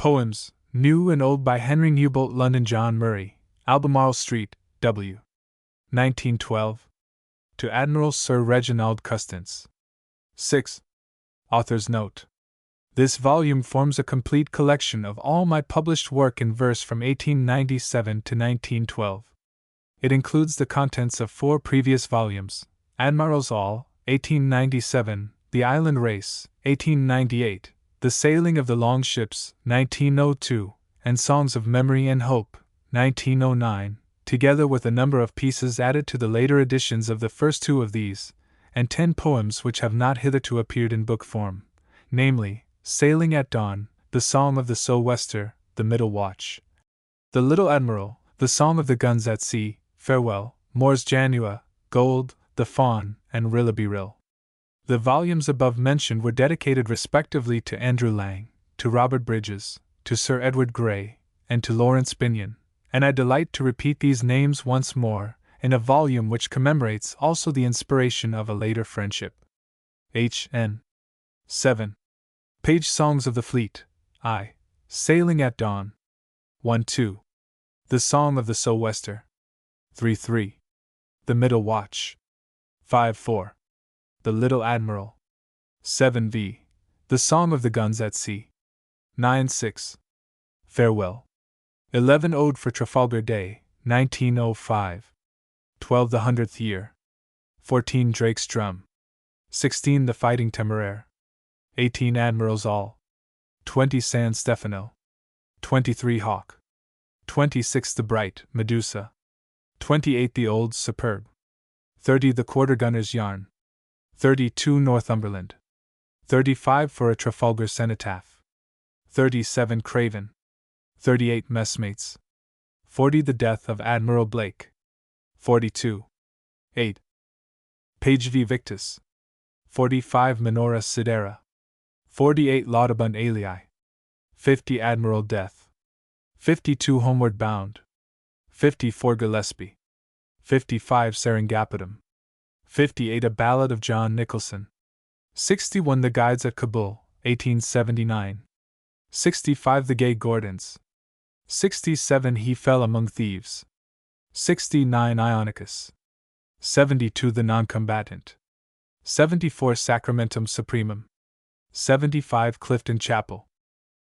Poems, New and Old by Henry Newbolt, London. John Murray, Albemarle Street, W. 1912. To Admiral Sir Reginald Custance. 6. Author's Note. This volume forms a complete collection of all my published work in verse from 1897 to 1912. It includes the contents of 4 previous volumes: Admiral's All, 1897, The Island Race, 1898, The Sailing of the Longships, 1902, and Songs of Memory and Hope, 1909, together with a number of pieces added to the later editions of the first 2 of these, and 10 poems which have not hitherto appeared in book form, namely, Sailing at Dawn, The Song of the Sou'wester, The Middle Watch, The Little Admiral, The Song of the Guns at Sea, Farewell, Mors Janua, Gold, The Fawn, and Rillaby-Rill. The volumes above mentioned were dedicated respectively to Andrew Lang, to Robert Bridges, to Sir Edward Grey, and to Lawrence Binyon, and I delight to repeat these names once more, in a volume which commemorates also the inspiration of a later friendship. H.N. 7. Page Songs of the Fleet, I. Sailing at Dawn. 1-2. The Song of the Sou'wester. 3-3. The Middle Watch. 5-4. The Little Admiral. 7v. The Song of the Guns at Sea. 9-6. Farewell. 11 Ode for Trafalgar Day, 1905. 12 The 100th Year. 14 Drake's Drum. 16 The Fighting Temeraire. 18 Admiral's All. 20 San Stefano. 23 Hawk. 26 The Bright Medusa. 28 The Old Superb. 30 The Quarter-Gunner's Yarn. 32 Northumberland. 35 For a Trafalgar Cenotaph. 37 Craven. 38 Messmates. 40 The Death of Admiral Blake. 42. 8. Page V Victus. 45 Minora Sidera. 48 Laudabund Alii. 50 Admiral Death. 52 Homeward Bound. 54 Gillespie. 55 Seringapatam. 58 A Ballad of John Nicholson. 61 The Guides at Kabul, 1879. 65 The Gay Gordons. 67 He Fell Among Thieves. 69 Ionicus. 72 The Noncombatant. 74 Sacramentum Supremum. 75 Clifton Chapel.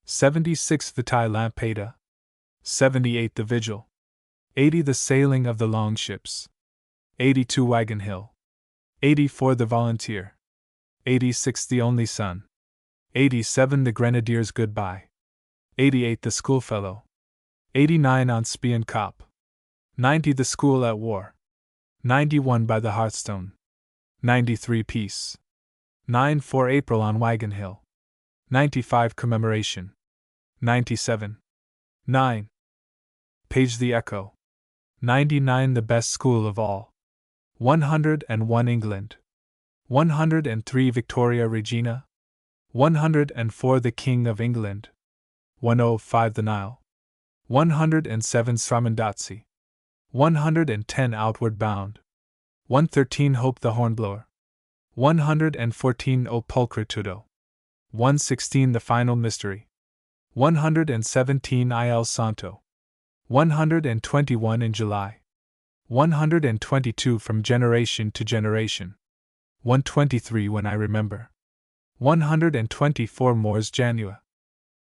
76 Vitae Lampada. 78 The Vigil. 80 The Sailing of the Longships. 82 Wagon Hill. 84 The Volunteer. 86 The Only Son. 87 The Grenadier's Goodbye. 88 The Schoolfellow. 89 On Spion Kop. 90 The School at War. 91 By the Hearthstone. 93 Peace. 94 April on Wagon Hill. 95 Commemoration. 97. 9. Page The Echo. 99 The Best School of All. 101 England. 103 Victoria Regina. 104 The King of England. 105 The Nile. 107 Sramandazi. 110 Outward Bound. 113 Hope the Hornblower. 114 O Pulchritudo. 116 The Final Mystery. 117 Il Santo. 121 In July. 122 From Generation to Generation. 123 When I Remember. 124 Mors Janua.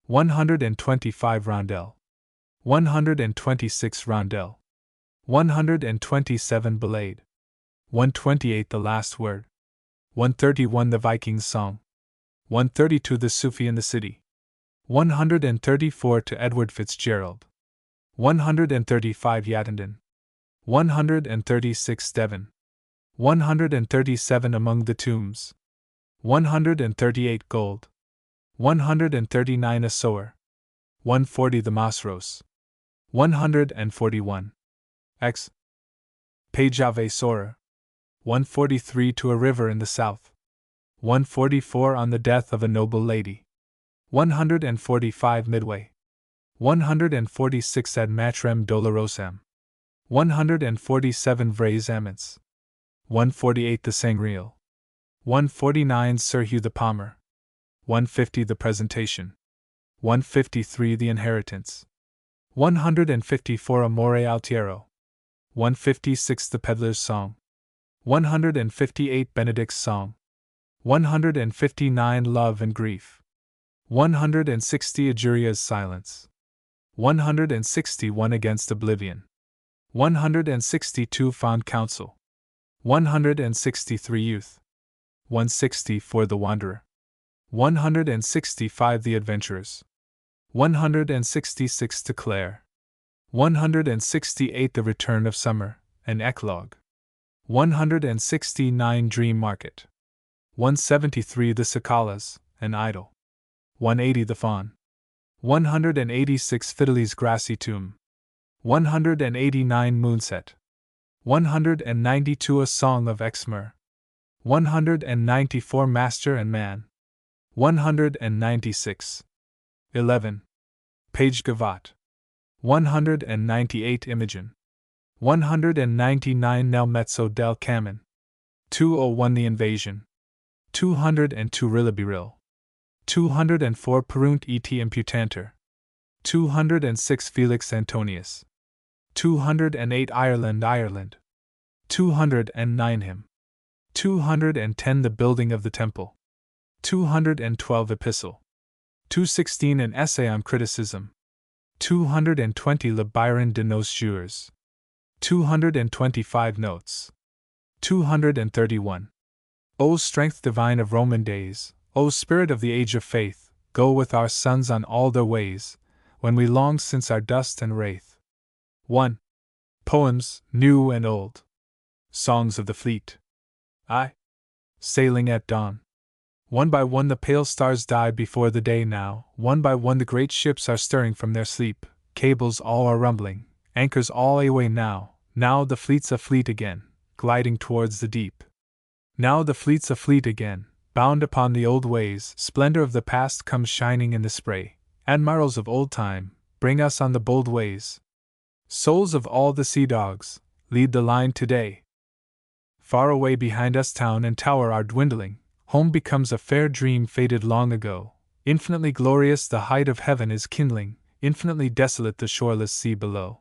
125 Rondel. 126 Rondel. 127 Ballade. 128 The Last Word. 131 The Viking's Song. 132 The Sufi in the City. 134 To Edward Fitzgerald. 135 Yattendon. 136 Devon. 137 Among the Tombs. 138 Gold. 139 A Sower. 140 The Masros. 141. X. Page Ave Sorer. 143 To a River in the South. 144 On the Death of a Noble Lady. 145 Midway. 146 Ad Matrem Dolorosam. 147 Vrais Amants. 148 The Sangreal. 149 Sir Hugh the Palmer. 150 The Presentation. 153 The Inheritance. 154 Amore Altiero. 156 The Peddler's Song. 158 Benedict's Song. 159 Love and Grief. 160 Ejuria's Silence. 161 Against Oblivion. 162 Fond Counsel. 163 Youth. 164 The Wanderer. 165 The Adventurers. 166 To Clare. 168 The Return of Summer, an Eclogue. 169 Dream Market. 173 The Cicalas, an Idyll. 180 The Faun. 186 Fiddley's Grassy Tomb. 189 Moonset. 192 A Song of Exmoor. 194 Master and Man. 196. 11. Page Gavotte. 198 Imogen. 199 Nel Mezzo del Cammin. 201 The Invasion. 202 Rilabiril. 204 Perunt et Imputanter. 206 Felix Antonius. 208 Ireland, Ireland. 209 Hymn. 210 The Building of the Temple. 212 Epistle. 216 An Essay on Criticism. 220 Le Byron de nos Jours. 225 Notes. 231. O Strength Divine of Roman Days, O Spirit of the Age of Faith, go with our sons on all their ways, when we long since our dust and wraith. 1. Poems, New and Old. Songs of the Fleet. I. Sailing at Dawn. One by one the pale stars die before the day now, one by one the great ships are stirring from their sleep, cables all are rumbling, anchors all away now, now the fleet's afleet again, gliding towards the deep. Now the fleet's afleet again, bound upon the old ways, splendor of the past comes shining in the spray, admirals of old time, bring us on the bold ways. Souls of all the sea dogs, lead the line today. Far away behind us town and tower are dwindling, home becomes a fair dream faded long ago, infinitely glorious the height of heaven is kindling, infinitely desolate the shoreless sea below.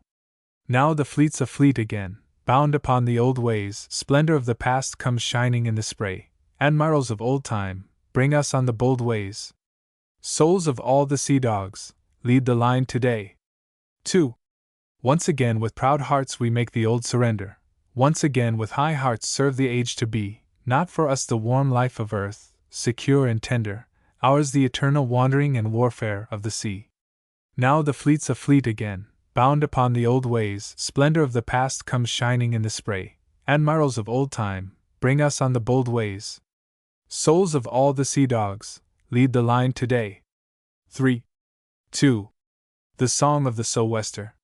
Now the fleet's afleet again, bound upon the old ways, splendor of the past comes shining in the spray, admirals of old time, bring us on the bold ways. Souls of all the sea dogs, lead the line today. 2. Once again with proud hearts we make the old surrender, once again with high hearts serve the age to be, not for us the warm life of earth, secure and tender, ours the eternal wandering and warfare of the sea. Now the fleet's afleet again, bound upon the old ways, splendor of the past comes shining in the spray, admirals of old time, bring us on the bold ways. Souls of all the sea dogs, lead the line today. 3. 2. The Song of the Sou'wester.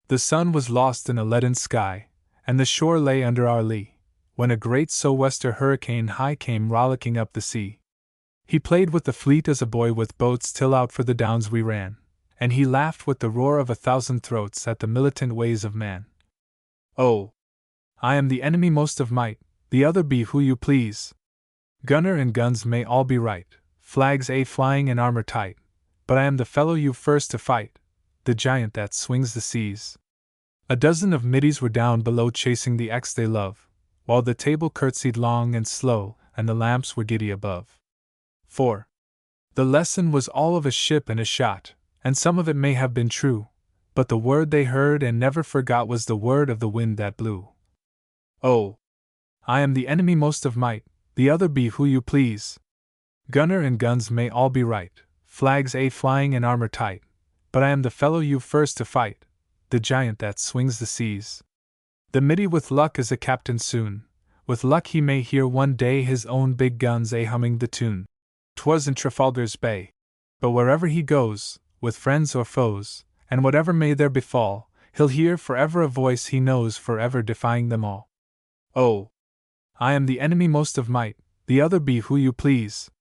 The sun was lost in a leaden sky, and the shore lay under our lee, when a great sou'wester hurricane high came rollicking up the sea. He played with the fleet as a boy with boats till out for the downs we ran, and he laughed with the roar of 1,000 throats at the militant ways of man. Oh! I am the enemy most of might, the other be who you please. Gunner and guns may all be right, flags flying and armor tight, but I am the fellow you first to fight, the giant that swings the seas. A dozen of middies were down below chasing the X they love, while the table curtsied long and slow, and the lamps were giddy above. 4. The lesson was all of a ship and a shot, and some of it may have been true, but the word they heard and never forgot was the word of the wind that blew. Oh! I am the enemy most of might, the other be who you please. Gunner and guns may all be right, flags flying and armor tight, but I am the fellow you first to fight, the giant that swings the seas. The middy with luck is a captain soon, with luck he may hear one day his own big guns humming the tune. 'Twas in Trafalgar's Bay. But wherever he goes, with friends or foes, and whatever may there befall, he'll hear forever a voice he knows forever defying them all. Oh! I am the enemy most of might, the other be who you please.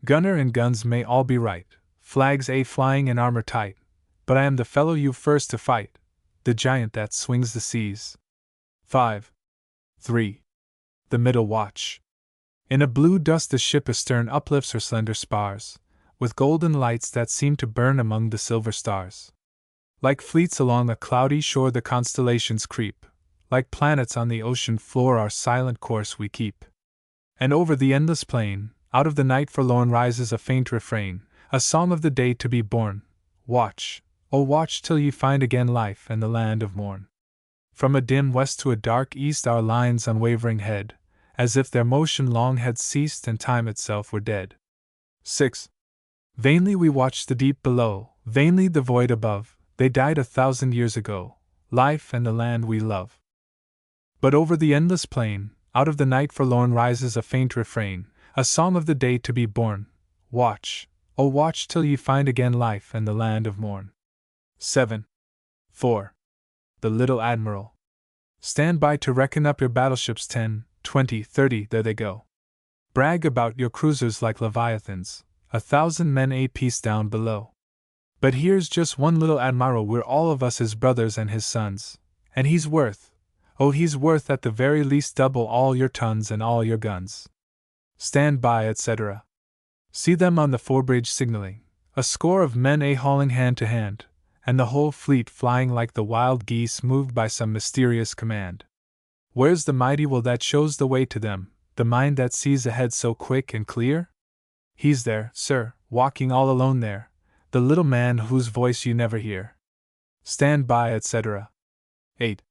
Gunner and guns may all be right, flags flying and armor tight, but I am the fellow you first to fight, the giant that swings the seas. 5. 3. The Middle Watch. In a blue dust the ship astern uplifts her slender spars, with golden lights that seem to burn among the silver stars. Like fleets along a cloudy shore the constellations creep, like planets on the ocean floor our silent course we keep. And over the endless plain, out of the night forlorn rises a faint refrain, a song of the day to be born. Watch, oh watch till ye find again life and the land of morn. From a dim west to a dark east our lines unwavering head, as if their motion long had ceased and time itself were dead. 6. Vainly we watch the deep below, vainly the void above, they died 1,000 years ago, life and the land we love. But over the endless plain, out of the night forlorn rises a faint refrain, a song of the day to be born. Watch, oh watch till ye find again life and the land of morn. 7. 4. The Little Admiral. Stand by to reckon up your battleships 10, 20, 30, there they go. Brag about your cruisers like leviathans, 1,000 men apiece down below. But here's just one little admiral, we're all of us his brothers and his sons, and he's worth, oh he's worth at the very least double all your tons and all your guns. Stand by, etc. See them on the forebridge signaling, a score of men hauling hand to hand, and the whole fleet flying like the wild geese moved by some mysterious command. Where's the mighty will that shows the way to them, the mind that sees ahead so quick and clear? He's there, sir, walking all alone there, the little man whose voice you never hear. Stand by, etc. 8.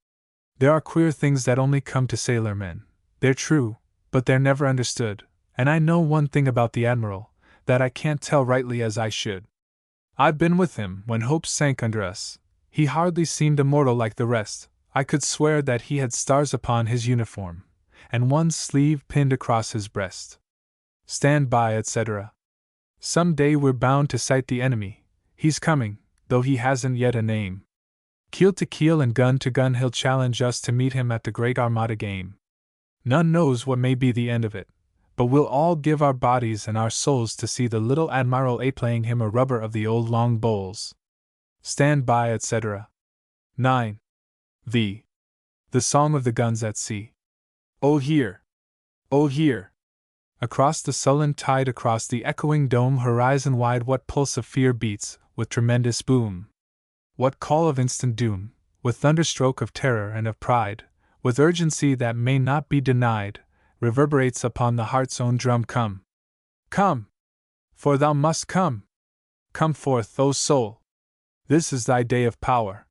There are queer things that only come to sailormen. They're true, but they're never understood, and I know one thing about the Admiral, that I can't tell rightly as I should. I've been with him when hopes sank under us. He hardly seemed immortal like the rest. I could swear that he had stars upon his uniform, and one sleeve pinned across his breast. Stand by, etc. Some day we're bound to sight the enemy. He's coming, though he hasn't yet a name. Keel to keel and gun to gun he'll challenge us to meet him at the great Armada game. None knows what may be the end of it, but we'll all give our bodies and our souls to see the little Admiral A playing him a rubber of the old long bowls. Stand by, etc. 9. The Song of the Guns at Sea. Oh hear! Oh hear! Across the sullen tide, across the echoing dome horizon wide, what pulse of fear beats, with tremendous boom? What call of instant doom, with thunderstroke of terror and of pride, with urgency that may not be denied, reverberates upon the heart's own drum? Come! Come! For thou must come! Come forth, O soul! This is thy day of power.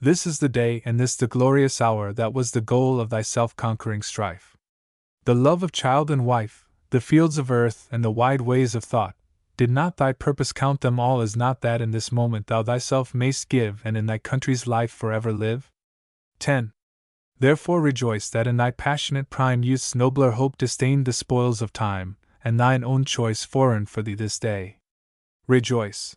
This is the day and this the glorious hour that was the goal of thy self-conquering strife. The love of child and wife, the fields of earth and the wide ways of thought, did not thy purpose count them all as not that in this moment thou thyself mayst give and in thy country's life forever live? 10. Therefore rejoice that in thy passionate prime youth's nobler hope disdained the spoils of time, and thine own choice foreign for thee this day. Rejoice.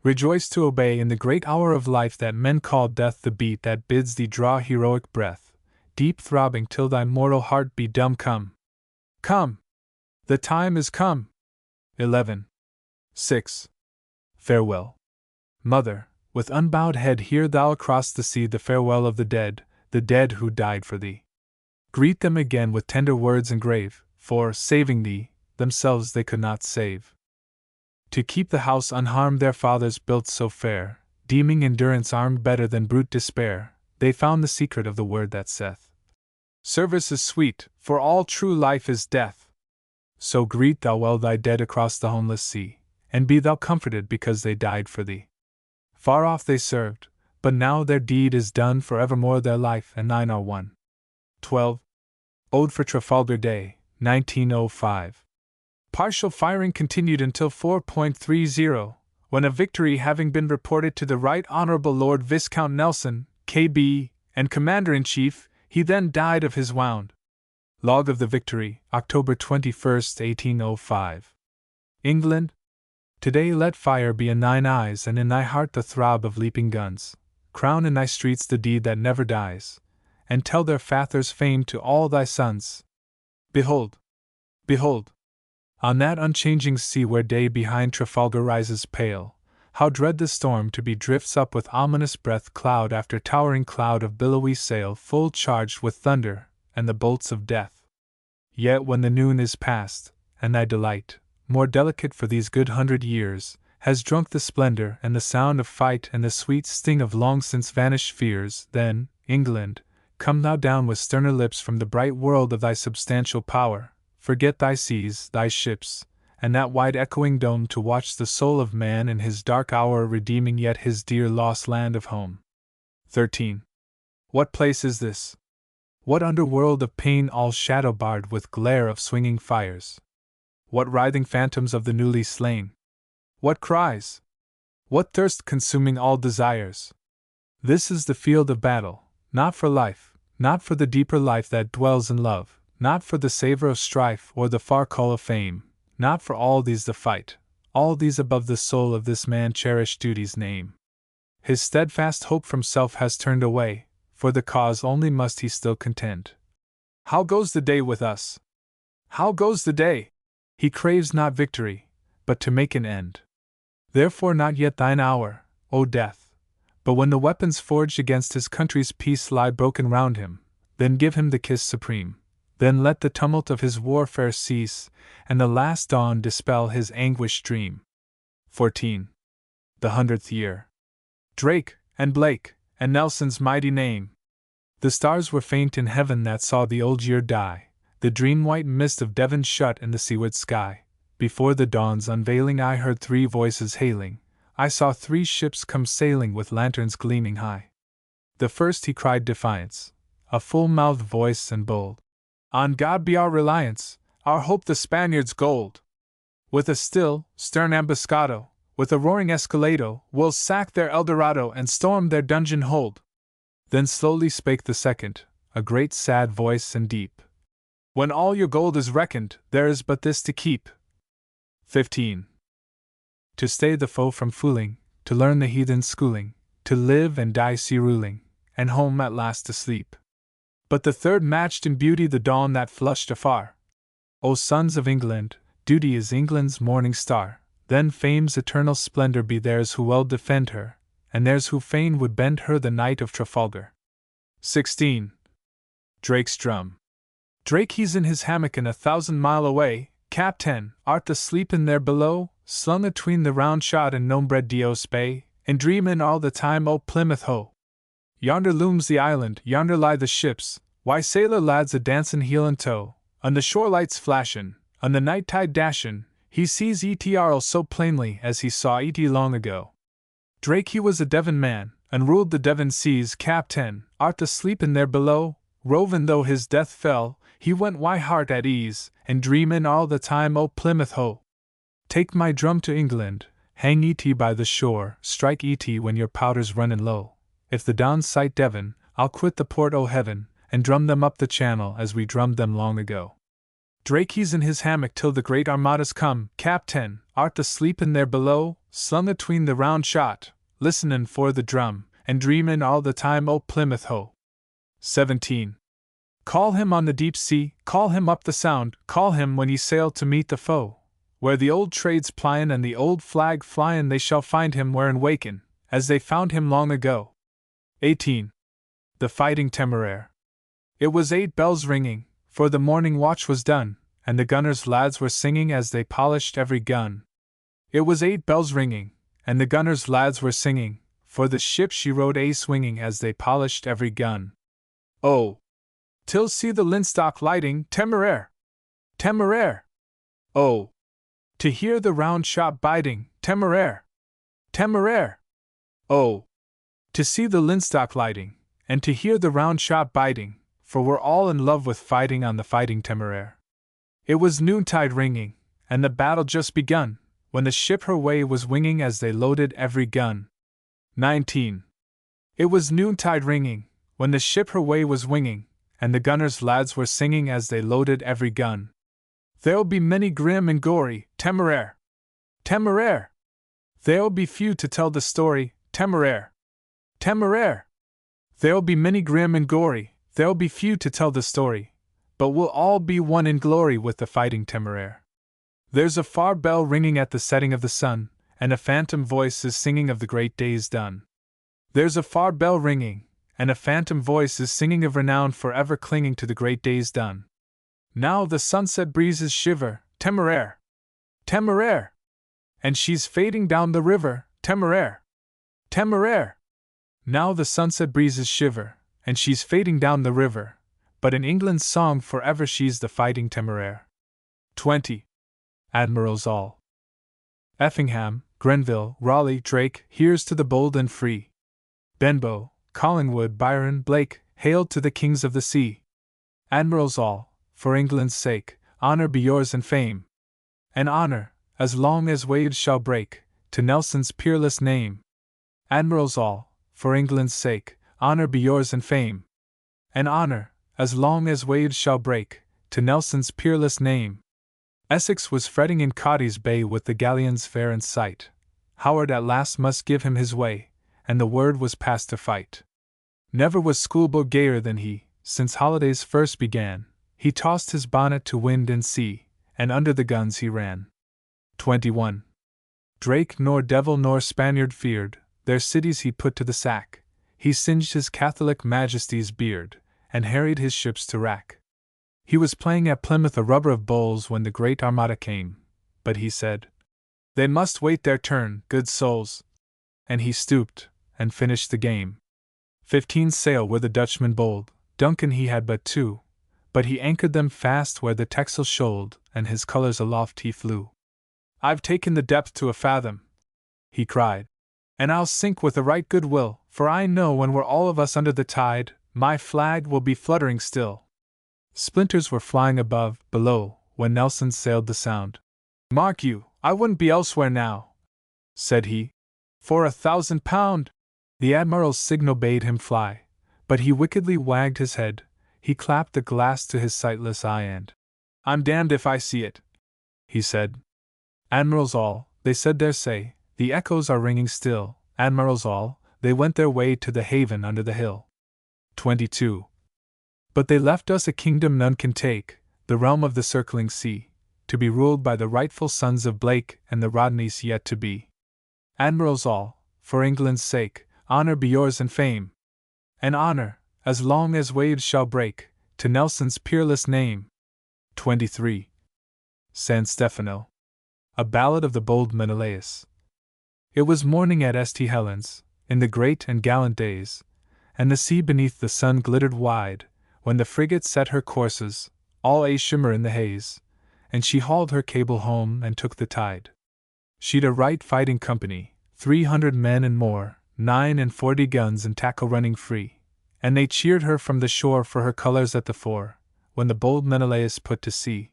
Rejoice to obey in the great hour of life that men call death the beat that bids thee draw heroic breath, deep throbbing till thy mortal heart be dumb. Come! Come! The time is come! 11. 6. Farewell. Mother, with unbowed head hear thou across the sea the farewell of the dead who died for thee. Greet them again with tender words and grave, for, saving thee, themselves they could not save. To keep the house unharmed their fathers built so fair, deeming endurance armed better than brute despair, they found the secret of the word that saith, service is sweet, for all true life is death. So greet thou well thy dead across the homeless sea, and be thou comforted because they died for thee. Far off they served, but now their deed is done, forevermore their life and thine are one. 12. Ode for Trafalgar Day, 1905. Partial firing continued until 4:30, when a victory having been reported to the Right Honourable Lord Viscount Nelson, K.B., and Commander-in-Chief, he then died of his wound. Log of the Victory, October 21, 1805. England, today let fire be in thine eyes and in thy heart the throb of leaping guns. Crown in thy streets the deed that never dies, and tell their father's fame to all thy sons. Behold! Behold! On that unchanging sea where day behind Trafalgar rises pale, how dread the storm to be drifts up with ominous breath cloud after towering cloud of billowy sail full charged with thunder and the bolts of death. Yet when the noon is past, and thy delight, more delicate for these good 100 years, has drunk the splendor and the sound of fight and the sweet sting of long since vanished fears. Then, England, come thou down with sterner lips from the bright world of thy substantial power, forget thy seas, thy ships, and that wide echoing dome to watch the soul of man in his dark hour redeeming yet his dear lost land of home. 13. What place is this? What underworld of pain all shadow barred with glare of swinging fires? What writhing phantoms of the newly slain? What cries? What thirst consuming all desires? This is the field of battle, not for life, not for the deeper life that dwells in love, not for the savor of strife or the far call of fame, not for all these the fight, all these above the soul of this man cherished duty's name. His steadfast hope from self has turned away, for the cause only must he still contend. How goes the day with us? How goes the day? He craves not victory, but to make an end. Therefore not yet thine hour, O death, but when the weapons forged against his country's peace lie broken round him, then give him the kiss supreme, then let the tumult of his warfare cease, and the last dawn dispel his anguished dream. 14. The 100th year. Drake, and Blake, and Nelson's mighty name. The stars were faint in heaven that saw the old year die, the dream-white mist of Devon shut in the seaward sky. Before the dawn's unveiling I heard 3 voices hailing, I saw 3 ships come sailing with lanterns gleaming high. The first he cried defiance, a full-mouthed voice and bold. On God be our reliance, our hope the Spaniards' gold. With a still, stern ambuscado, with a roaring escalado, we'll sack their El Dorado and storm their dungeon hold. Then slowly spake the second, a great sad voice and deep. When all your gold is reckoned, there is but this to keep. 15. To stay the foe from fooling, to learn the heathen's schooling, to live and die sea ruling, and home at last to sleep. But the third matched in beauty the dawn that flushed afar. O sons of England, duty is England's morning star, then fame's eternal splendor be theirs who well defend her, and theirs who fain would bend her the night of Trafalgar. 16. Drake's drum. Drake he's in his hammock and 1,000 mile away, Captain, art the sleepin' there below, slung atween the round shot and Nombre Dios Bay, and dreamin' all the time o' Plymouth Hoe. Yonder looms the island, yonder lie the ships, why sailor lads a dancin' heel and toe, on the shore lights flashin', on the night tide dashin', he sees E.T.R.L. so plainly as he saw E.T. long ago. Drake he was a Devon man, and ruled the Devon seas. Captain, art the sleepin' there below, rovin' though his death fell, he went heart at ease, and dreamin' all the time o' Plymouth Hoe. Take my drum to England, hang E.T. by the shore, strike E.T. when your powder's runnin' low. If the Dons sight Devon, I'll quit the port o' heaven, and drum them up the channel as we drummed them long ago. Drake he's in his hammock till the great armadas come. Captain, art the sleepin' there below, slung atween the round shot, listenin' for the drum, and dreamin' all the time o' Plymouth Hoe. 17. Call him on the deep sea, call him up the Sound, call him when ye sail to meet the foe. Where the old trade's plyin' and the old flag flyin', they shall find him wherein wakin', as they found him long ago. 18. The Fighting Temeraire. It was 8 bells ringing, for the morning watch was done, and the gunners' lads were singing as they polished every gun. It was 8 bells ringing, and the gunners' lads were singing, for the ship she rode swinging as they polished every gun. Oh! Till see the linstock lighting, Temeraire! Temeraire! Oh! To hear the round shot biting, Temeraire! Temeraire! Oh! To see the linstock lighting, and to hear the round shot biting, for we're all in love with fighting on the Fighting Temeraire. It was noontide ringing, and the battle just begun, when the ship her way was winging as they loaded every gun. 19. It was noontide ringing, when the ship her way was winging, and the gunners' lads were singing as they loaded every gun. There'll be many grim and gory, Temeraire! Temeraire! There'll be few to tell the story, Temeraire! Temeraire! There'll be many grim and gory, there'll be few to tell the story, but we'll all be one in glory with the Fighting Temeraire. There's a far bell ringing at the setting of the sun, and a phantom voice is singing of the great days done. There's a far bell ringing, and a phantom voice is singing of renown forever clinging to the great days done. Now the sunset breezes shiver, Temeraire! Temeraire! And she's fading down the river, Temeraire! Temeraire! Now the sunset breezes shiver, and she's fading down the river, but in England's song forever she's the fighting Temeraire. 20. Admirals all. Effingham, Grenville, Raleigh, Drake, here's to the bold and free. Benbow, Collingwood, Byron, Blake, hail to the kings of the sea. Admirals all, for England's sake, honor be yours and fame. And honor, as long as waves shall break, to Nelson's peerless name. Admirals all, for England's sake, honor be yours and fame. And honor, as long as waves shall break, to Nelson's peerless name. Essex was fretting in Cadiz Bay with the galleons fair in sight. Howard at last must give him his way, and the word was passed to fight. Never was schoolboy gayer than he, since holidays first began. He tossed his bonnet to wind and sea, and under the guns he ran. 21. Drake nor devil nor Spaniard feared, their cities he put to the sack. He singed his Catholic Majesty's beard, and harried his ships to wrack. He was playing at Plymouth a rubber of bowls when the great Armada came, but he said, "They must wait their turn, good souls," and he stooped, and finished the game. 15 sail were the Dutchman bold, Duncan he had but 2, but he anchored them fast where the Texel shoaled, and his colors aloft he flew. "I've taken the depth to a fathom," he cried, "and I'll sink with a right good will, for I know when we're all of us under the tide, my flag will be fluttering still." Splinters were flying above, below, when Nelson sailed the Sound. "Mark you, I wouldn't be elsewhere now," said he, "for £1,000. The Admiral's signal bade him fly, but he wickedly wagged his head. He clapped the glass to his sightless eye and, "I'm damned if I see it," he said. Admirals all, they said their say, the echoes are ringing still. Admirals all, they went their way to the haven under the hill. 22. But they left us a kingdom none can take, the realm of the circling sea, to be ruled by the rightful sons of Blake and the Rodneys yet to be. Admirals all, for England's sake, honor be yours and fame. And honor, as long as waves shall break, to Nelson's peerless name. 23. San Stefano. A Ballad of the Bold Menelaus. It was morning at St. Helens, in the great and gallant days, and the sea beneath the sun glittered wide, when the frigate set her courses, all a shimmer in the haze, and she hauled her cable home and took the tide. She'd a right fighting company, 300 men and more, 49 guns and tackle running free, and they cheered her from the shore for her colors at the fore, when the bold Menelaus put to sea.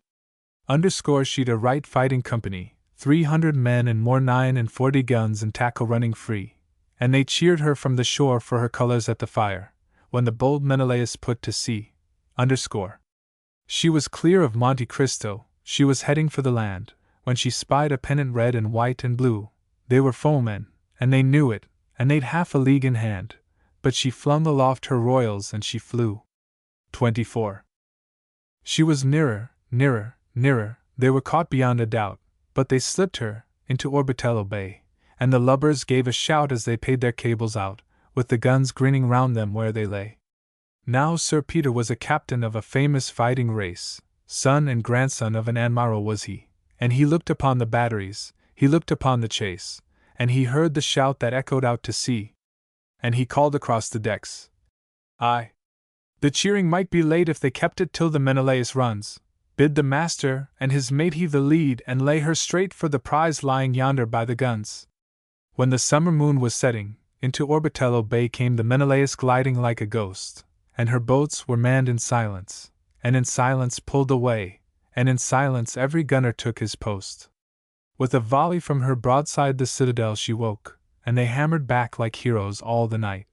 Underscore she'd a right fighting company, 300 men and more, 49 guns and tackle running free, and they cheered her from the shore for her colors at the fire, when the bold Menelaus put to sea. Underscore. She was clear of Monte Cristo, she was heading for the land, when she spied a pennant red and white and blue. They were foemen, and they knew it, and they'd half a league in hand, but she flung aloft her royals and she flew. 24. She was nearer, nearer, nearer, they were caught beyond a doubt, but they slipped her into Orbitello Bay, and the lubbers gave a shout as they paid their cables out, with the guns grinning round them where they lay. Now Sir Peter was a captain of a famous fighting race, son and grandson of an admiral was he, and he looked upon the batteries, he looked upon the chase, and he heard the shout that echoed out to sea. And he called across the decks, "Aye! The cheering might be late if they kept it till the Menelaus runs. Bid the master and his mate heave the lead and lay her straight for the prize lying yonder by the guns." When the summer moon was setting, into Orbitello Bay came the Menelaus gliding like a ghost, and her boats were manned in silence, and in silence pulled away, and in silence every gunner took his post. With a volley from her broadside the citadel she woke, and they hammered back like heroes all the night.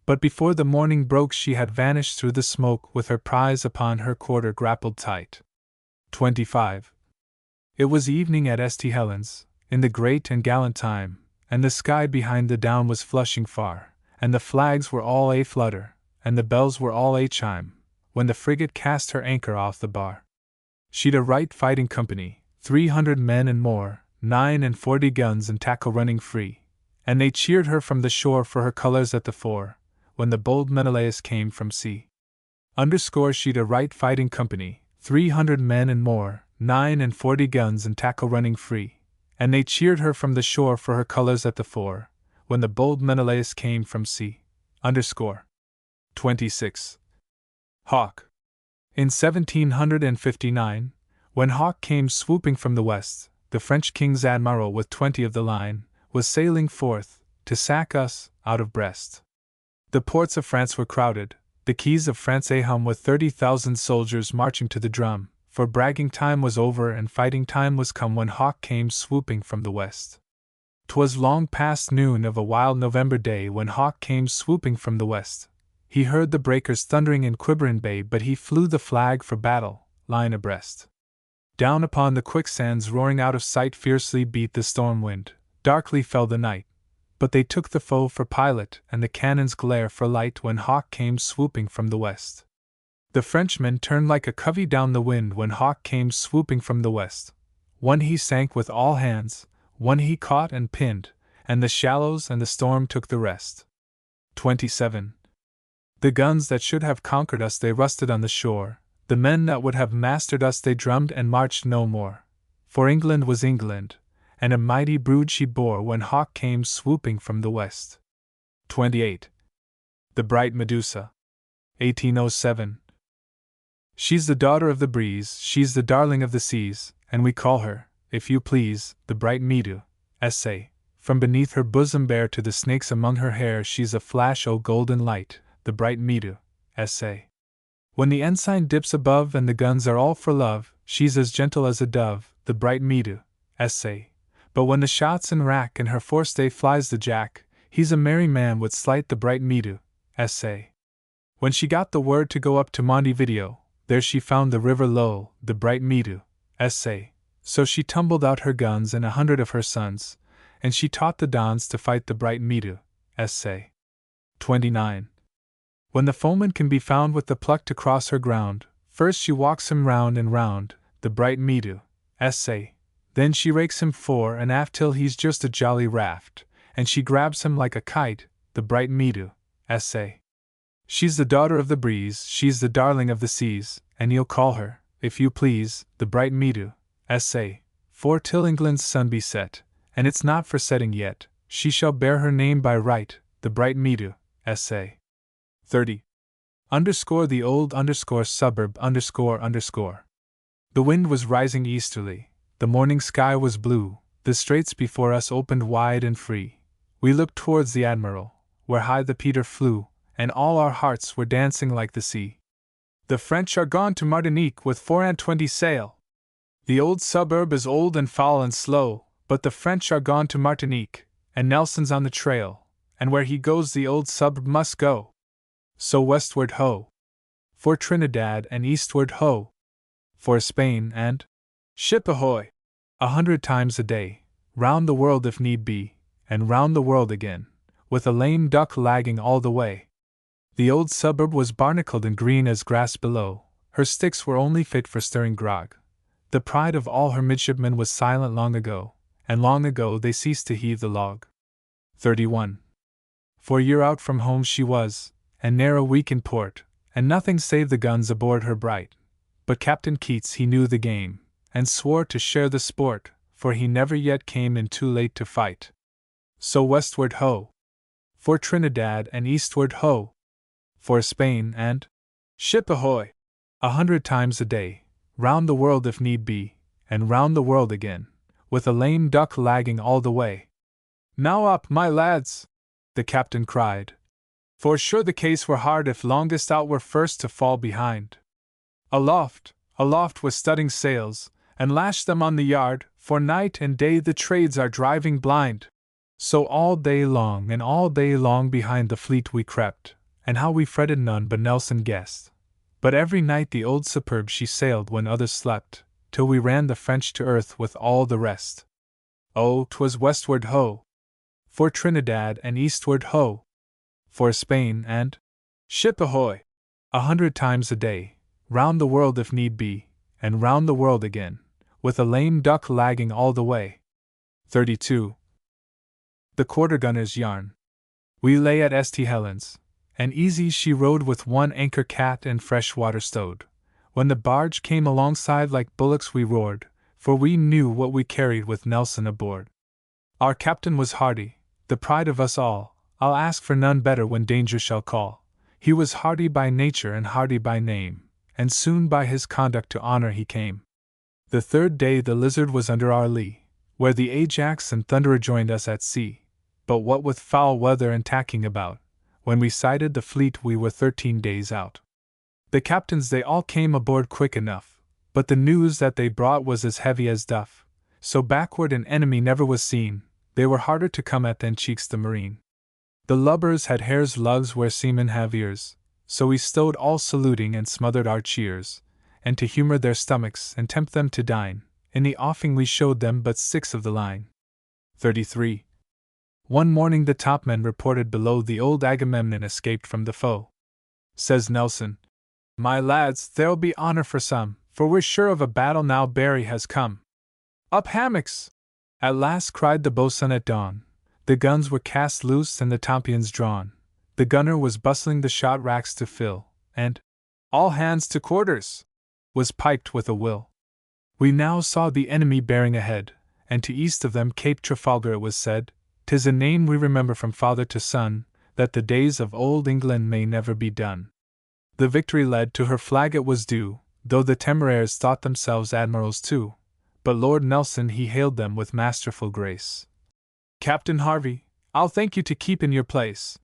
But before the morning broke she had vanished through the smoke with her prize upon her quarter grappled tight. 25. It was evening at St. Helens, in the great and gallant time, and the sky behind the down was flushing far, and the flags were all a flutter, and the bells were all a chime, when the frigate cast her anchor off the bar. She'd a right fighting company, 300 men and more, 49 guns and tackle running free, and they cheered her from the shore for her colors at the fore, when the bold Menelaus came from sea. Underscore she'd a right fighting company, 300 men and more, 49 guns and tackle running free, and they cheered her from the shore for her colors at the fore, when the bold Menelaus came from sea. 26. Hawke. In 1759, when Hawke came swooping from the west, the French king's admiral with 20 of the line, was sailing forth, to sack us, out of Brest. The ports of France were crowded, the quays of France hum with 30,000 soldiers marching to the drum, for bragging time was over and fighting time was come when Hawke came swooping from the west. 'Twas long past noon of a wild November day when Hawke came swooping from the west. He heard the breakers thundering in Quiberon Bay, but he flew the flag for battle, line abreast. Down upon the quicksands roaring out of sight fiercely beat the storm wind, darkly fell the night, but they took the foe for pilot and the cannon's glare for light when Hawke came swooping from the west. The Frenchman turned like a covey down the wind when Hawke came swooping from the west. One he sank with all hands, one he caught and pinned, and the shallows and the storm took the rest. 27. The guns that should have conquered us they rusted on the shore, the men that would have mastered us they drummed and marched no more. For England was England, and a mighty brood she bore when Hawke came swooping from the west. 28. The Bright Medusa. 1807. She's the daughter of the breeze, she's the darling of the seas, and we call her, if you please, the Bright Medu. Essay. From beneath her bosom bare to the snakes among her hair she's a flash o' golden light, the Bright Medu. Essay. When the ensign dips above and the guns are all for love, she's as gentle as a dove, the Bright Medu. Essay. But when the shots in rack and her forestay flies the jack, he's a merry man would slight the Bright Medu. Essay. When she got the word to go up to Montevideo, there she found the river low, the Bright Medu. Essay. So she tumbled out her guns and 100 of her sons, and she taught the Dons to fight the Bright Medu. Essay. 29. When the foeman can be found with the pluck to cross her ground, first she walks him round and round, the Bright Medu. Essay. Then she rakes him fore and aft till he's just a jolly raft, and she grabs him like a kite, the Bright Medu. Essay. She's the daughter of the breeze, she's the darling of the seas, and you'll call her, if you please, the Bright Medu. Essay. For till England's sun be set, and it's not for setting yet, she shall bear her name by right, the Bright Medu. Essay. 30. Underscore the old underscore suburb underscore underscore. The wind was rising easterly, the morning sky was blue, the straits before us opened wide and free. We looked towards the Admiral, where high the Peter flew, and all our hearts were dancing like the sea. The French are gone to Martinique with 24 sail. The old suburb is old and foul and slow, but the French are gone to Martinique, and Nelson's on the trail, and where he goes the old suburb must go. So westward ho! For Trinidad and eastward ho! For Spain and ship ahoy! 100 times a day, round the world if need be, and round the world again, with a lame duck lagging all the way. The old suburb was barnacled and green as grass below, her sticks were only fit for stirring grog. The pride of all her midshipmen was silent long ago, and long ago they ceased to heave the log. 31. For a year out from home she was, and ne'er a week in port, and nothing save the guns aboard her bright. But Captain Keats he knew the game, and swore to share the sport, for he never yet came in too late to fight. So westward ho! For Trinidad and eastward ho! For Spain and ship ahoy! 100 times a day, round the world if need be, and round the world again, with a lame duck lagging all the way. Now up, my lads! The captain cried. For sure the case were hard if longest out were first to fall behind. Aloft, aloft with studding sails, and lash them on the yard, for night and day the trades are driving blind. So all day long and all day long behind the fleet we crept, and how we fretted none but Nelson guessed. But every night the old superb she sailed when others slept, till we ran the French to earth with all the rest. Oh, 'twas westward ho! For Trinidad and eastward ho! For Spain and ship ahoy! 100 times a day, round the world if need be, and round the world again, with a lame duck lagging all the way. 32. The quarter-gunner's yarn. We lay at St. Helens, and easy she rode with one anchor cat and fresh water stowed, When the barge came alongside like bullocks we roared, for we knew what we carried with Nelson aboard. Our captain was hardy, the pride of us all, I'll ask for none better when danger shall call. He was hardy by nature and hardy by name, and soon by his conduct to honor he came. The third day the Lizard was under our lee, where the Ajax and Thunderer joined us at sea. But what with foul weather and tacking about, when we sighted the fleet we were 13 days out. The captains they all came aboard quick enough, but the news that they brought was as heavy as duff. So backward an enemy never was seen, they were harder to come at than Cheeks the Marine. The lubbers had hares' lugs where seamen have ears, so we stowed all saluting and smothered our cheers, and to humor their stomachs and tempt them to dine, in the offing we showed them but 6 of the line. 33. One morning the topmen reported below the old Agamemnon escaped from the foe. Says Nelson, "My lads, there'll be honor for some, for we're sure of a battle now Barry has come." "Up hammocks!" at last cried the boatswain at dawn. The guns were cast loose and the tompions drawn. The gunner was bustling the shot racks to fill, and "All hands to quarters!" was piped with a will. We now saw the enemy bearing ahead, and to east of them Cape Trafalgar it was said, 'tis a name we remember from father to son, that the days of old England may never be done. The victory led to her flag it was due, though the Temeraires thought themselves admirals too, but Lord Nelson he hailed them with masterful grace. "Captain Harvey, I'll thank you to keep in your place."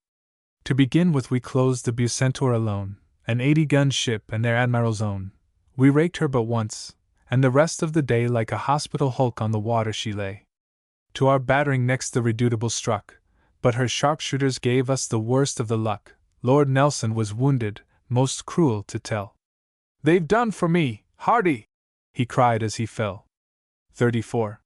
To begin with we closed the Bucentaur alone, an 80-gun ship and their admiral's own. We raked her but once, and the rest of the day like a hospital hulk on the water she lay. To our battering next the Redoutable struck, but her sharpshooters gave us the worst of the luck. Lord Nelson was wounded, most cruel to tell. "They've done for me, Hardy!" he cried as he fell. 34.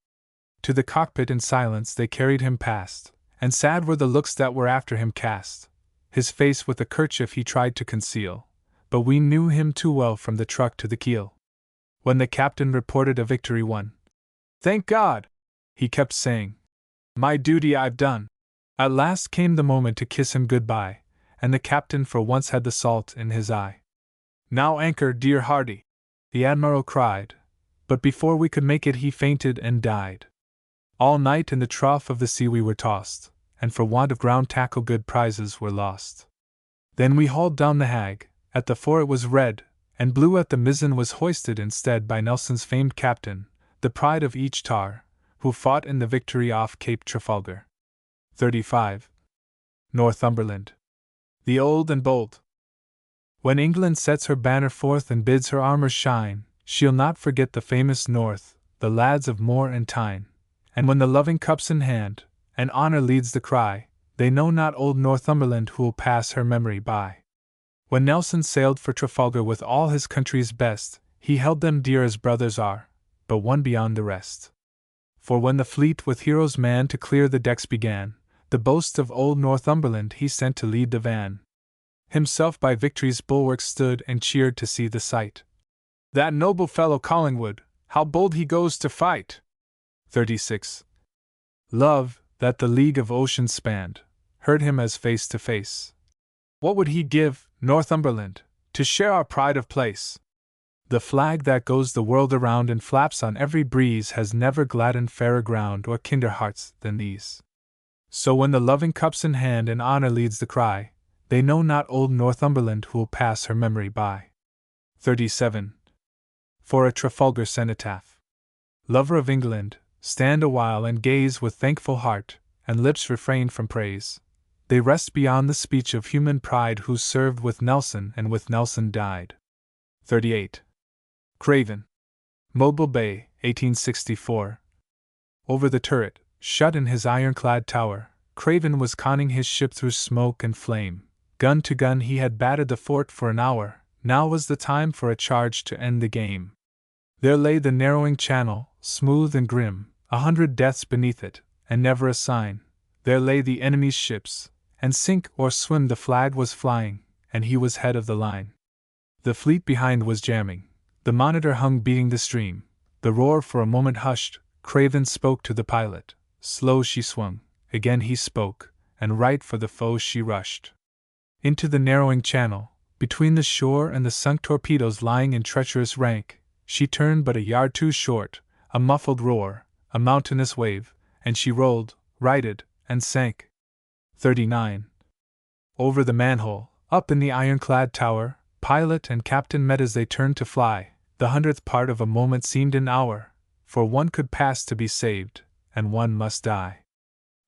To the cockpit in silence they carried him past, and sad were the looks that were after him cast. His face with a kerchief he tried to conceal, but we knew him too well from the truck to the keel. When the captain reported a victory won, "Thank God!" he kept saying, "my duty I've done." At last came the moment to kiss him goodbye, and the captain for once had the salt in his eye. "Now anchor, dear Hardy!" the admiral cried, but before we could make it he fainted and died. All night in the trough of the sea we were tossed, and for want of ground tackle good prizes were lost. Then we hauled down the Hag, at the fore it was red, and blue at the mizzen was hoisted instead by Nelson's famed captain, the pride of each tar, who fought in the victory off Cape Trafalgar. 35. Northumberland. The old and bold. When England sets her banner forth and bids her armor shine, she'll not forget the famous North, the lads of Moor and Tyne. And when the loving cup's in hand, and honor leads the cry, they know not old Northumberland who'll pass her memory by. When Nelson sailed for Trafalgar with all his country's best, he held them dear as brothers are, but one beyond the rest. For when the fleet with heroes manned to clear the decks began, the boast of old Northumberland he sent to lead the van. Himself by victory's bulwark stood and cheered to see the sight. "That noble fellow Collingwood, how bold he goes to fight!" 36. Love, that the league of ocean spanned, heard him as face to face. What would he give, Northumberland, to share our pride of place? The flag that goes the world around and flaps on every breeze has never gladdened fairer ground or kinder hearts than these. So when the loving cup's in hand and honor leads the cry, they know not old Northumberland who'll pass her memory by. 37. For a Trafalgar cenotaph. Lover of England, stand awhile and gaze with thankful heart, and lips refrain from praise. They rest beyond the speech of human pride who served with Nelson and with Nelson died. 38. Craven. Mobile Bay, 1864. Over the turret, shut in his ironclad tower, Craven was conning his ship through smoke and flame. Gun to gun he had battered the fort for an hour, now was the time for a charge to end the game. There lay the narrowing channel, smooth and grim, 100 deaths beneath it, and never a sign. There lay the enemy's ships, and sink or swim the flag was flying, and he was head of the line. The fleet behind was jamming, the monitor hung beating the stream, the roar for a moment hushed. Craven spoke to the pilot, slow she swung, again he spoke, and right for the foe she rushed. Into the narrowing channel, between the shore and the sunk torpedoes lying in treacherous rank, she turned but a yard too short, a muffled roar, a mountainous wave, and she rolled, righted, and sank. 39. Over the manhole, up in the ironclad tower, pilot and captain met as they turned to fly. The 100th part of a moment seemed an hour, for one could pass to be saved, and one must die.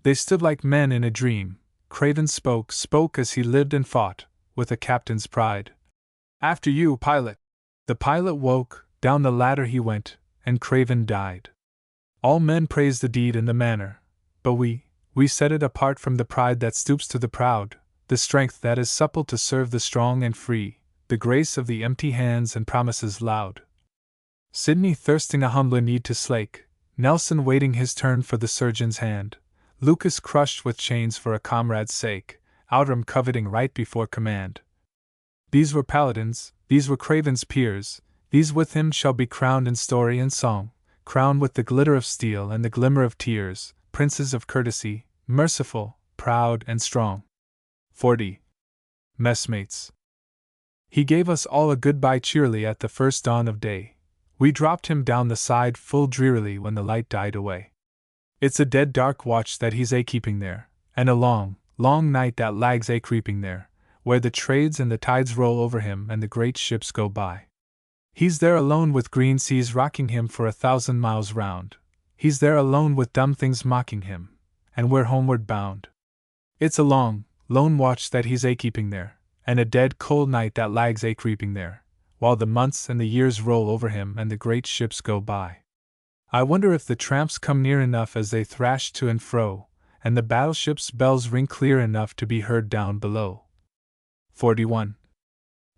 They stood like men in a dream. Craven spoke as he lived and fought, with a captain's pride. After you, pilot! The pilot woke, down the ladder he went, and Craven died. All men praise the deed and the manner, but we set it apart from the pride that stoops to the proud, the strength that is supple to serve the strong and free, the grace of the empty hands and promises loud. Sidney thirsting a humbler need to slake, Nelson waiting his turn for the surgeon's hand, Lucas crushed with chains for a comrade's sake, Outram coveting right before command. These were paladins, these were Craven's peers, these with him shall be crowned in story and song, crowned with the glitter of steel and the glimmer of tears, princes of courtesy, merciful, proud, and strong. 40. Messmates. He gave us all a goodbye cheerily at the first dawn of day. We dropped him down the side full drearily when the light died away. It's a dead dark watch that he's keeping there, and a long, long night that lags creeping there, where the trades and the tides roll over him and the great ships go by. He's there alone with green seas rocking him for 1,000 miles round. He's there alone with dumb things mocking him, and we're homeward bound. It's a long, lone watch that he's keeping there, and a dead cold night that lags creeping there, while the months and the years roll over him and the great ships go by. I wonder if the tramps come near enough as they thrash to and fro, and the battleship's bells ring clear enough to be heard down below. 41.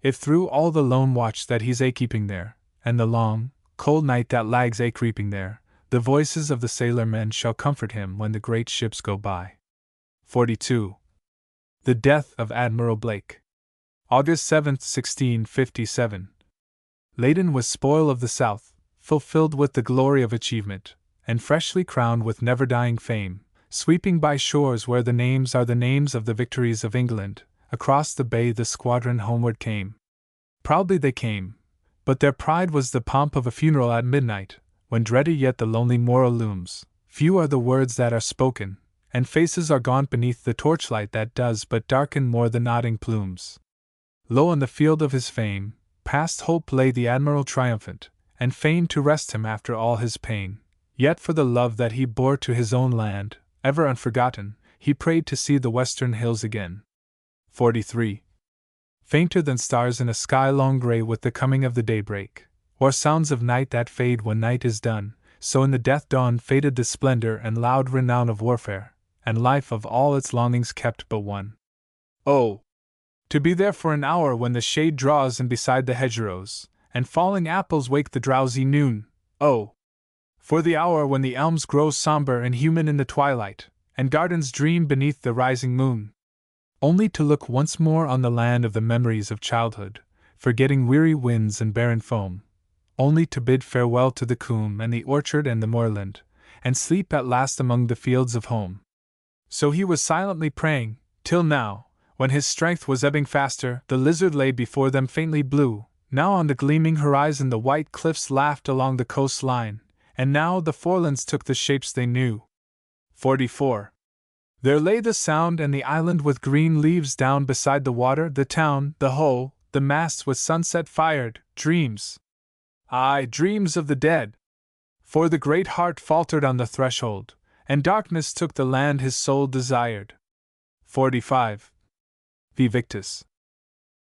If through all the lone watch that he's keeping there, and the long, cold night that lags creeping there, the voices of the sailor men shall comfort him when the great ships go by. 42. The death of Admiral Blake. August 7, 1657. Laden with spoil of the South, fulfilled with the glory of achievement, and freshly crowned with never-dying fame, sweeping by shores where the names are the names of the victories of England, across the bay the squadron homeward came. Proudly they came, but their pride was the pomp of a funeral at midnight, when dreader yet the lonely moral looms. Few are the words that are spoken, and faces are gaunt beneath the torchlight that does but darken more the nodding plumes. Lo, on the field of his fame, past hope lay the Admiral triumphant, and fain to rest him after all his pain. Yet for the love that he bore to his own land, ever unforgotten, he prayed to see the western hills again. 43. Fainter than stars in a sky long gray with the coming of the daybreak, or sounds of night that fade when night is done, so in the death dawn faded the splendor and loud renown of warfare, and life of all its longings kept but one. Oh! To be there for an hour when the shade draws in beside the hedgerows, and falling apples wake the drowsy noon. Oh! For the hour when the elms grow somber and human in the twilight, and gardens dream beneath the rising moon. Only to look once more on the land of the memories of childhood, forgetting weary winds and barren foam. Only to bid farewell to the coombe and the orchard and the moorland, and sleep at last among the fields of home. So he was silently praying, till now, when his strength was ebbing faster, the lizard lay before them faintly blue. Now on the gleaming horizon the white cliffs laughed along the coastline, and now the forelands took the shapes they knew. 44. There lay the Sound and the island with green leaves down beside the water, the town, the Hoe, the masts with sunset fired, dreams. Aye, dreams of the dead. For the great heart faltered on the threshold, and darkness took the land his soul desired. 45. Vivictus.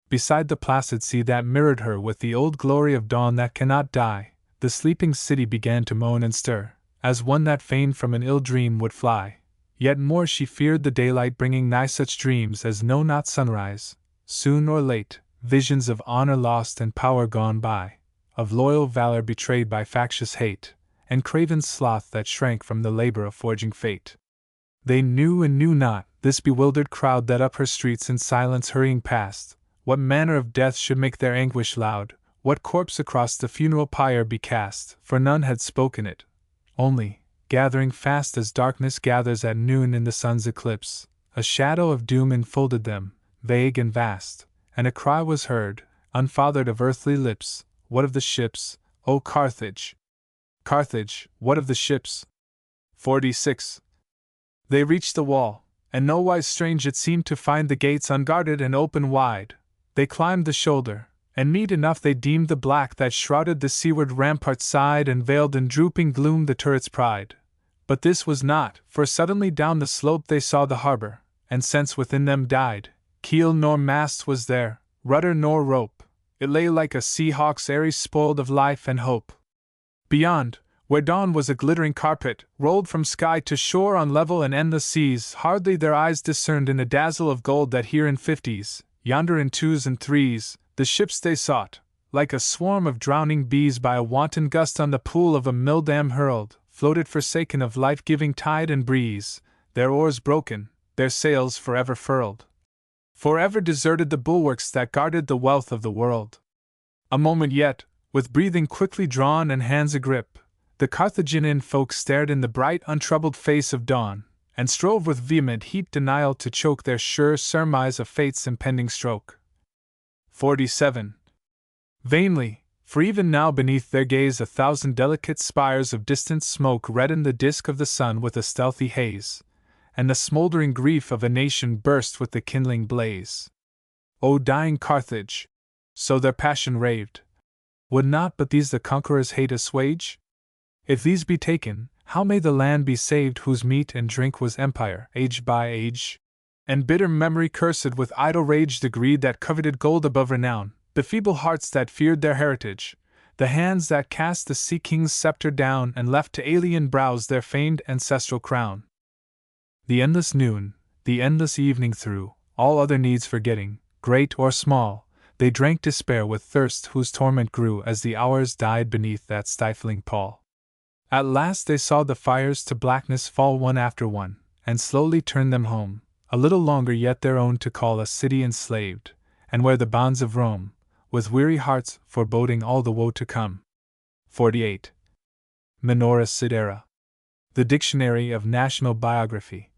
Beside the placid sea that mirrored her with the old glory of dawn that cannot die, the sleeping city began to moan and stir, as one that fain from an ill dream would fly. Yet more she feared the daylight bringing nigh such dreams as know not sunrise, soon or late, visions of honor lost and power gone by, of loyal valor betrayed by factious hate, and craven sloth that shrank from the labor of forging fate. They knew and knew not, this bewildered crowd that up her streets in silence hurrying past, what manner of death should make their anguish loud, what corpse across the funeral pyre be cast, for none had spoken it. Only, gathering fast as darkness gathers at noon in the sun's eclipse, a shadow of doom enfolded them, vague and vast, and a cry was heard, unfathered of earthly lips, "What of the ships, O Carthage? Carthage, what of the ships?" 46. They reached the wall, and nowise strange it seemed to find the gates unguarded and open wide. They climbed the shoulder, and meet enough they deemed the black that shrouded the seaward rampart's side and veiled in drooping gloom the turret's pride. But this was not, for suddenly down the slope they saw the harbor, and sense within them died. Keel nor mast was there, rudder nor rope, it lay like a sea-hawk's eyrie spoiled of life and hope. Beyond, where dawn was a glittering carpet, rolled from sky to shore on level and endless seas, hardly their eyes discerned in a dazzle of gold that here in 50s, yonder in 2s and 3s, the ships they sought, like a swarm of drowning bees by a wanton gust on the pool of a mill-dam hurled, floated forsaken of life-giving tide and breeze, their oars broken, their sails forever furled. Forever deserted the bulwarks that guarded the wealth of the world. A moment yet, with breathing quickly drawn and hands agrip, the Carthaginian folk stared in the bright, untroubled face of dawn, and strove with vehement heat denial to choke their sure surmise of fate's impending stroke. 47. Vainly, for even now beneath their gaze 1,000 delicate spires of distant smoke reddened the disk of the sun with a stealthy haze, and the smoldering grief of a nation burst with the kindling blaze. O dying Carthage! So their passion raved. Would not but these the conqueror's hate assuage? If these be taken, how may the land be saved whose meat and drink was empire, age by age? And bitter memory cursed with idle rage the greed that coveted gold above renown, the feeble hearts that feared their heritage, the hands that cast the sea king's scepter down and left to alien brows their famed ancestral crown. The endless noon, the endless evening through, all other needs forgetting, great or small, they drank despair with thirst whose torment grew as the hours died beneath that stifling pall. At last they saw the fires to blackness fall one after one, and slowly turn them home, a little longer yet their own to call a city enslaved, and where the bonds of Rome, with weary hearts foreboding all the woe to come. 48. Minora Sidera. The Dictionary of National Biography.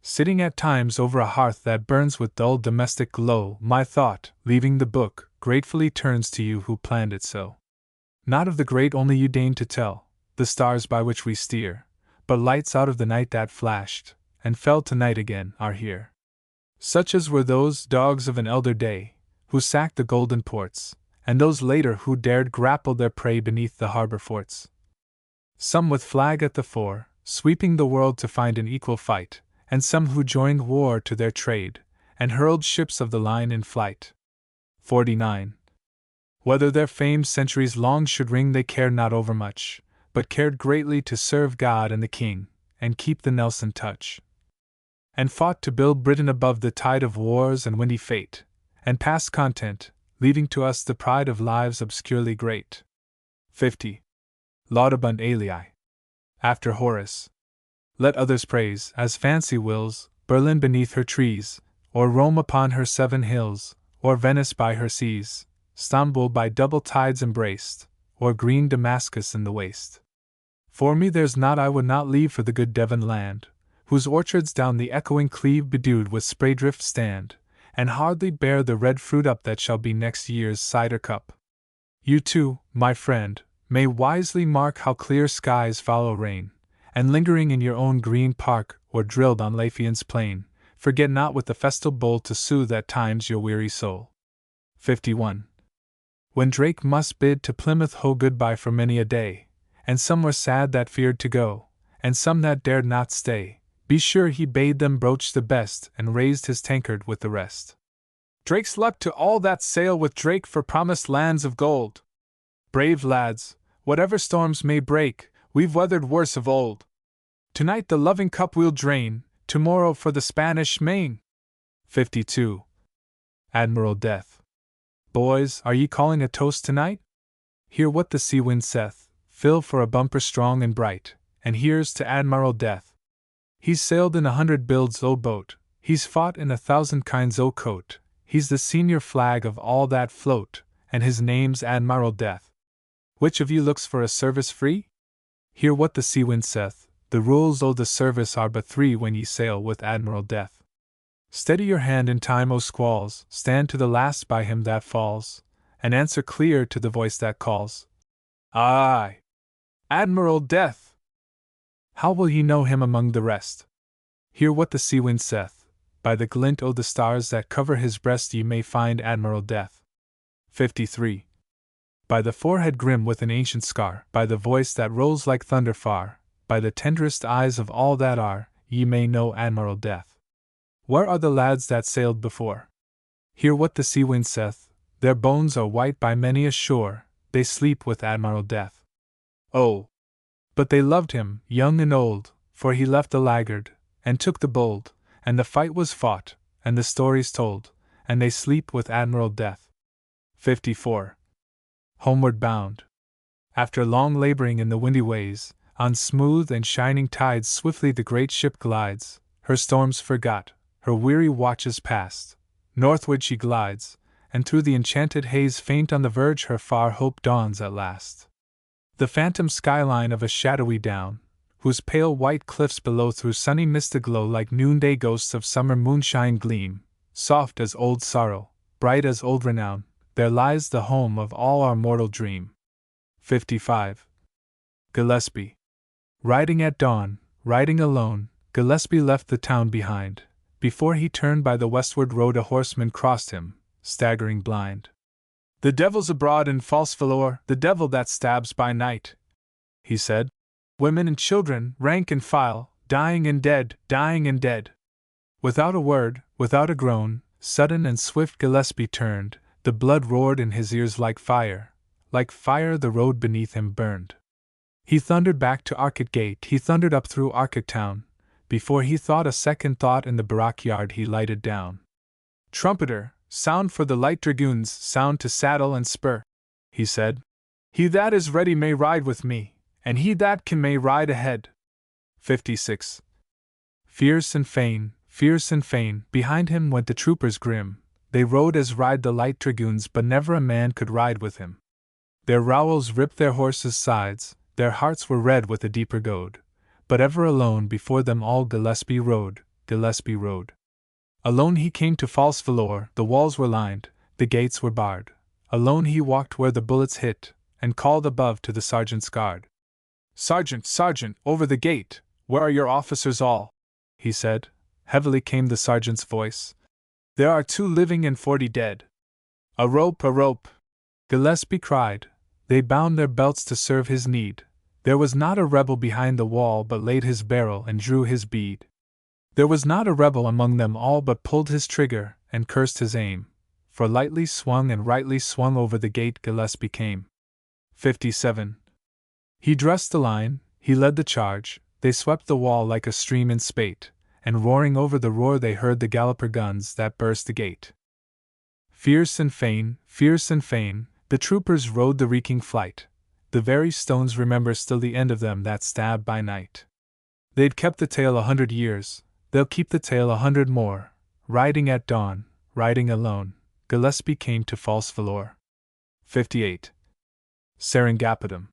Sitting at times over a hearth that burns with dull domestic glow, my thought, leaving the book, gratefully turns to you who planned it so. Not of the great only you deign to tell, the stars by which we steer, but lights out of the night that flashed, and fell to night again, are here. Such as were those dogs of an elder day, who sacked the golden ports, and those later who dared grapple their prey beneath the harbor forts. Some with flag at the fore, sweeping the world to find an equal fight, and some who joined war to their trade, and hurled ships of the line in flight. 49. Whether their fame centuries long should ring they cared not overmuch, but cared greatly to serve God and the King, and keep the Nelson touch. And fought to build Britain above the tide of wars and windy fate, and past content, leaving to us the pride of lives obscurely great. 50. Laudabund alii. After Horace. Let others praise, as fancy wills, Berlin beneath her trees, or Rome upon her 7 hills, or Venice by her seas, Stamboul by double tides embraced, or green Damascus in the waste. For me there's naught I would not leave for the good Devon land, whose orchards down the echoing Cleve bedewed with spraydrift stand, and hardly bear the red fruit up that shall be next year's cider cup. You too, my friend, may wisely mark how clear skies follow rain, and lingering in your own green park, or drilled on Lafayette's plain, forget not with the festal bowl to soothe at times your weary soul. 51. When Drake must bid to Plymouth Hoe goodbye for many a day, and some were sad that feared to go, and some that dared not stay, be sure he bade them broach the best and raised his tankard with the rest. Drake's luck to all that sail with Drake for promised lands of gold. Brave lads, whatever storms may break, we've weathered worse of old. Tonight the loving cup we'll drain, tomorrow for the Spanish Main. 52. Admiral Death. Boys, are ye calling a toast tonight? Hear what the sea wind saith, fill for a bumper strong and bright, and here's to Admiral Death. He's sailed in 100 builds, O boat, he's fought in 1,000 kinds, O coat, he's the senior flag of all that float, and his name's Admiral Death. Which of you looks for a service free? Hear what the sea wind saith, the rules o' the service are but 3 when ye sail with Admiral Death. Steady your hand in time, O squalls, stand to the last by him that falls, and answer clear to the voice that calls. Aye! Admiral Death! How will ye know him among the rest? Hear what the sea wind saith, by the glint o' the stars that cover his breast ye may find Admiral Death. 53. By the forehead grim with an ancient scar, by the voice that rolls like thunder far, by the tenderest eyes of all that are, ye may know Admiral Death. Where are the lads that sailed before? Hear what the sea wind saith, their bones are white by many a shore, they sleep with Admiral Death. Oh! But they loved him, young and old, for he left the laggard, and took the bold, and the fight was fought, and the stories told, and they sleep with Admiral Death. 54. Homeward bound. After long laboring in the windy ways, on smooth and shining tides swiftly the great ship glides, her storms forgot, her weary watches past, northward she glides, and through the enchanted haze faint on the verge her far hope dawns at last. The phantom skyline of a shadowy down, whose pale white cliffs below through sunny mist aglow like noonday ghosts of summer moonshine gleam, soft as old sorrow, bright as old renown, there lies the home of all our mortal dream. 55. Gillespie. Riding at dawn, riding alone, Gillespie left the town behind. Before he turned by the westward road a horseman crossed him, staggering blind. The devil's abroad in false velour, the devil that stabs by night, he said. Women and children, rank and file, dying and dead, dying and dead. Without a word, without a groan, sudden and swift Gillespie turned, the blood roared in his ears like fire the road beneath him burned. He thundered back to Arcot Gate, he thundered up through Arcot Town, before he thought a second thought in the barrack yard he lighted down. Trumpeter, sound for the light dragoons, sound to saddle and spur, he said. He that is ready may ride with me, and he that can may ride ahead. 56. Fierce and fain, behind him went the troopers grim, they rode as ride the light dragoons but never a man could ride with him. Their rowels ripped their horses' sides, their hearts were red with a deeper goad, but ever alone before them all Gillespie rode, Gillespie rode. Alone he came to false velour, the walls were lined, the gates were barred. Alone he walked where the bullets hit, and called above to the sergeant's guard. Sergeant, sergeant, over the gate, where are your officers all? He said. Heavily came the sergeant's voice. There are 2 living and 40 dead. A rope, a rope, Gillespie cried. They bound their belts to serve his need. There was not a rebel behind the wall but laid his barrel and drew his bead. There was not a rebel among them all but pulled his trigger and cursed his aim, for lightly swung and rightly swung over the gate Gillespie came. 57. He dressed the line, he led the charge, they swept the wall like a stream in spate, and roaring over the roar they heard the galloper guns that burst the gate. Fierce and fain, the troopers rode the reeking flight. The very stones remember still the end of them that stabbed by night. They'd kept the tale 100 years, they'll keep the tale 100 more. Riding at dawn, riding alone, Gillespie came to false velour. 58. Seringapatam.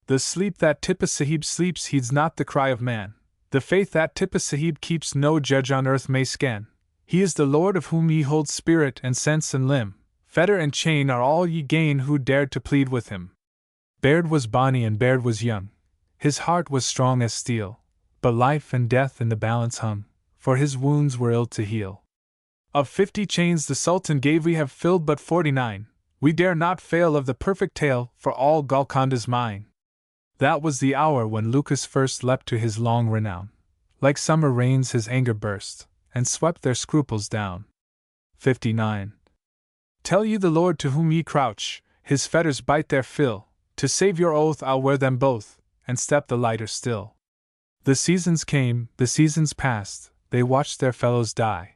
The sleep that Tippu Sahib sleeps heeds not the cry of man. The faith that Tippu Sahib keeps no judge on earth may scan. He is the Lord of whom ye hold spirit and sense and limb. Fetter and chain are all ye gain who dared to plead with him. Baird was bonny and Baird was young. His heart was strong as steel, but life and death in the balance hung, for his wounds were ill to heal. Of 50 chains the Sultan gave we have filled but 49. We dare not fail of the perfect tale, for all Golconda's mine. That was the hour when Lucas first leapt to his long renown. Like summer rains his anger burst, and swept their scruples down. 59. Tell ye the Lord to whom ye crouch, his fetters bite their fill. To save your oath I'll wear them both, and step the lighter still. The seasons came, the seasons passed, they watched their fellows die.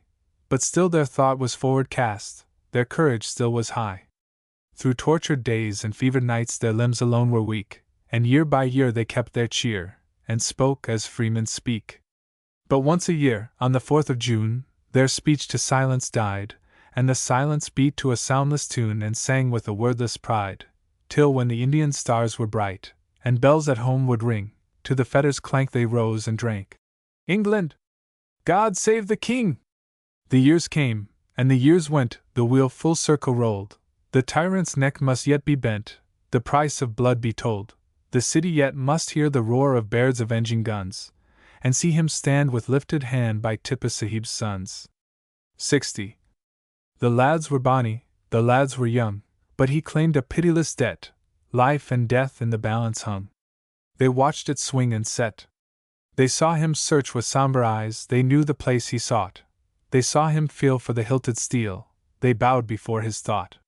But still their thought was forward cast, their courage still was high. Through tortured days and fevered nights their limbs alone were weak, and year by year they kept their cheer, and spoke as freemen speak. But once a year, on the 4th of June, their speech to silence died, and the silence beat to a soundless tune and sang with a wordless pride, till when the Indian stars were bright, and bells at home would ring, to the fetters' clank they rose and drank. England! God save the King! The years came, and the years went, the wheel full circle rolled. The tyrant's neck must yet be bent, the price of blood be told. The city yet must hear the roar of Baird's avenging guns, and see him stand with lifted hand by Tippah Sahib's sons. 60. The lads were bonny, the lads were young, but he claimed a pitiless debt. Life and death in the balance hung. They watched it swing and set. They saw him search with somber eyes, they knew the place he sought. They saw him feel for the hilted steel, they bowed before his thought.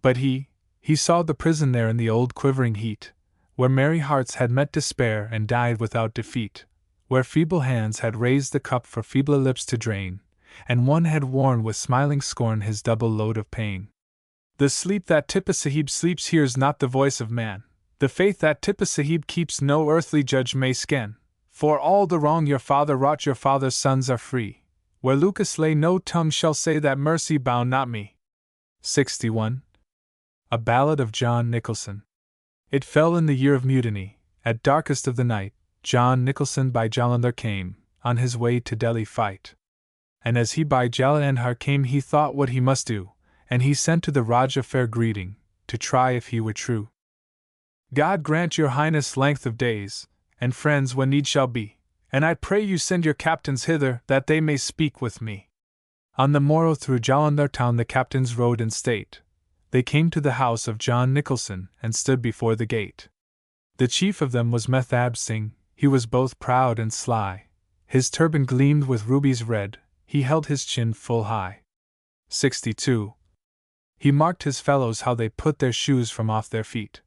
But he saw the prison there in the old quivering heat, where merry hearts had met despair and died without defeat, where feeble hands had raised the cup for feebler lips to drain, and one had worn with smiling scorn his double load of pain. The sleep that Tippah Sahib sleeps hears not the voice of man. The faith that Tippah Sahib keeps no earthly judge may scan. For all the wrong your father wrought, your father's sons are free. Where Lucas lay, no tongue shall say that mercy bound not me. 61. A Ballad of John Nicholson. It fell in the year of mutiny, at darkest of the night, John Nicholson by Jalandhar came, on his way to Delhi fight. And as he by Jalandhar came, he thought what he must do, and he sent to the Rajah fair greeting, to try if he were true. God grant your highness length of days, and friends when need shall be, and I pray you send your captains hither, that they may speak with me. On the morrow through Jalandhar town the captains rode in state. They came to the house of John Nicholson, and stood before the gate. The chief of them was Mehtab Singh, he was both proud and sly. His turban gleamed with rubies red, he held his chin full high. 62. He marked his fellows how they put their shoes from off their feet.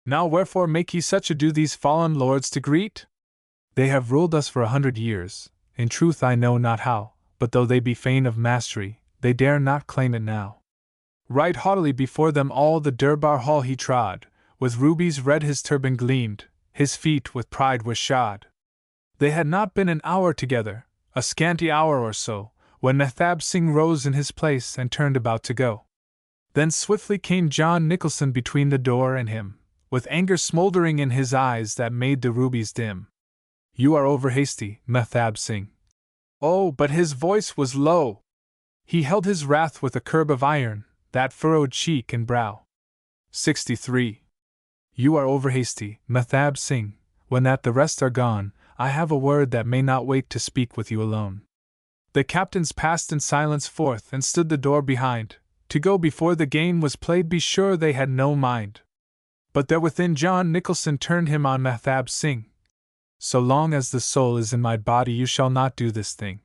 Now wherefore make ye such ado these fallen lords to greet? They have ruled us for 100 years, in truth I know not how, but though they be fain of mastery, they dare not claim it now. Right haughtily before them all the Durbar hall he trod, with rubies red his turban gleamed, his feet with pride were shod. They had not been an hour together, a scanty hour or so, when Mehtab Singh rose in his place and turned about to go. Then swiftly came John Nicholson between the door and him, with anger smouldering in his eyes that made the rubies dim. You are over hasty, Mehtab Singh. Oh, but his voice was low. He held his wrath with a curb of iron, that furrowed cheek and brow. 63. You are over hasty, Mehtab Singh. When that the rest are gone, I have a word that may not wait to speak with you alone. The captains passed in silence forth and stood the door behind. To go before the game was played, be sure they had no mind. But there within John Nicholson turned him on Mehtab Singh. So long as the soul is in my body, you shall not do this thing.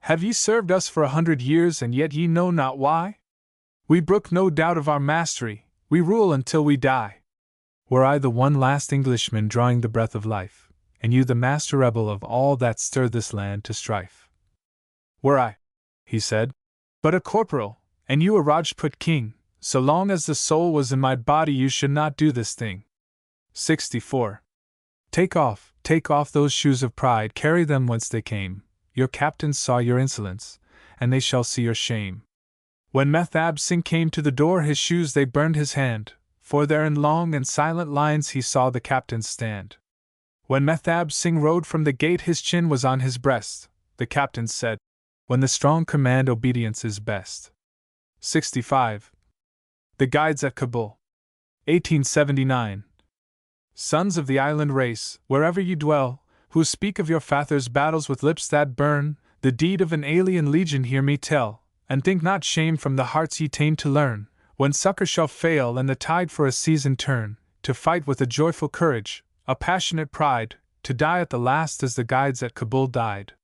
Have ye served us for 100 years, and yet ye know not why? We brook no doubt of our mastery, we rule until we die. Were I the one last Englishman drawing the breath of life, and you the master rebel of all that stir this land to strife. Were I, he said, but a corporal, and you a Rajput king, so long as the soul was in my body you should not do this thing. 64. Take off those shoes of pride, carry them whence they came. Your captains saw your insolence, and they shall see your shame. When Mehtab Singh came to the door, his shoes they burned his hand, for there in long and silent lines he saw the captains stand. When Mehtab Singh rode from the gate, his chin was on his breast. The captains said, when the strong command, obedience is best. 65. The Guides at Kabul. 1879. Sons of the island race, wherever you dwell, who speak of your fathers' battles with lips that burn, the deed of an alien legion hear me tell, and think not shame from the hearts ye tame to learn, when succor shall fail and the tide for a season turn, to fight with a joyful courage, a passionate pride, to die at the last as the Guides at Kabul died.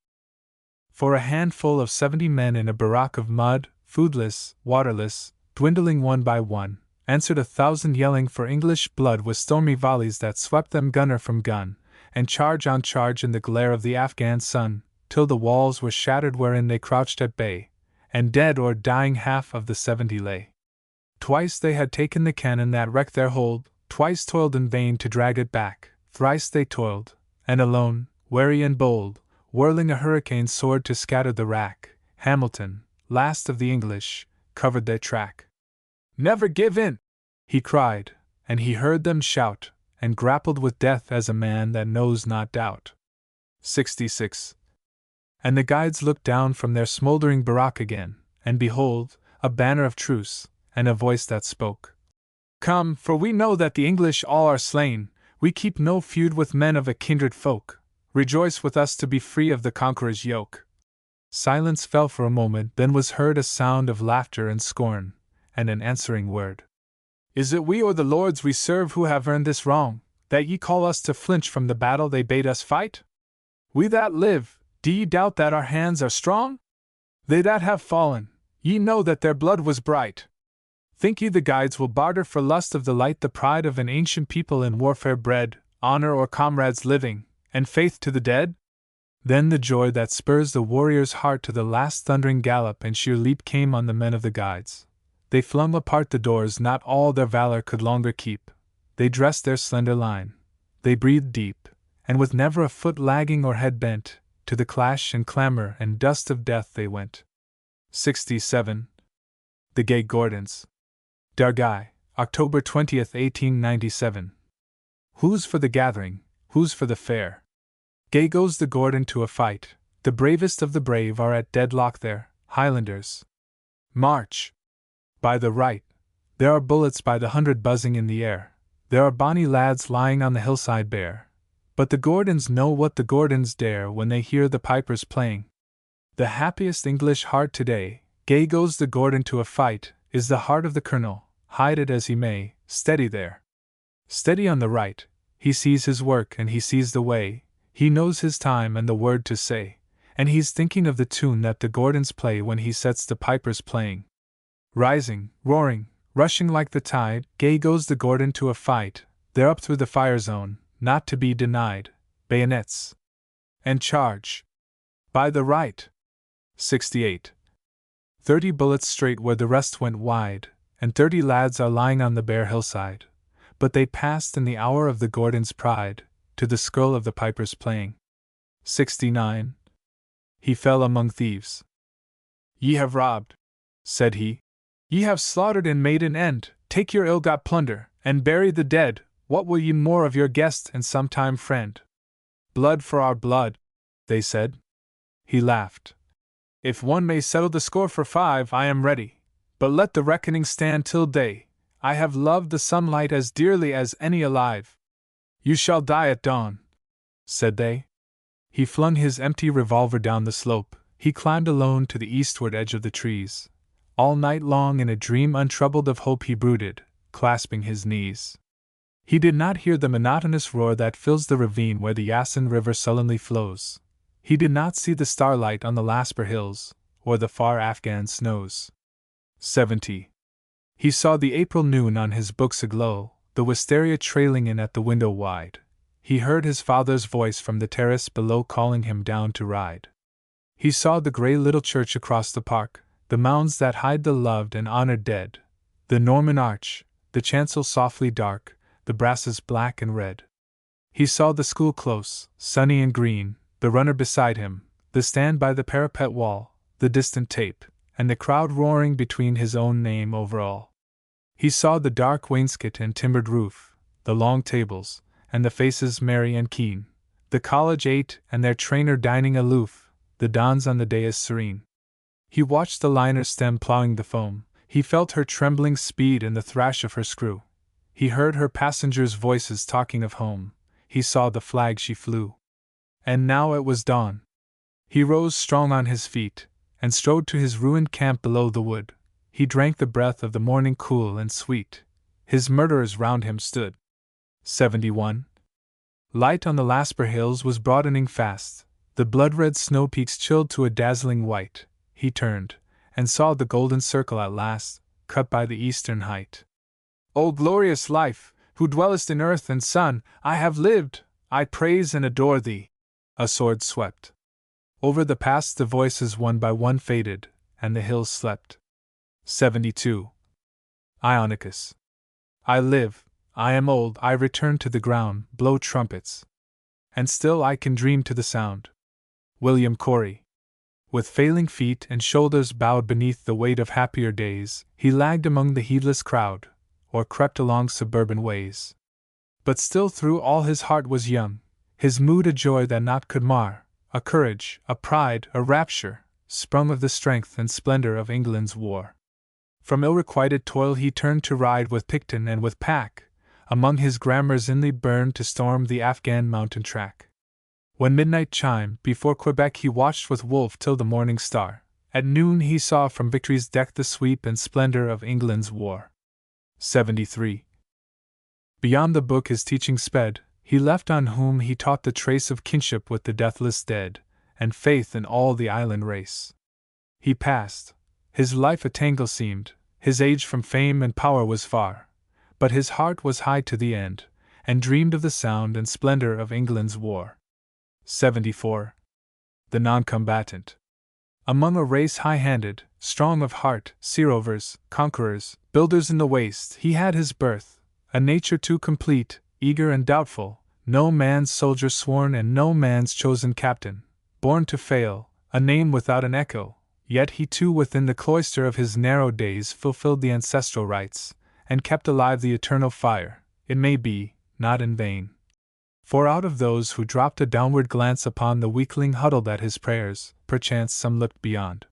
For a handful of 70 men in a barrack of mud, foodless, waterless, dwindling one by one, answered 1,000 yelling for English blood with stormy volleys that swept them gunner from gun, and charge on charge in the glare of the Afghan sun, till the walls were shattered wherein they crouched at bay, and dead or dying half of the 70 lay. Twice they had taken the cannon that wrecked their hold, twice toiled in vain to drag it back, thrice they toiled, and alone, wary and bold, whirling a hurricane sword to scatter the wrack, Hamilton, last of the English, covered their track. Never give in, he cried, and he heard them shout, and grappled with death as a man that knows not doubt. 66. And the guides looked down from their smoldering barrack again, and behold, a banner of truce, and a voice that spoke. Come, for we know that the English all are slain, we keep no feud with men of a kindred folk, rejoice with us to be free of the conqueror's yoke. Silence fell for a moment, then was heard a sound of laughter and scorn, and an answering word. Is it we or the lords we serve who have earned this wrong, that ye call us to flinch from the battle they bade us fight? We that live, do ye doubt that our hands are strong? They that have fallen, ye know that their blood was bright. Think ye the guides will barter for lust of the light the pride of an ancient people in warfare bred, honor or comrades living, and faith to the dead? Then the joy that spurs the warrior's heart to the last thundering gallop and sheer leap came on the men of the guides. They flung apart the doors not all their valor could longer keep. They dressed their slender line. They breathed deep, and with never a foot lagging or head bent, to the clash and clamor and dust of death they went. 67. The Gay Gordons. Dargai, October 20th, 1897. Who's for the gathering, who's for the fair? Gay goes the Gordon to a fight, the bravest of the brave are at deadlock there, Highlanders. March! By the right, there are bullets by the hundred buzzing in the air, there are bonny lads lying on the hillside bare, but the Gordons know what the Gordons dare when they hear the pipers playing. The happiest English heart today, Gay goes the Gordon to a fight, is the heart of the Colonel, hide it as he may, steady there. Steady on the right, he sees his work and he sees the way, he knows his time and the word to say, and he's thinking of the tune that the Gordons play when he sets the pipers playing. Rising, roaring, rushing like the tide, Gay goes the Gordon to a fight, they're up through the fire zone, not to be denied, bayonets. And charge! By the right! 68. 30 bullets straight where the rest went wide, and 30 lads are lying on the bare hillside, but they passed in the hour of the Gordon's pride, to the skirl of the pipers playing. 69. He fell among thieves. Ye have robbed, said he. Ye have slaughtered and made an end, take your ill-got plunder, and bury the dead, what will ye more of your guest and sometime friend? Blood for our blood, they said. He laughed. If one may settle the score for 5, I am ready, but let the reckoning stand till day, I have loved the sunlight as dearly as any alive. You shall die at dawn, said they. He flung his empty revolver down the slope, he climbed alone to the eastward edge of the trees. All night long in a dream untroubled of hope he brooded, clasping his knees. He did not hear the monotonous roar that fills the ravine where the Yassen River sullenly flows. He did not see the starlight on the Lasper hills, or the far Afghan snows. 70. He saw the April noon on his books aglow, the wisteria trailing in at the window wide. He heard his father's voice from the terrace below calling him down to ride. He saw the grey little church across the park, the mounds that hide the loved and honored dead, the Norman arch, the chancel softly dark, the brasses black and red. He saw the school close, sunny and green, the runner beside him, the stand by the parapet wall, the distant tape, and the crowd roaring between his own name over all. He saw the dark wainscot and timbered roof, the long tables, and the faces merry and keen, the college eight and their trainer dining aloof, the dons on the dais serene. He watched the liner's stem plowing the foam, he felt her trembling speed and the thrash of her screw. He heard her passengers' voices talking of home, he saw the flag she flew. And now it was dawn. He rose strong on his feet, and strode to his ruined camp below the wood. He drank the breath of the morning cool and sweet. His murderers round him stood. 71. Light on the Lasper hills was broadening fast, the blood-red snow peaks chilled to a dazzling white. He turned, and saw the golden circle at last, cut by the eastern height. O glorious life, who dwellest in earth and sun, I have lived, I praise and adore thee. A sword swept. Over the past the voices one by one faded, and the hills slept. 72. Ionicus. I live, I am old, I return to the ground, blow trumpets. And still I can dream to the sound. William Corey. With failing feet and shoulders bowed beneath the weight of happier days, he lagged among the heedless crowd, or crept along suburban ways. But still through all his heart was young, his mood a joy that naught could mar, a courage, a pride, a rapture, sprung of the strength and splendor of England's war. From ill-requited toil he turned to ride with Picton and with Pack, among his grammars inly burned to storm the Afghan mountain track. When midnight chimed, before Quebec he watched with Wolfe till the morning star. At noon he saw from victory's deck the sweep and splendor of England's war. 73. Beyond the book his teaching sped, he left on whom he taught the trace of kinship with the deathless dead, and faith in all the island race. He passed. His life a tangle seemed, his age from fame and power was far, but his heart was high to the end, and dreamed of the sound and splendor of England's war. 74. The non-combatant. Among a race high-handed, strong of heart, sea-rovers, conquerors, builders in the waste, he had his birth, a nature too complete, eager and doubtful, no man's soldier sworn and no man's chosen captain, born to fail, a name without an echo, yet he too within the cloister of his narrow days fulfilled the ancestral rites, and kept alive the eternal fire, it may be, not in vain. For out of those who dropped a downward glance upon the weakling huddled at his prayers, perchance some looked beyond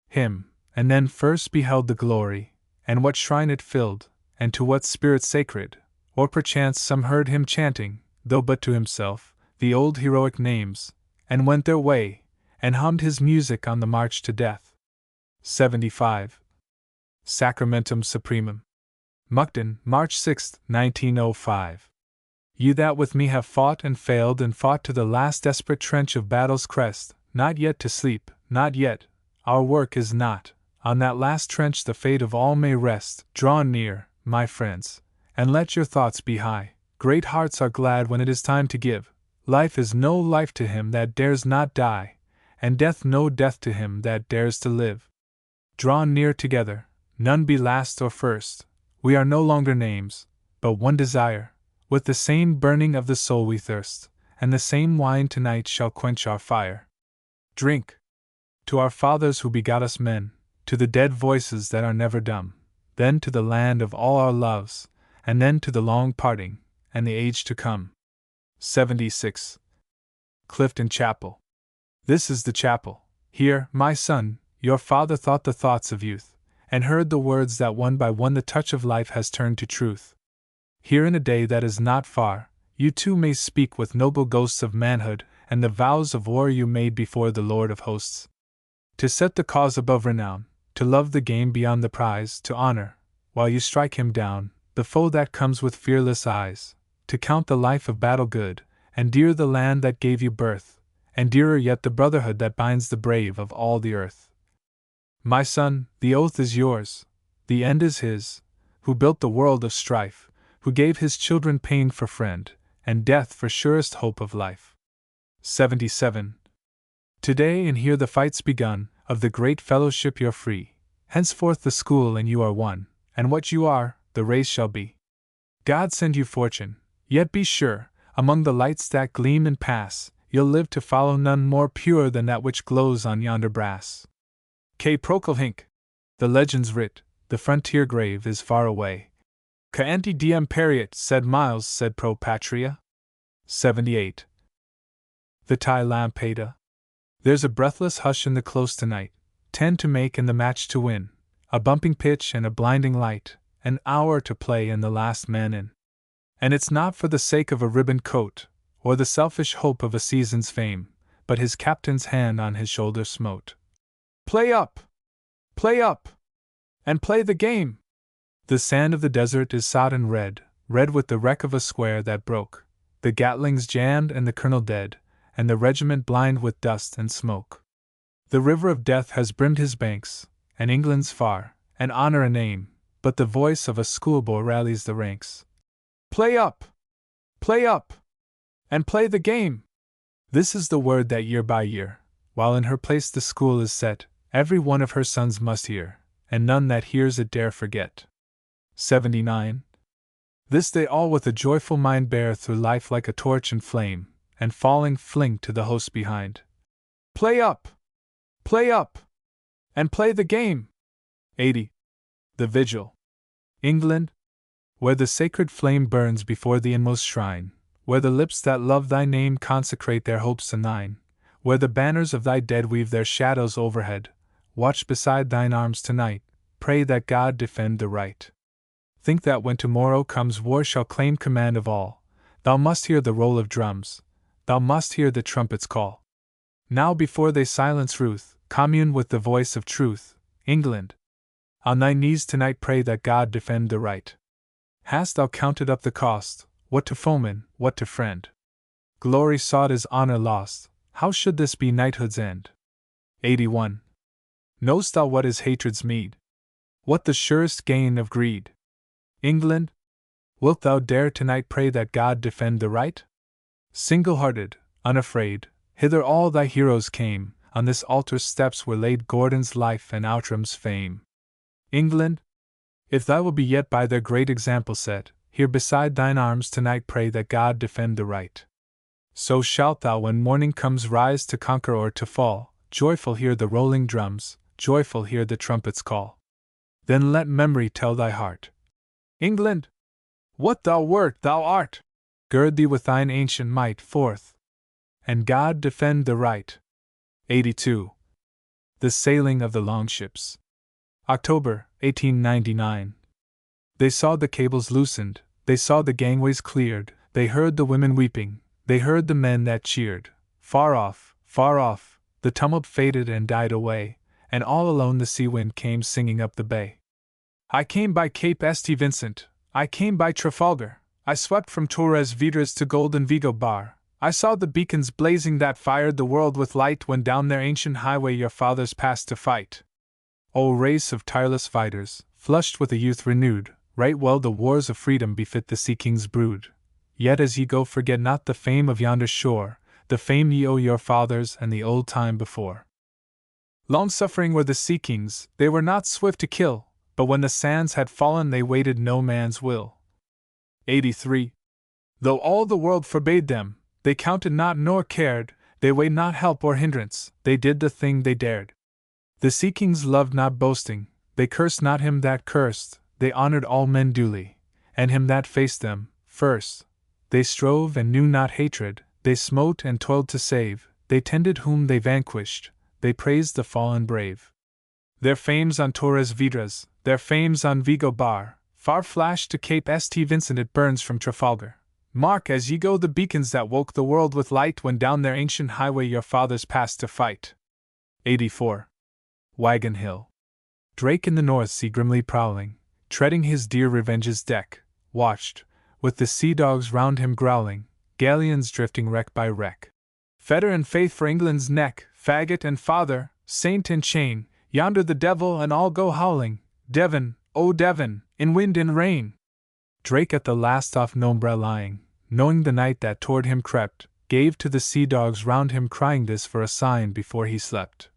him, and then first beheld the glory, and what shrine it filled, and to what spirit sacred, or perchance some heard him chanting, though but to himself, the old heroic names, and went their way, and hummed his music on the march to death. 75. Sacramentum Supremum. Moncton, March 6, 1905. You that with me have fought and failed and fought to the last desperate trench of battle's crest, not yet to sleep, not yet, our work is not, on that last trench the fate of all may rest, draw near, my friends, and let your thoughts be high, great hearts are glad when it is time to give, life is no life to him that dares not die, and death no death to him that dares to live. Draw near together, none be last or first, we are no longer names, but one desire, with the same burning of the soul we thirst, and the same wine tonight shall quench our fire. Drink! To our fathers who begot us men, to the dead voices that are never dumb, then to the land of all our loves, and then to the long parting, and the age to come. 76. Clifton Chapel. This is the chapel. Here, my son, your father thought the thoughts of youth, and heard the words that one by one the touch of life has turned to truth. Here in a day that is not far, you too may speak with noble ghosts of manhood, and the vows of war you made before the Lord of hosts. To set the cause above renown, to love the game beyond the prize, to honor, while you strike him down, the foe that comes with fearless eyes, to count the life of battle good, and dear the land that gave you birth, and dearer yet the brotherhood that binds the brave of all the earth. My son, the oath is yours, the end is his, who built the world of strife, who gave his children pain for friend, and death for surest hope of life. 77. Today and here the fight's begun, of the great fellowship you're free, henceforth the school and you are one, and what you are, the race shall be. God send you fortune, yet be sure, among the lights that gleam and pass, you'll live to follow none more pure than that which glows on yonder brass. K. Procol-Hink. The legends writ, the frontier grave is far away. Ca ante diem periet, said Miles, said pro patria. 78. The tie lampada. There's a breathless hush in the close tonight, 10 to make and the match to win, a bumping pitch and a blinding light, an hour to play and the last man in. And it's not for the sake of a ribbon coat, or the selfish hope of a season's fame, but his captain's hand on his shoulder smote. Play up! Play up! And play the game! The sand of the desert is sodden red, red with the wreck of a square that broke, the Gatlings jammed and the colonel dead, and the regiment blind with dust and smoke. The river of death has brimmed his banks, and England's far, and honor a name, but the voice of a schoolboy rallies the ranks. Play up! Play up! And play the game! This is the word that year by year, while in her place the school is set, every one of her sons must hear, and none that hears it dare forget. 79. This they all with a joyful mind bear through life like a torch in flame, and falling fling to the host behind. Play up! Play up! And play the game! 80. The Vigil. England, where the sacred flame burns before the inmost shrine, where the lips that love thy name consecrate their hopes and thine, where the banners of thy dead weave their shadows overhead, watch beside thine arms tonight, pray that God defend the right. Think that when tomorrow comes war shall claim command of all, thou must hear the roll of drums, thou must hear the trumpet's call. Now before they silence ruth, commune with the voice of truth, England. On thy knees tonight pray that God defend the right. Hast thou counted up the cost, what to foeman, what to friend? Glory sought is honor lost, how should this be knighthood's end? 81. Knowst thou what is hatred's meed? What the surest gain of greed? England? Wilt thou dare tonight pray that God defend the right? Single-hearted, unafraid, hither all thy heroes came, on this altar's steps were laid Gordon's life and Outram's fame. England? If thou wilt be yet by their great example set, here beside thine arms tonight pray that God defend the right. So shalt thou when morning comes rise to conquer or to fall, joyful hear the rolling drums, joyful hear the trumpet's call. Then let memory tell thy heart, England! What thou wert thou art! Gird thee with thine ancient might forth, and God defend the right. 82. The sailing of the longships. October, 1899. They saw the cables loosened, they saw the gangways cleared, they heard the women weeping, they heard the men that cheered. Far off, the tumult faded and died away, and all alone the sea wind came singing up the bay. I came by Cape St. Vincent, I came by Trafalgar, I swept from Torres Vedras to golden Vigo Bar. I saw the beacons blazing that fired the world with light when down their ancient highway your fathers passed to fight. O race of tireless fighters, flushed with a youth renewed, right well the wars of freedom befit the sea king's brood. Yet as ye go forget not the fame of yonder shore, the fame ye owe your fathers and the old time before. Long-suffering were the sea kings, they were not swift to kill, but when the sands had fallen they waited no man's will. 83. Though all the world forbade them, they counted not nor cared, they weighed not help or hindrance, they did the thing they dared. The sea kings loved not boasting, they cursed not him that cursed, they honored all men duly, and him that faced them, first. They strove and knew not hatred, they smote and toiled to save, they tended whom they vanquished, they praised the fallen brave. Their fames on Torres Vedras, their fames on Vigo Bar, far flashed to Cape St. Vincent it burns from Trafalgar. Mark as ye go the beacons that woke the world with light when down their ancient highway your fathers passed to fight. 84. Wagon Hill. Drake in the North Sea grimly prowling, treading his dear revenge's deck, watched, with the sea dogs round him growling, galleons drifting wreck by wreck. Fetter and faith for England's neck, faggot and father, saint and chain, yonder the devil and all go howling, Devon, O Devon, in wind and rain. Drake at the last off Nombre lying, knowing the night that toward him crept, gave to the sea dogs round him crying this for a sign before he slept.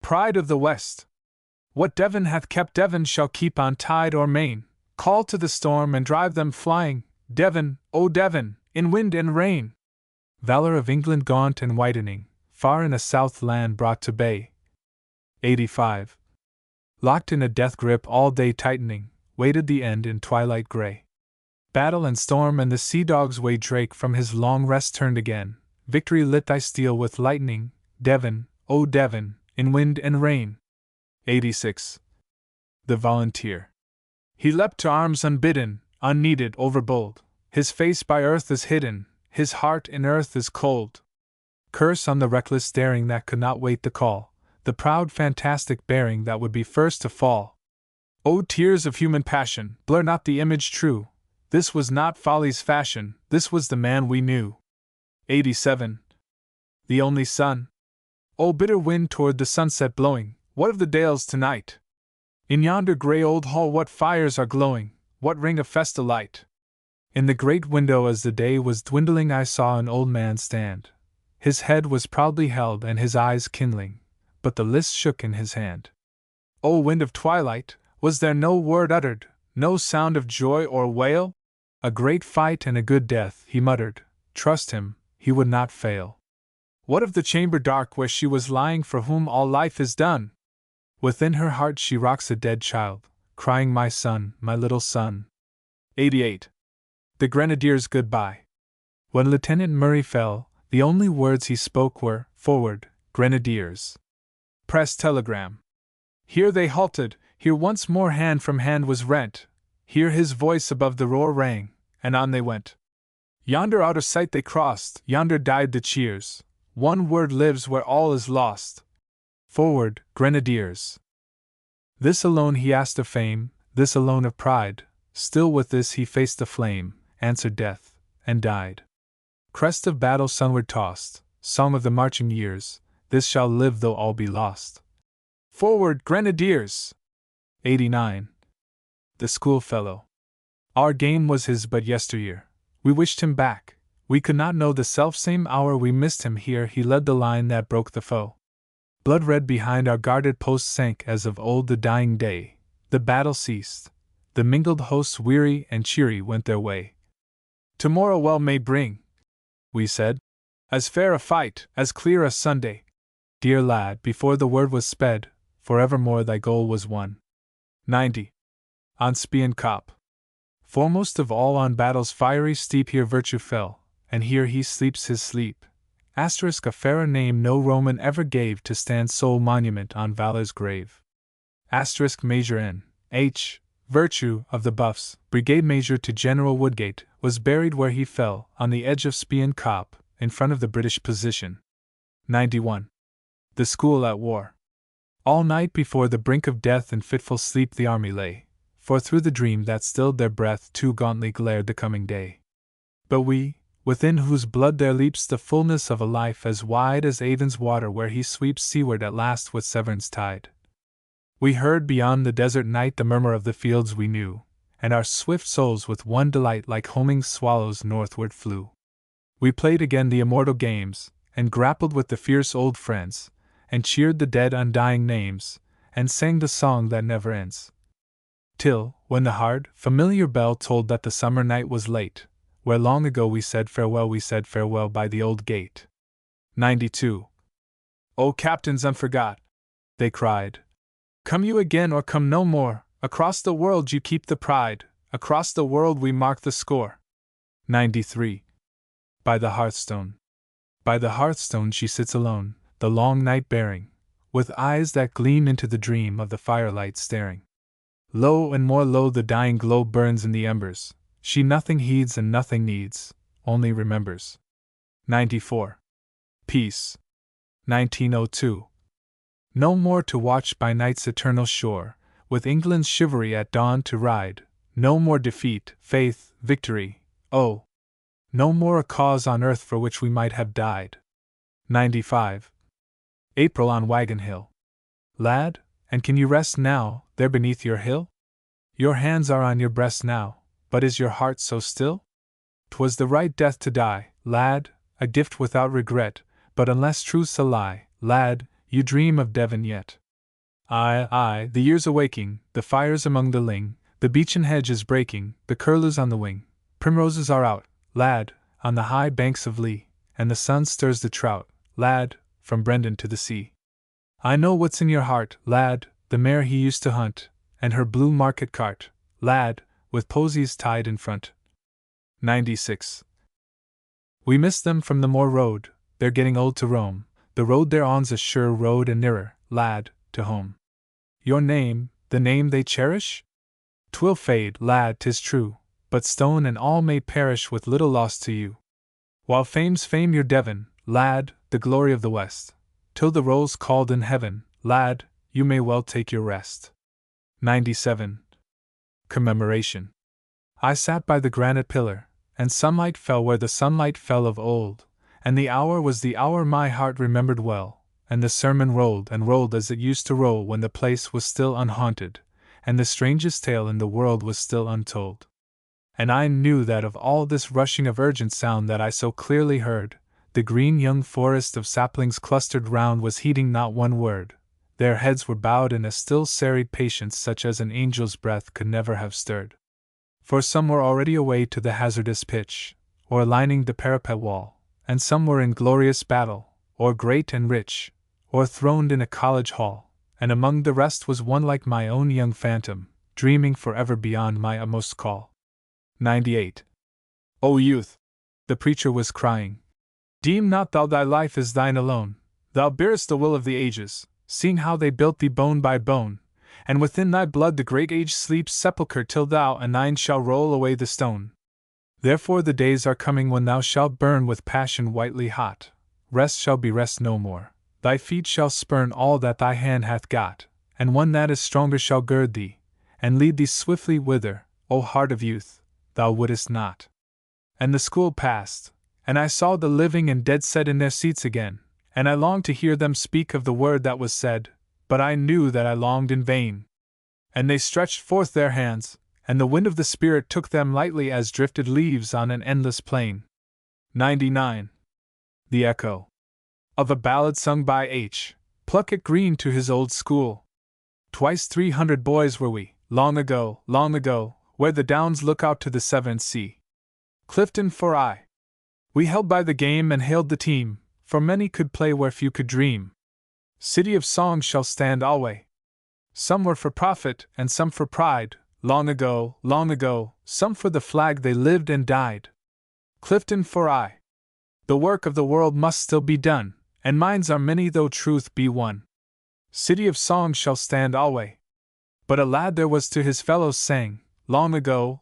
Pride of the West! What Devon hath kept Devon shall keep on tide or main, call to the storm and drive them flying, Devon, O Devon, in wind and rain. Valor of England gaunt and whitening, far in a south land brought to bay. 85. Locked in a death grip all day tightening, waited the end in twilight grey. Battle and storm and the sea dogs weighed Drake from his long rest turned again, victory lit thy steel with lightning, Devon, O Devon, in wind and rain. 86. The Volunteer. He leapt to arms unbidden, unneeded, overbold, his face by earth is hidden, his heart in earth is cold. Curse on the reckless daring that could not wait the call, the proud fantastic bearing that would be first to fall. O tears of human passion, blur not the image true, this was not folly's fashion, this was the man we knew. 87. The only sun. O bitter wind toward the sunset blowing, what of the dales tonight? In yonder grey old hall what fires are glowing, what ring of festal light? In the great window as the day was dwindling I saw an old man stand. His head was proudly held and his eyes kindling, but the list shook in his hand. O wind of twilight, was there no word uttered, no sound of joy or wail? A great fight and a good death, he muttered, trust him, he would not fail. What of the chamber dark where she was lying for whom all life is done? Within her heart she rocks a dead child, crying my son, my little son. 88. The Grenadiers' Goodbye. When Lieutenant Murray fell, The only words he spoke were, "Forward, Grenadiers! Press telegram!" Here they halted, here once more hand from hand was rent, here his voice above the roar rang, and on they went. Yonder out of sight they crossed, yonder died the cheers. One word lives where all is lost. Forward, Grenadiers! This alone he asked of fame, this alone of pride. Still with this he faced the flame, answered death, and died. Crest of battle sunward tossed, song of the marching years, this shall live though all be lost. Forward, Grenadiers! 89. The schoolfellow. Our game was his but yesteryear. We wished him back. We could not know the selfsame hour we missed him here. He led the line that broke the foe. Blood red behind our guarded post sank as of old the dying day. The battle ceased. The mingled hosts weary and cheery went their way. Tomorrow well may bring, we said, as fair a fight, as clear a Sunday. Dear lad, before the word was sped, forevermore thy goal was won. 90. On Spion Kop. Foremost of all on battle's fiery steep, here virtue fell, and here he sleeps his sleep. Asterisk, a fairer name no Roman ever gave to stand sole monument on valor's grave. Asterisk, Major N. H. Virtue, of the Buffs, Brigade Major to General Woodgate, was buried where he fell, on the edge of Spion Kop, in front of the British position. 91. The school at war. All night before the brink of death in fitful sleep the army lay, for through the dream that stilled their breath too gauntly glared the coming day. But we, within whose blood there leaps the fullness of a life as wide as Avon's water where he sweeps seaward at last with Severn's tide, we heard beyond the desert night the murmur of the fields we knew, and our swift souls with one delight like homing swallows northward flew. We played again the immortal games, and grappled with the fierce old friends, and cheered the dead undying names, and sang the song that never ends. Till, when the hard, familiar bell told that the summer night was late, where long ago we said farewell by the old gate. 92. O captains unforgot! They cried. Come you again or come no more, across the world you keep the pride, across the world we mark the score. 93. By the hearthstone. By the hearthstone she sits alone, the long night bearing, with eyes that gleam into the dream of the firelight staring. Low and more low the dying glow burns in the embers, she nothing heeds and nothing needs, only remembers. 94. Peace. 1902. No more to watch by night's eternal shore, with England's chivalry at dawn to ride, no more defeat, faith, victory, oh! No more a cause on earth for which we might have died. 95. April on Wagon Hill. Lad, and can you rest now, there beneath your hill? Your hands are on your breast now, but is your heart so still? 'Twas the right death to die, lad, a gift without regret, but unless truth's a lie, lad, you dream of Devon yet. Aye, the year's awaking, the fires among the ling, the beechen hedge is breaking, the curlews on the wing, primroses are out, lad, on the high banks of Lee, and the sun stirs the trout, lad, from Brendan to the sea. I know what's in your heart, lad, the mare he used to hunt, and her blue market cart, lad, with posies tied in front. 96. We miss them from the moor road, they're getting old to roam, the road they're on's a sure road and nearer, lad, to home. Your name, the name they cherish? 'Twill fade, lad, 'tis true, but stone and all may perish with little loss to you. While fame's fame your Devon, lad, the glory of the West, till the roll's called in heaven, lad, you may well take your rest. 97. Commemoration. I sat by the granite pillar, and sunlight fell where the sunlight fell of old, and the hour was the hour my heart remembered well, and the sermon rolled and rolled as it used to roll when the place was still unhaunted, and the strangest tale in the world was still untold. And I knew that of all this rushing of urgent sound that I so clearly heard, the green young forest of saplings clustered round was heeding not one word, their heads were bowed in a still serried patience such as an angel's breath could never have stirred. For some were already away to the hazardous pitch, or lining the parapet wall, and some were in glorious battle, or great and rich, or throned in a college hall, and among the rest was one like my own young phantom, dreaming forever beyond my utmost call. 98. O youth! The preacher was crying. Deem not thou thy life is thine alone, thou bearest the will of the ages, seeing how they built thee bone by bone, and within thy blood the great age sleeps sepulchre till thou and thine shall roll away the stone. Therefore the days are coming when thou shalt burn with passion whitely hot, rest shall be rest no more, thy feet shall spurn all that thy hand hath got, and one that is stronger shall gird thee, and lead thee swiftly whither, O heart of youth, thou wouldest not. And the school passed, and I saw the living and dead set in their seats again, and I longed to hear them speak of the word that was said, but I knew that I longed in vain. And they stretched forth their hands, and the wind of the Spirit took them lightly as drifted leaves on an endless plain. 99. The echo of a ballad sung by H. Pluckett Green to his old school. Twice 300 boys were we, long ago, where the downs look out to the Severn Sea. Clifton for aye. We held by the game and hailed the team, for many could play where few could dream. City of Song shall stand alway. Some were for profit and some for pride, long ago, some for the flag they lived and died. Clifton for aye. The work of the world must still be done, and minds are many though truth be one. City of Song shall stand alway. But a lad there was to his fellows sang, long ago,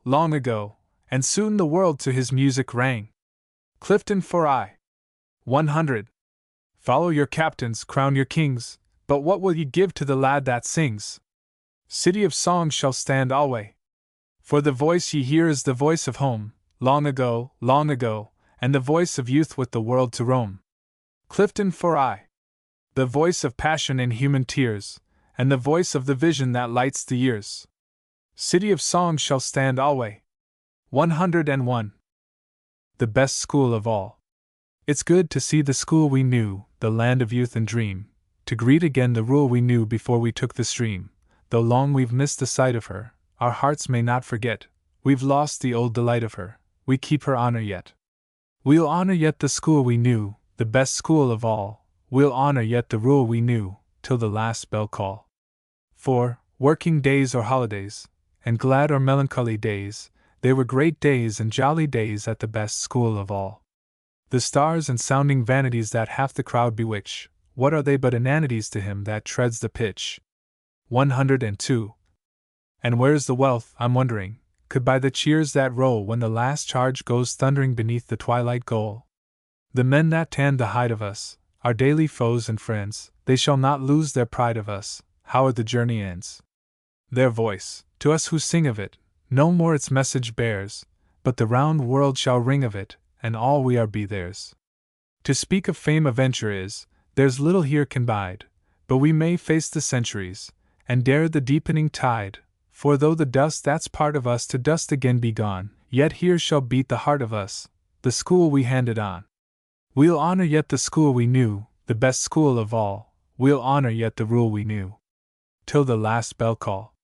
and soon the world to his music rang. Clifton for aye. 100. Follow your captains, crown your kings, but what will ye give to the lad that sings? City of Song shall stand alway. For the voice ye hear is the voice of home, long ago, and the voice of youth with the world to roam. Clifton for aye. The voice of passion in human tears, and the voice of the vision that lights the years. City of Song shall stand alway. 101. The best school of all. It's good to see the school we knew, the land of youth and dream, to greet again the rule we knew before we took the stream. Though long we've missed the sight of her, our hearts may not forget, we've lost the old delight of her, we keep her honor yet. We'll honor yet the school we knew, the best school of all, we'll honor yet the rule we knew, till the last bell call. For, working days or holidays, and glad or melancholy days, they were great days and jolly days at the best school of all. The stars and sounding vanities that half the crowd bewitch, what are they but inanities to him that treads the pitch? 102. And where's the wealth, I'm wondering, could buy the cheers that roll when the last charge goes thundering beneath the twilight goal? The men that tanned the hide of us, our daily foes and friends, they shall not lose their pride of us, howe'er the journey ends. Their voice, to us who sing of it, no more its message bears, but the round world shall ring of it, and all we are be theirs. To speak of fame a venture is, there's little here can bide, but we may face the centuries, and dare the deepening tide, for though the dust that's part of us to dust again be gone, yet here shall beat the heart of us, the school we handed on. We'll honor yet the school we knew, the best school of all, we'll honor yet the rule we knew, till the last bell call.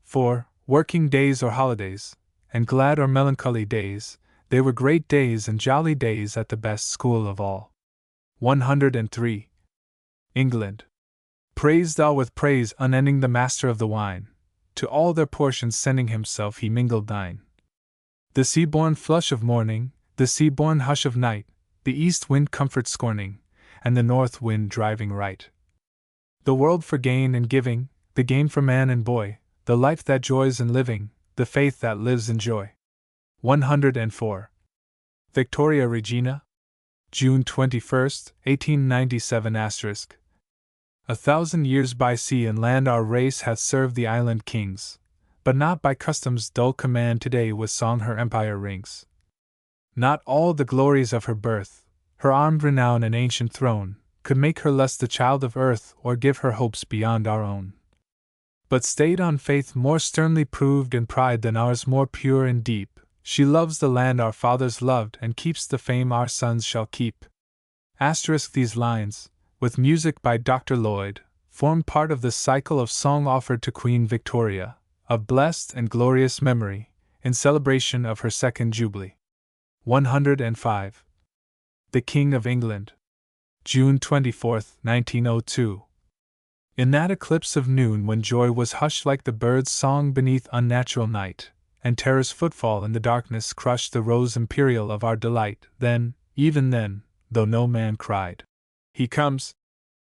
For, working days or holidays, and glad or melancholy days, they were great days and jolly days at the best school of all. 103. England. Praise thou with praise unending the master of the wine, to all their portions sending himself he mingled thine. The sea-born flush of morning, the sea-born hush of night, the east wind comfort scorning, and the north wind driving right. The world for gain and giving, the game for man and boy, the life that joys in living, the faith that lives in joy. 104. Victoria Regina? June 21, 1897 *. 1,000 years by sea and land our race hath served the island kings, but not by custom's dull command today with song her empire rings. Not all the glories of her birth, her armed renown and ancient throne, could make her less the child of earth or give her hopes beyond our own. But stayed on faith more sternly proved in pride than ours more pure and deep, she loves the land our fathers loved and keeps the fame our sons shall keep. These lines, with music by Dr. Lloyd, form part of the cycle of song offered to Queen Victoria, of blessed and glorious memory, in celebration of her second jubilee. 105. The King of England. June 24, 1902. In that eclipse of noon when joy was hushed like the bird's song beneath unnatural night, and terror's footfall in the darkness crushed the rose imperial of our delight, then, even then, though no man cried, "He comes!"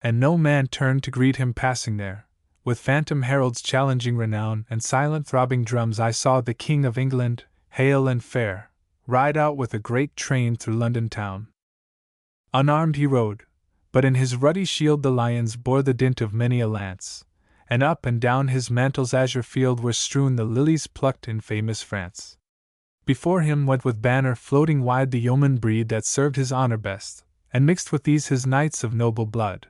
and no man turned to greet him passing there. With phantom heralds challenging renown and silent throbbing drums, I saw the King of England, hale and fair, ride out with a great train through London town. Unarmed he rode, but in his ruddy shield the lions bore the dint of many a lance, and up and down his mantle's azure field were strewn the lilies plucked in famous France. Before him went with banner floating wide the yeoman breed that served his honor best, and mixed with these his knights of noble blood.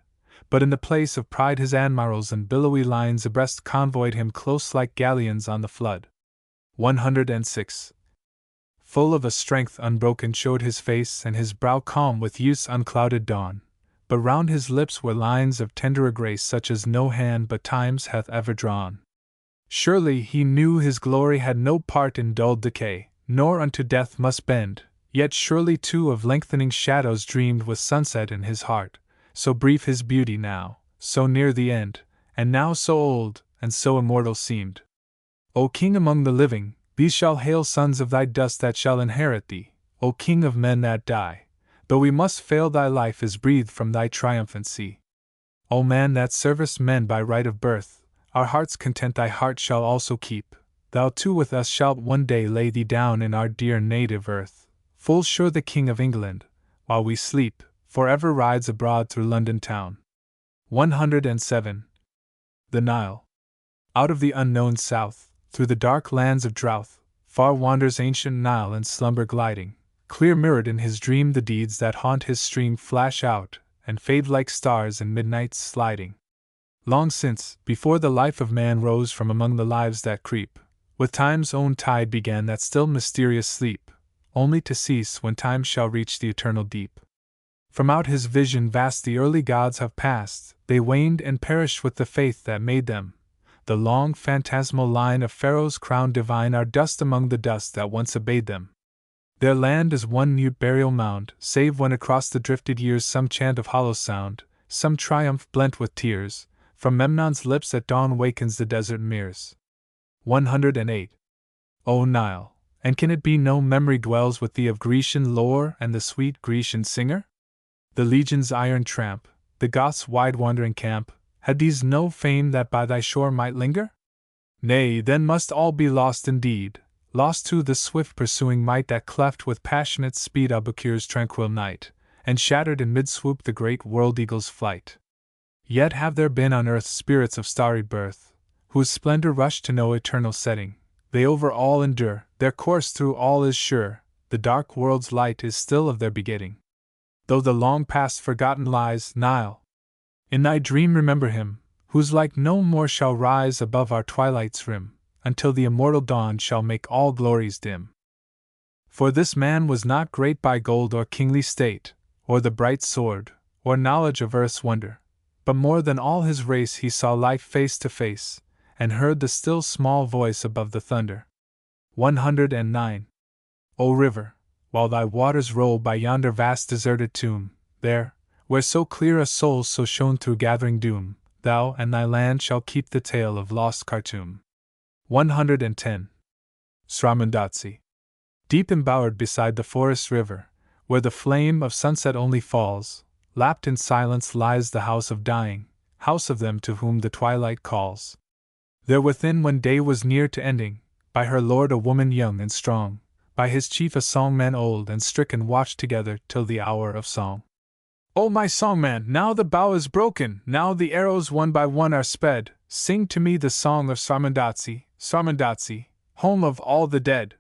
But in the place of pride his admirals and billowy lines abreast convoyed him close like galleons on the flood. 106. Full of a strength unbroken showed his face, and his brow calm with youth's unclouded dawn, but round his lips were lines of tenderer grace such as no hand but time's hath ever drawn. Surely he knew his glory had no part in dull decay, nor unto death must bend, yet surely too of lengthening shadows dreamed with sunset in his heart, so brief his beauty now, so near the end, and now so old, and so immortal seemed. O King among the living, these shall hail sons of thy dust that shall inherit thee, O King of men that die, though we must fail thy life is breathed from thy triumphant sea. O man that servest men by right of birth, our heart's content thy heart shall also keep, thou too with us shalt one day lay thee down in our dear native earth, full sure the King of England, while we sleep, forever rides abroad through London town. 107. The Nile. Out of the unknown south, through the dark lands of drouth, far wanders ancient Nile in slumber gliding. Clear mirrored in his dream the deeds that haunt his stream flash out, and fade like stars in midnight's sliding. Long since, before the life of man rose from among the lives that creep, with time's own tide began that still mysterious sleep, only to cease when time shall reach the eternal deep. From out his vision vast the early gods have passed, they waned and perished with the faith that made them. The long phantasmal line of pharaohs crowned divine are dust among the dust that once obeyed them. Their land is one mute burial mound, save when across the drifted years some chant of hollow sound, some triumph blent with tears, from Memnon's lips at dawn wakens the desert meres. 108. O Nile, and can it be no memory dwells with thee of Grecian lore and the sweet Grecian singer? The legion's iron tramp, the Goths' wide wandering camp, had these no fame that by thy shore might linger? Nay, then must all be lost indeed, lost to the swift pursuing might that cleft with passionate speed Albuquerque's tranquil night, and shattered in mid-swoop the great world-eagle's flight. Yet have there been on earth spirits of starry birth, whose splendor rushed to no eternal setting, they over all endure, their course through all is sure, the dark world's light is still of their begetting. Though the long past forgotten lies, Nile, in thy dream remember him, whose like no more shall rise above our twilight's rim, until the immortal dawn shall make all glories dim. For this man was not great by gold or kingly state, or the bright sword, or knowledge of earth's wonder, but more than all his race he saw life face to face, and heard the still small voice above the thunder. 109. O river, while thy waters roll by yonder vast deserted tomb, there, where so clear a soul so shone through gathering doom, thou and thy land shall keep the tale of lost Khartoum. 110. Sramandazi. Deep embowered beside the forest river, where the flame of sunset only falls, lapped in silence lies the house of dying, house of them to whom the twilight calls. There within when day was near to ending, by her lord a woman young and strong, by his chief a songman old and stricken watched together till the hour of song. O my songman, now the bow is broken, now the arrows one by one are sped, sing to me the song of Sramandazi, Sramandazi, home of all the dead.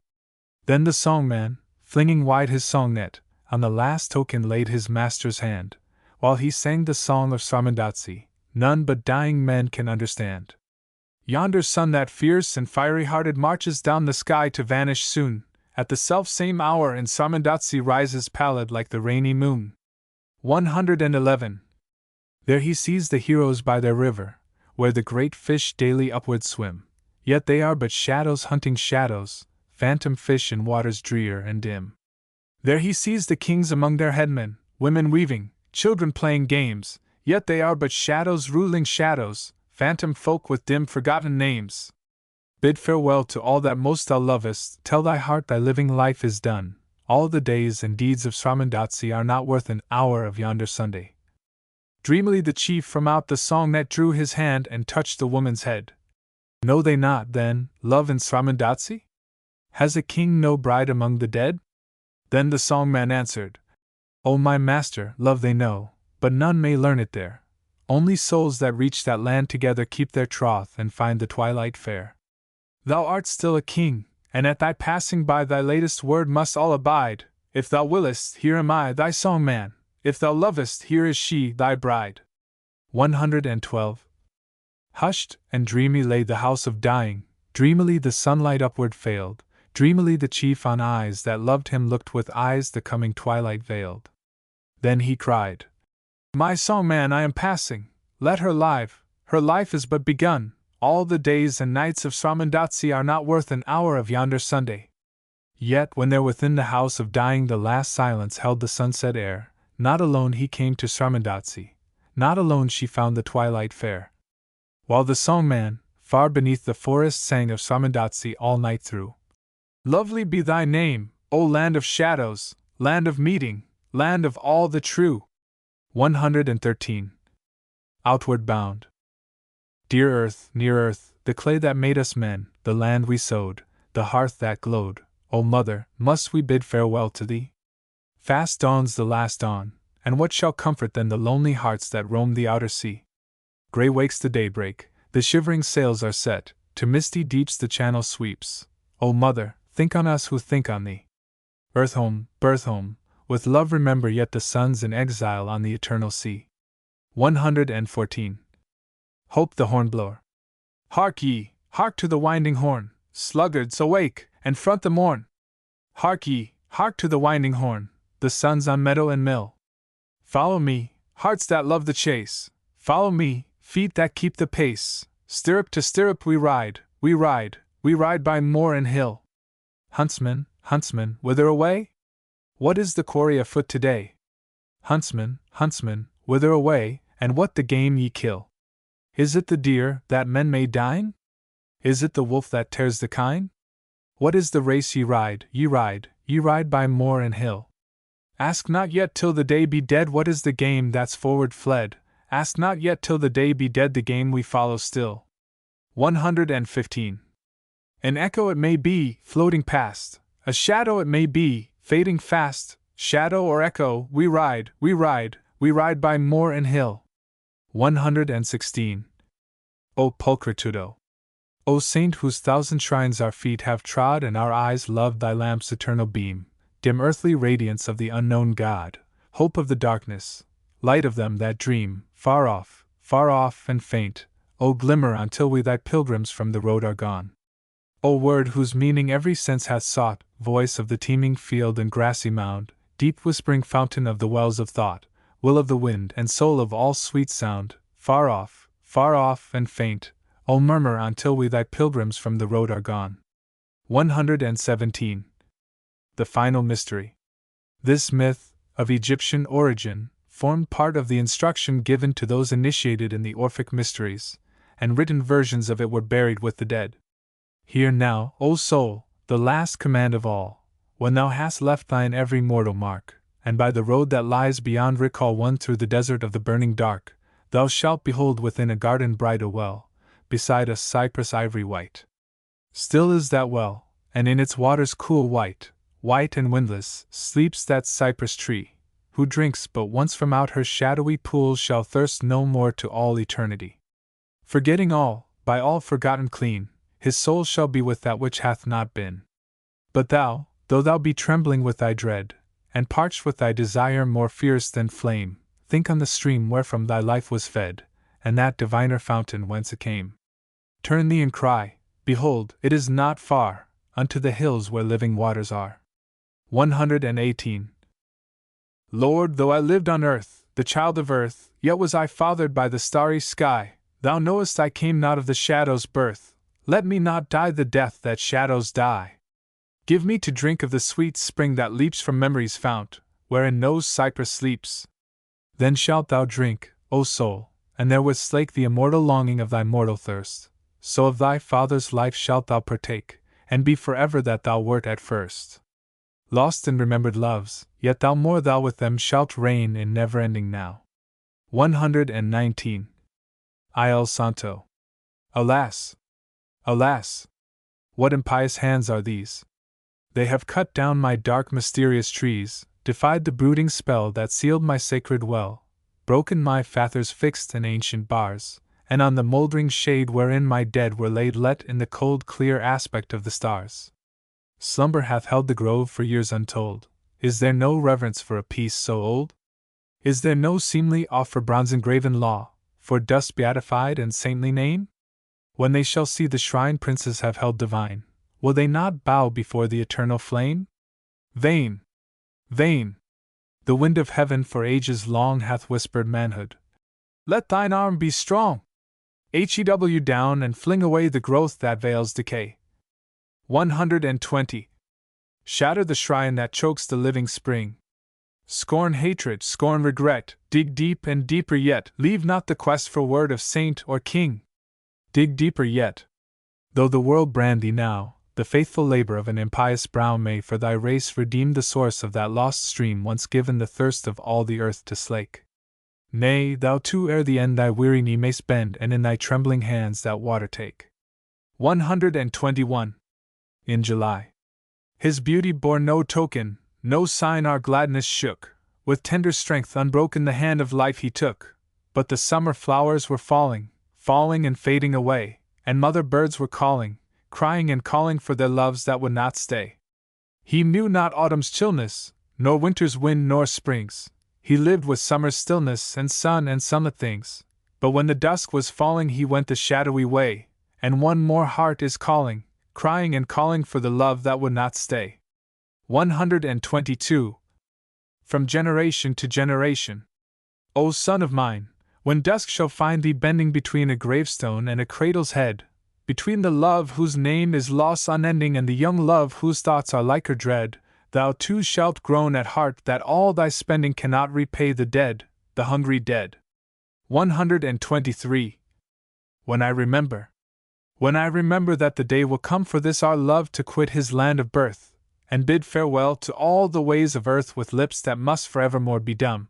Then the songman, flinging wide his song net, on the last token laid his master's hand, while he sang the song of Sramandazi, none but dying men can understand. Yonder sun that fierce and fiery-hearted marches down the sky to vanish soon, at the self-same hour in Sramandazi rises pallid like the rainy moon. 111. There he sees the heroes by their river, where the great fish daily upward swim, yet they are but shadows hunting shadows, phantom fish in waters drear and dim. There he sees the kings among their headmen, women weaving, children playing games, yet they are but shadows ruling shadows, phantom folk with dim forgotten names. Bid farewell to all that most thou lovest, tell thy heart thy living life is done, all the days and deeds of Sramandatsi are not worth an hour of yonder Sunday. Dreamily the chief from out the song net drew his hand and touched the woman's head. Know they not, then, love in Sramandatsi? Has a king no bride among the dead? Then the songman answered, O my master, love they know, but none may learn it there. Only souls that reach that land together keep their troth and find the twilight fair. Thou art still a king, and at thy passing by thy latest word must all abide. If thou willest, here am I, thy songman. If thou lovest, here is she, thy bride. 112. Hushed and dreamy lay the house of dying, dreamily the sunlight upward failed, dreamily the chief on eyes that loved him looked with eyes the coming twilight veiled. Then he cried, My songman, I am passing, let her live, her life is but begun, all the days and nights of Sramandatsi are not worth an hour of yonder Sunday. Yet when there within the house of dying the last silence held the sunset air, not alone he came to Sramandatsi, not alone she found the twilight fair. While the songman, far beneath the forest sang of Sramandatsi all night through. Lovely be thy name, O land of shadows, land of meeting, land of all the true. 113. Outward bound. Dear earth, near earth, the clay that made us men, the land we sowed, the hearth that glowed, O mother, must we bid farewell to thee? Fast dawns the last dawn, and what shall comfort then the lonely hearts that roam the outer sea? Grey wakes the daybreak, the shivering sails are set, to misty deeps the channel sweeps. O mother, think on us who think on thee. Earth home, birth home, with love remember yet the sons in exile on the eternal sea. 114. Hope the hornblower. Hark ye, hark to the winding horn, sluggards awake, and front the morn. Hark ye, hark to the winding horn, the sons on meadow and mill. Follow me, hearts that love the chase, follow me, feet that keep the pace, stirrup to stirrup we ride, we ride, we ride by moor and hill. Huntsman, huntsman, whither away? What is the quarry afoot today? Huntsman, huntsman, whither away, and what the game ye kill? Is it the deer that men may dine? Is it the wolf that tears the kine? What is the race ye ride, ye ride, ye ride by moor and hill? Ask not yet till the day be dead what is the game that's forward fled, ask not yet till the day be dead the game we follow still. 115. An echo it may be, floating past, a shadow it may be, fading fast, shadow or echo, we ride, we ride, we ride by moor and hill. 116. O Pulchritudo! O saint whose thousand shrines our feet have trod and our eyes loved thy lamp's eternal beam, dim earthly radiance of the unknown God, hope of the darkness, light of them that dream, far off and faint, O glimmer until we thy pilgrims from the road are gone. O word whose meaning every sense hath sought, voice of the teeming field and grassy mound, deep whispering fountain of the wells of thought, will of the wind and soul of all sweet sound, far off and faint, O murmur until we thy pilgrims from the road are gone. 117. The final mystery. This myth, of Egyptian origin, formed part of the instruction given to those initiated in the Orphic mysteries, and written versions of it were buried with the dead. Hear now, O soul, the last command of all, when thou hast left thine every mortal mark, and by the road that lies beyond recall one through the desert of the burning dark, thou shalt behold within a garden bright a well, beside a cypress ivory white. Still is that well, and in its waters cool white and windless, sleeps that cypress tree, who drinks but once from out her shadowy pools shall thirst no more to all eternity. Forgetting all, by all forgotten clean, his soul shall be with that which hath not been. But thou, though thou be trembling with thy dread, and parched with thy desire more fierce than flame, think on the stream wherefrom thy life was fed, and that diviner fountain whence it came. Turn thee and cry, behold, it is not far, unto the hills where living waters are. 118. Lord, though I lived on earth, the child of earth, yet was I fathered by the starry sky, thou knowest I came not of the shadow's birth, let me not die the death that shadows die. Give me to drink of the sweet spring that leaps from memory's fount, wherein no cypress sleeps. Then shalt thou drink, O soul, and therewith slake the immortal longing of thy mortal thirst, so of thy Father's life shalt thou partake, and be forever that thou wert at first. Lost in remembered loves, yet thou more thou with them shalt reign in never-ending now. 119. I el Santo. Alas! Alas! What impious hands are these? They have cut down my dark mysterious trees, defied the brooding spell that sealed my sacred well, broken my father's fixed and ancient bars, and on the mouldering shade wherein my dead were laid let in the cold clear aspect of the stars. Slumber hath held the grove for years untold. Is there no reverence for a peace so old? Is there no seemly awe for bronze engraven law, for dust beatified and saintly name? When they shall see the shrine princes have held divine, will they not bow before the eternal flame? Vain! Vain! The wind of heaven for ages long hath whispered manhood. Let thine arm be strong! HEW down and fling away the growth that veils decay. 120. Shatter the shrine that chokes the living spring. Scorn hatred, scorn regret, dig deep and deeper yet, leave not the quest for word of saint or king. Dig deeper yet. Though the world brand thee now, the faithful labor of an impious brow may for thy race redeem the source of that lost stream once given the thirst of all the earth to slake. Nay, thou too ere the end thy weary knee mayst bend and in thy trembling hands that water take. 121. In July. His beauty bore no token, no sign our gladness shook, with tender strength unbroken the hand of life he took, but the summer flowers were falling, falling and fading away, and mother birds were calling, crying and calling for their loves that would not stay. He knew not autumn's chillness, nor winter's wind nor spring's, he lived with summer's stillness and sun and sunlit things, but when the dusk was falling he went the shadowy way, and one more heart is calling, crying and calling for the love that would not stay. 122. From generation to generation. O son of mine, when dusk shall find thee bending between a gravestone and a cradle's head, between the love whose name is loss unending and the young love whose thoughts are like her dread, thou too shalt groan at heart that all thy spending cannot repay the dead, the hungry dead. 123. When I remember that the day will come for this our love to quit his land of birth, and bid farewell to all the ways of earth with lips that must forevermore be dumb.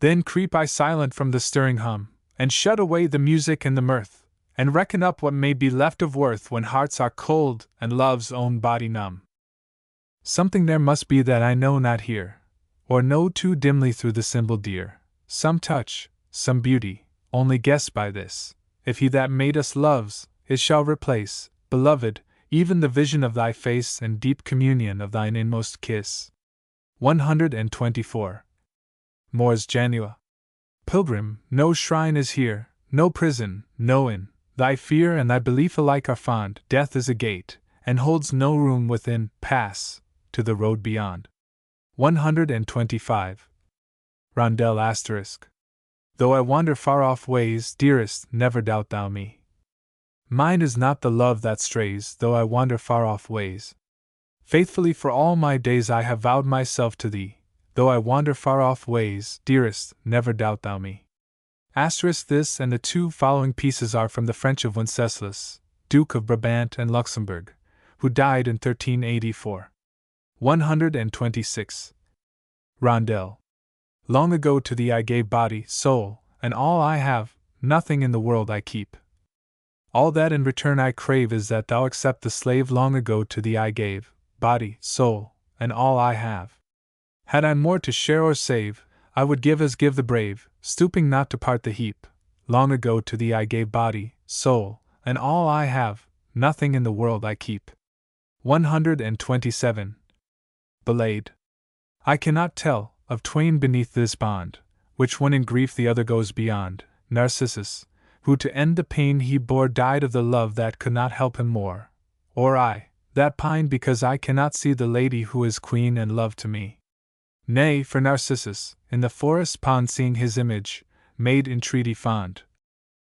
Then creep I silent from the stirring hum, and shut away the music and the mirth, and reckon up what may be left of worth when hearts are cold and love's own body numb. Something there must be that I know not here, or know too dimly through the symbol dear, some touch, some beauty, only guessed by this, if he that made us loves, it shall replace, beloved, even the vision of thy face and deep communion of thine inmost kiss. 124. Mors Janua. Pilgrim, no shrine is here, no prison, no inn, thy fear and thy belief alike are fond, death is a gate, and holds no room within, pass, to the road beyond. 125. Rondel asterisk. Though I wander far off ways, dearest, never doubt thou me. Mine is not the love that strays, though I wander far off ways. Faithfully for all my days I have vowed myself to thee, though I wander far off ways, dearest, never doubt thou me. Asterisk this and the two following pieces are from the French of Wenceslas, Duke of Brabant and Luxembourg, who died in 1384. 126. Rondel. Long ago to thee I gave body, soul, and all I have, nothing in the world I keep. All that in return I crave is that thou accept the slave long ago to thee I gave, body, soul, and all I have. Had I more to share or save, I would give as give the brave, stooping not to part the heap. Long ago to thee I gave body, soul, and all I have, nothing in the world I keep. 127. Belayed. I cannot tell, of twain beneath this bond, which one in grief the other goes beyond, Narcissus, who to end the pain he bore died of the love that could not help him more, or I, that pine because I cannot see the lady who is queen and love to me. Nay, for Narcissus, in the forest pond seeing his image, made entreaty fond.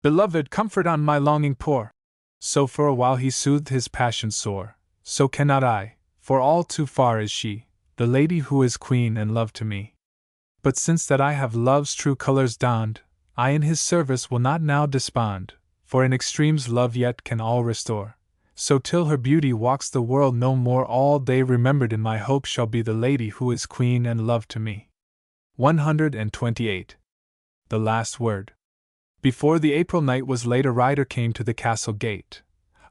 Beloved, comfort on my longing pour. So for a while he soothed his passion sore, so cannot I, for all too far is she, the lady who is queen and love to me. But since that I have love's true colors donned, I in his service will not now despond, for in extremes love yet can all restore, so till her beauty walks the world no more, all day remembered in my hope shall be the lady who is queen and love to me. 128. The last word. Before the April night was late, a rider came to the castle gate,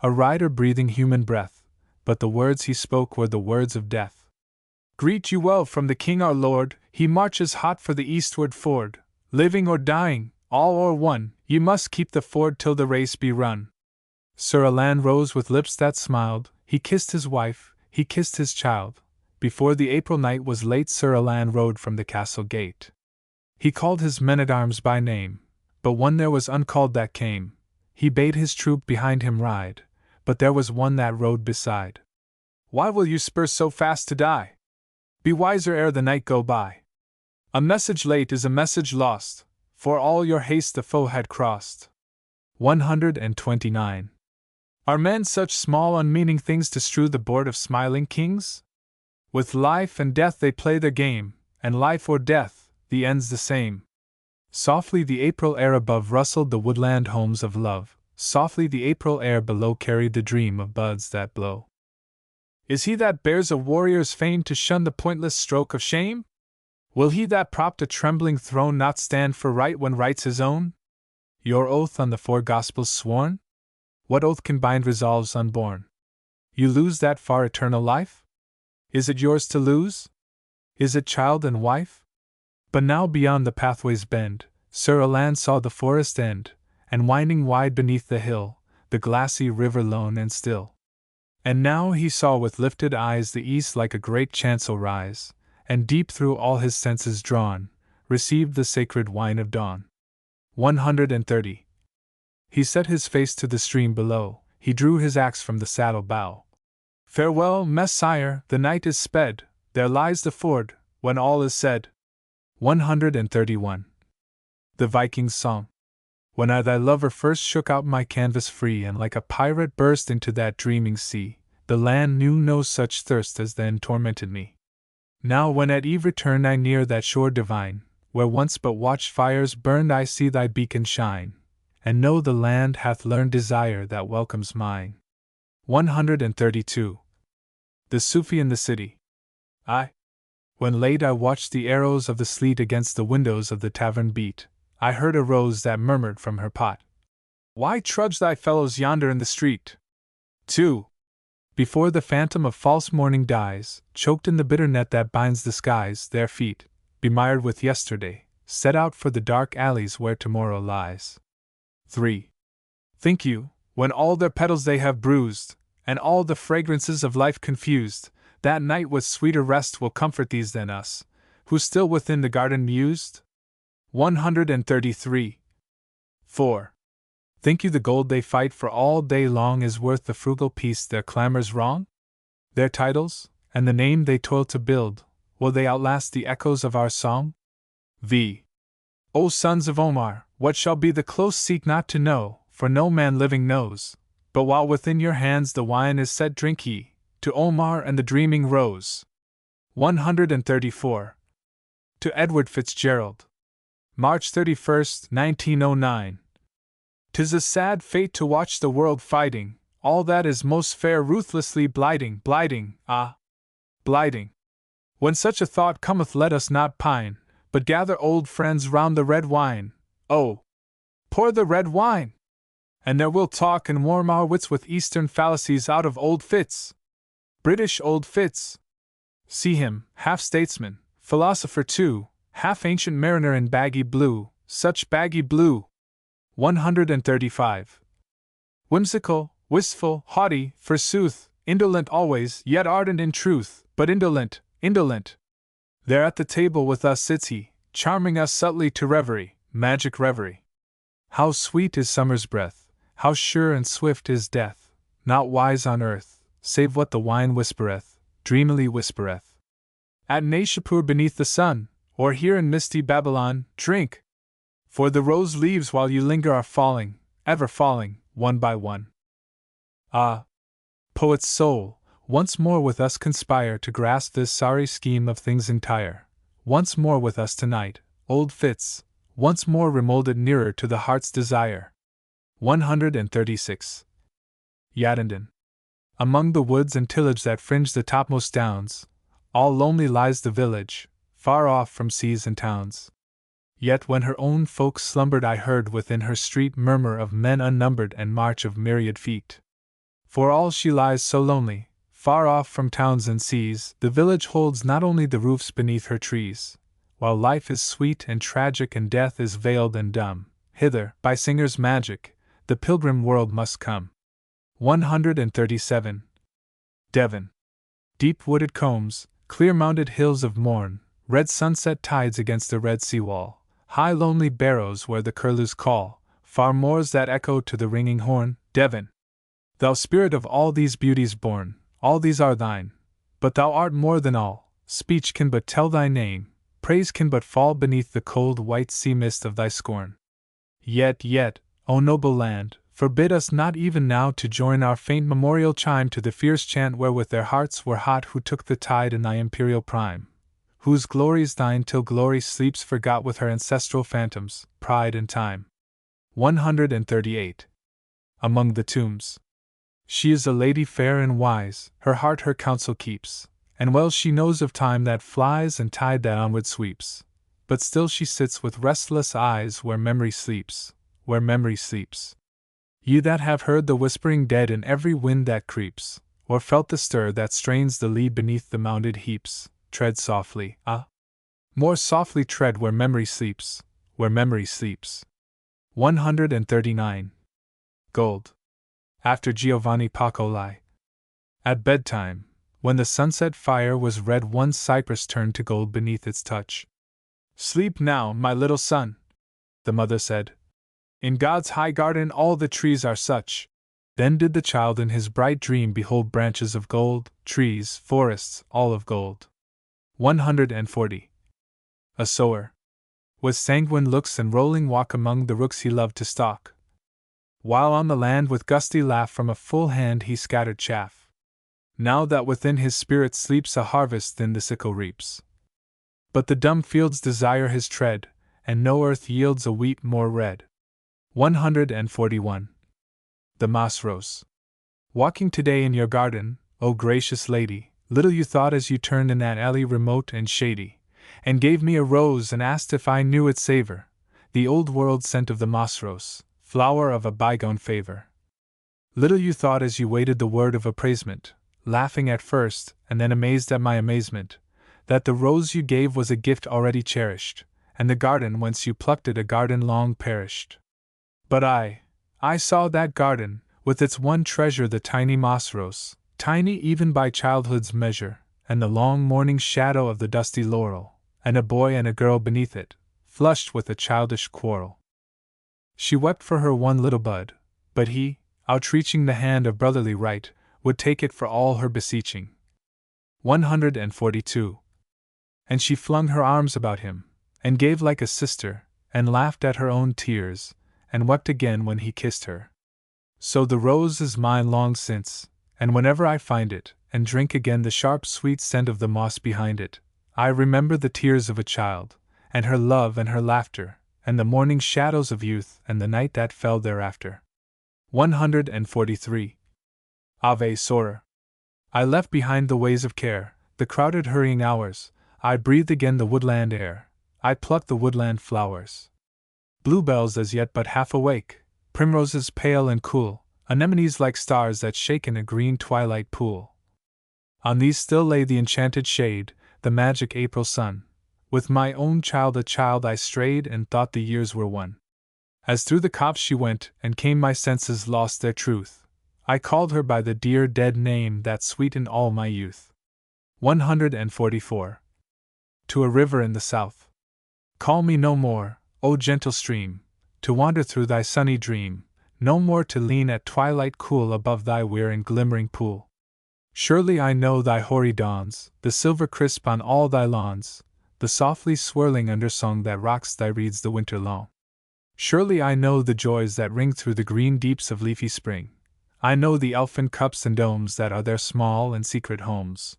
a rider breathing human breath, but the words he spoke were the words of death. Greet you well from the king our lord, he marches hot for the eastward ford, living or dying, all or one, ye must keep the ford till the race be run. Sir Alan rose with lips that smiled, he kissed his wife, he kissed his child. Before the April night was late, Sir Alan rode from the castle gate. He called his men-at-arms by name, but one there was uncalled that came. He bade his troop behind him ride, but there was one that rode beside. Why will you spur so fast to die? Be wiser ere the night go by. A message late is a message lost, for all your haste the foe had crossed. 129. Are men such small unmeaning things to strew the board of smiling kings? With life and death they play their game, and life or death, the end's the same. Softly the April air above rustled the woodland homes of love, softly the April air below carried the dream of buds that blow. Is he that bears a warrior's fame to shun the pointless stroke of shame? Will he that propped a trembling throne not stand for right when right's his own? Your oath on the four Gospels sworn? What oath can bind resolves unborn? You lose that far eternal life? Is it yours to lose? Is it child and wife? But now beyond the pathway's bend, Sir Alan saw the forest end, and winding wide beneath the hill, the glassy river lone and still. And now he saw with lifted eyes the east like a great chancel rise, and deep through all his senses drawn, received the sacred wine of dawn. 130. He set his face to the stream below, he drew his axe from the saddle bow. Farewell, Messire, the night is sped, there lies the ford, when all is said. 131. The Viking's Song. When I thy lover first shook out my canvas free, and like a pirate burst into that dreaming sea, the land knew no such thirst as then tormented me. Now when at eve return I near that shore divine, where once but watch fires burned, I see thy beacon shine, and know the land hath learned desire that welcomes mine. 132. The Sufi in the City. When late I watched the arrows of the sleet against the windows of the tavern beat, I heard a rose that murmured from her pot, Why trudge thy fellows yonder in the street? 2. Before the phantom of false morning dies, choked in the bitter net that binds the skies, their feet, bemired with yesterday, set out for the dark alleys where tomorrow lies. 3. Think you, when all their petals they have bruised, and all the fragrances of life confused, that night with sweeter rest will comfort these than us, who still within the garden mused? 133. 4. Think you the gold they fight for all day long is worth the frugal peace their clamors wrong? Their titles, and the name they toil to build, will they outlast the echoes of our song? V. O sons of Omar, what shall be the close seek not to know, for no man living knows, but while within your hands the wine is set, drink ye, to Omar and the dreaming rose. 134. To Edward Fitzgerald. March 31st, 1909. 'Tis a sad fate to watch the world fighting, all that is most fair ruthlessly blighting, blighting. When such a thought cometh, let us not pine, but gather old friends round the red wine. Oh, pour the red wine! And there we'll talk and warm our wits with Eastern fallacies out of old Fitz. British old Fitz. See him, half statesman, philosopher too, half ancient mariner in baggy blue, such baggy blue. 135. Whimsical, wistful, haughty, forsooth, indolent always, yet ardent in truth, but indolent. There at the table with us sits he, charming us subtly to reverie, magic reverie. How sweet is summer's breath, how sure and swift is death, not wise on earth, save what the wine whispereth, dreamily whispereth. At Naishapur beneath the sun, or here in misty Babylon, drink! For the rose leaves while you linger are falling, ever falling, one by one. Ah! Poet's soul, once more with us conspire to grasp this sorry scheme of things entire. Once more with us tonight, old Fitz, once more remolded nearer to the heart's desire. 136. Yattendon. Among the woods and tillage that fringe the topmost downs, all lonely lies the village, far off from seas and towns. Yet when her own folks slumbered I heard within her street murmur of men unnumbered and march of myriad feet. For all she lies so lonely, far off from towns and seas, the village holds not only the roofs beneath her trees. While life is sweet and tragic and death is veiled and dumb, hither, by singer's magic, the pilgrim world must come. 137. Devon. Deep wooded combes, clear mounded hills of morn, red sunset tides against the red sea wall, high lonely barrows where the curlews call, far moors that echo to the ringing horn, Devon. Thou spirit of all these beauties born, all these are thine, but thou art more than all, speech can but tell thy name, praise can but fall beneath the cold white sea mist of thy scorn. Yet, O noble land, forbid us not even now to join our faint memorial chime to the fierce chant wherewith their hearts were hot who took the tide in thy imperial prime, whose glory's thine till glory sleeps forgot with her ancestral phantoms, pride and time. 138. Among the tombs. She is a lady fair and wise, her heart her counsel keeps, and well she knows of time that flies and tide that onward sweeps, but still she sits with restless eyes where memory sleeps, where memory sleeps. Ye that have heard the whispering dead in every wind that creeps, or felt the stir that strains the lead beneath the mounded heaps, tread softly, more softly tread where memory sleeps, where memory sleeps. 139. Gold. After Giovanni Paccoli. At bedtime, when the sunset fire was red, one cypress turned to gold beneath its touch. Sleep now, my little son, the mother said. In God's high garden all the trees are such. Then did the child in his bright dream behold branches of gold, trees, forests, all of gold. 140. A sower. With sanguine looks and rolling walk among the rooks he loved to stalk, while on the land with gusty laugh from a full hand he scattered chaff. Now that within his spirit sleeps a harvest then the sickle reaps. But the dumb fields desire his tread, and no earth yields a wheat more red. 141. The moss rose. Walking today in your garden, O gracious lady, little you thought as you turned in that alley remote and shady, and gave me a rose and asked if I knew its savor, the old world scent of the moss rose, flower of a bygone favor. Little you thought as you waited the word of appraisement, laughing at first and then amazed at my amazement, that the rose you gave was a gift already cherished, and the garden whence you plucked it a garden long perished. But I saw that garden, with its one treasure the tiny moss rose, tiny even by childhood's measure, and the long morning shadow of the dusty laurel, and a boy and a girl beneath it, flushed with a childish quarrel. She wept for her one little bud, but he, outreaching the hand of brotherly right, would take it for all her beseeching. 142. And she flung her arms about him, and gave like a sister, and laughed at her own tears, and wept again when he kissed her. So the rose is mine long since, and whenever I find it, and drink again the sharp sweet scent of the moss behind it, I remember the tears of a child, and her love and her laughter, and the morning shadows of youth and the night that fell thereafter. 143. Ave Sorer. I left behind the ways of care, the crowded hurrying hours, I breathed again the woodland air, I plucked the woodland flowers. Bluebells as yet but half awake, primroses pale and cool, anemones like stars that shake in a green twilight pool. On these still lay the enchanted shade, the magic April sun. With my own child a child I strayed and thought the years were one. As through the copse she went, and came my senses lost their truth, I called her by the dear dead name that sweetened all my youth. 144. To a river in the south. Call me no more, O gentle stream, to wander through thy sunny dream, no more to lean at twilight cool above thy weary glimmering pool. Surely I know thy hoary dawns, the silver crisp on all thy lawns, the softly swirling undersong that rocks thy reeds the winter long. Surely I know the joys that ring through the green deeps of leafy spring. I know the elfin cups and domes that are their small and secret homes.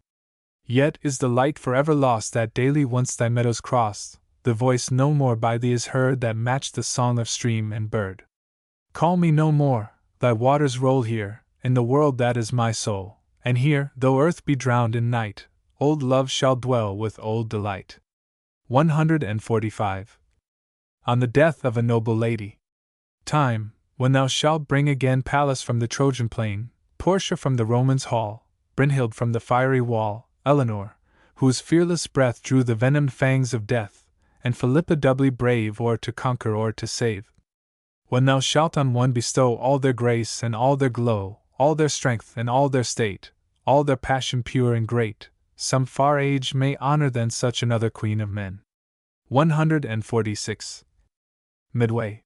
Yet is the light forever lost that daily once thy meadows crossed, the voice no more by thee is heard that matched the song of stream and bird. Call me no more, thy waters roll here, in the world that is my soul, and here, though earth be drowned in night, old love shall dwell with old delight. 145. On the death of a noble lady. Time, when thou shalt bring again Pallas from the Trojan plain, Portia from the Romans' hall, Brynhild from the fiery wall, Eleanor, whose fearless breath drew the venomed fangs of death, and Philippa doubly brave or to conquer or to save. When thou shalt on one bestow all their grace and all their glow, all their strength and all their state, all their passion pure and great, some far age may honor than such another queen of men. 146. Midway.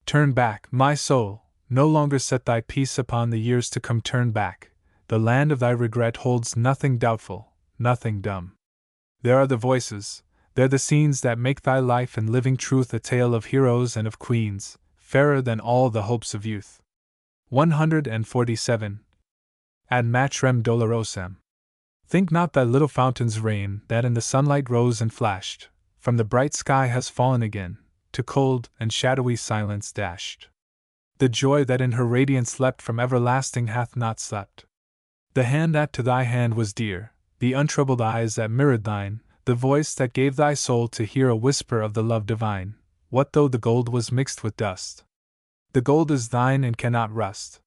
Turn back, my soul, no longer set thy peace upon the years to come. Turn back, the land of thy regret holds nothing doubtful, nothing dumb. There are the voices, there the scenes that make thy life and living truth a tale of heroes and of queens, fairer than all the hopes of youth. 147. Ad matrem dolorosam. Think not thy little fountain's rain that in the sunlight rose and flashed, from the bright sky has fallen again, to cold and shadowy silence dashed. The joy that in her radiance leapt from everlasting hath not slept. The hand that to thy hand was dear, the untroubled eyes that mirrored thine, the voice that gave thy soul to hear a whisper of the love divine, what though the gold was mixed with dust? The gold is thine and cannot rust.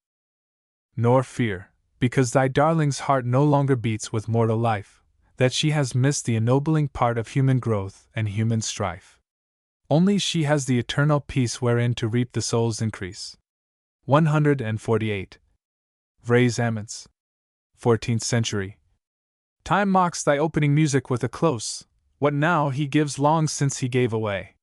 Nor fear, because thy darling's heart no longer beats with mortal life, that she has missed the ennobling part of human growth and human strife. Only she has the eternal peace wherein to reap the soul's increase. 148. Vrais Amants. 14th century. Time mocks thy opening music with a close, what now he gives long since he gave away.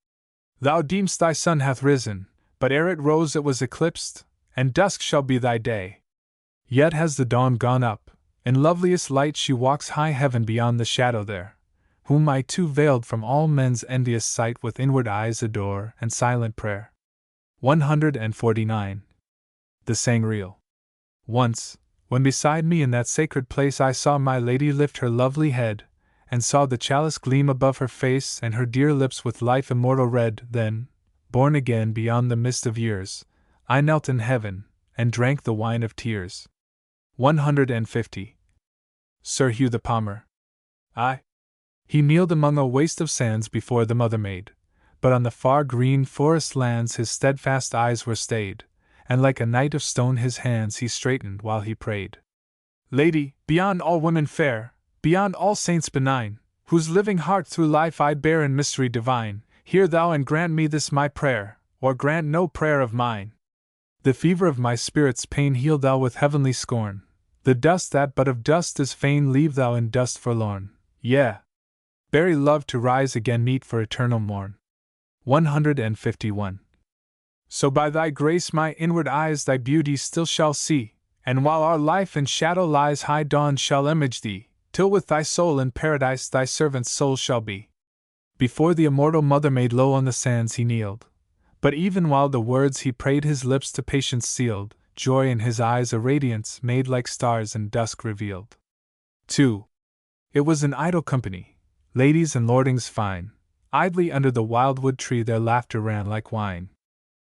Thou deem'st thy sun hath risen, but ere it rose it was eclipsed, and dusk shall be thy day. Yet has the dawn gone up, in loveliest light she walks high heaven beyond the shadow there, whom I too veiled from all men's envious sight with inward eyes adore and silent prayer. 149. The Sangreal. Once, when beside me in that sacred place I saw my lady lift her lovely head, and saw the chalice gleam above her face and her dear lips with life immortal red, then, born again beyond the mist of years, I knelt in heaven, and drank the wine of tears. 150. Sir Hugh the Palmer. He kneeled among a waste of sands before the Mother Maid, but on the far green forest lands his steadfast eyes were stayed, and like a knight of stone his hands he straightened while he prayed. Lady, beyond all women fair, beyond all saints benign, whose living heart through life I bear in mystery divine, hear thou and grant me this my prayer, or grant no prayer of mine. The fever of my spirit's pain heal thou with heavenly scorn, the dust that but of dust is fain leave thou in dust forlorn, yea, bury love to rise again meet for eternal morn. 151. So by thy grace my inward eyes thy beauty still shall see, and while our life in shadow lies high dawn shall image thee, till with thy soul in paradise thy servant's soul shall be. Before the immortal Mother Maid low on the sands he kneeled, but even while the words he prayed his lips to patience sealed, joy in his eyes a radiance made like stars in dusk revealed. 2. It was an idle company, ladies and lordlings fine, idly under the wildwood tree their laughter ran like wine.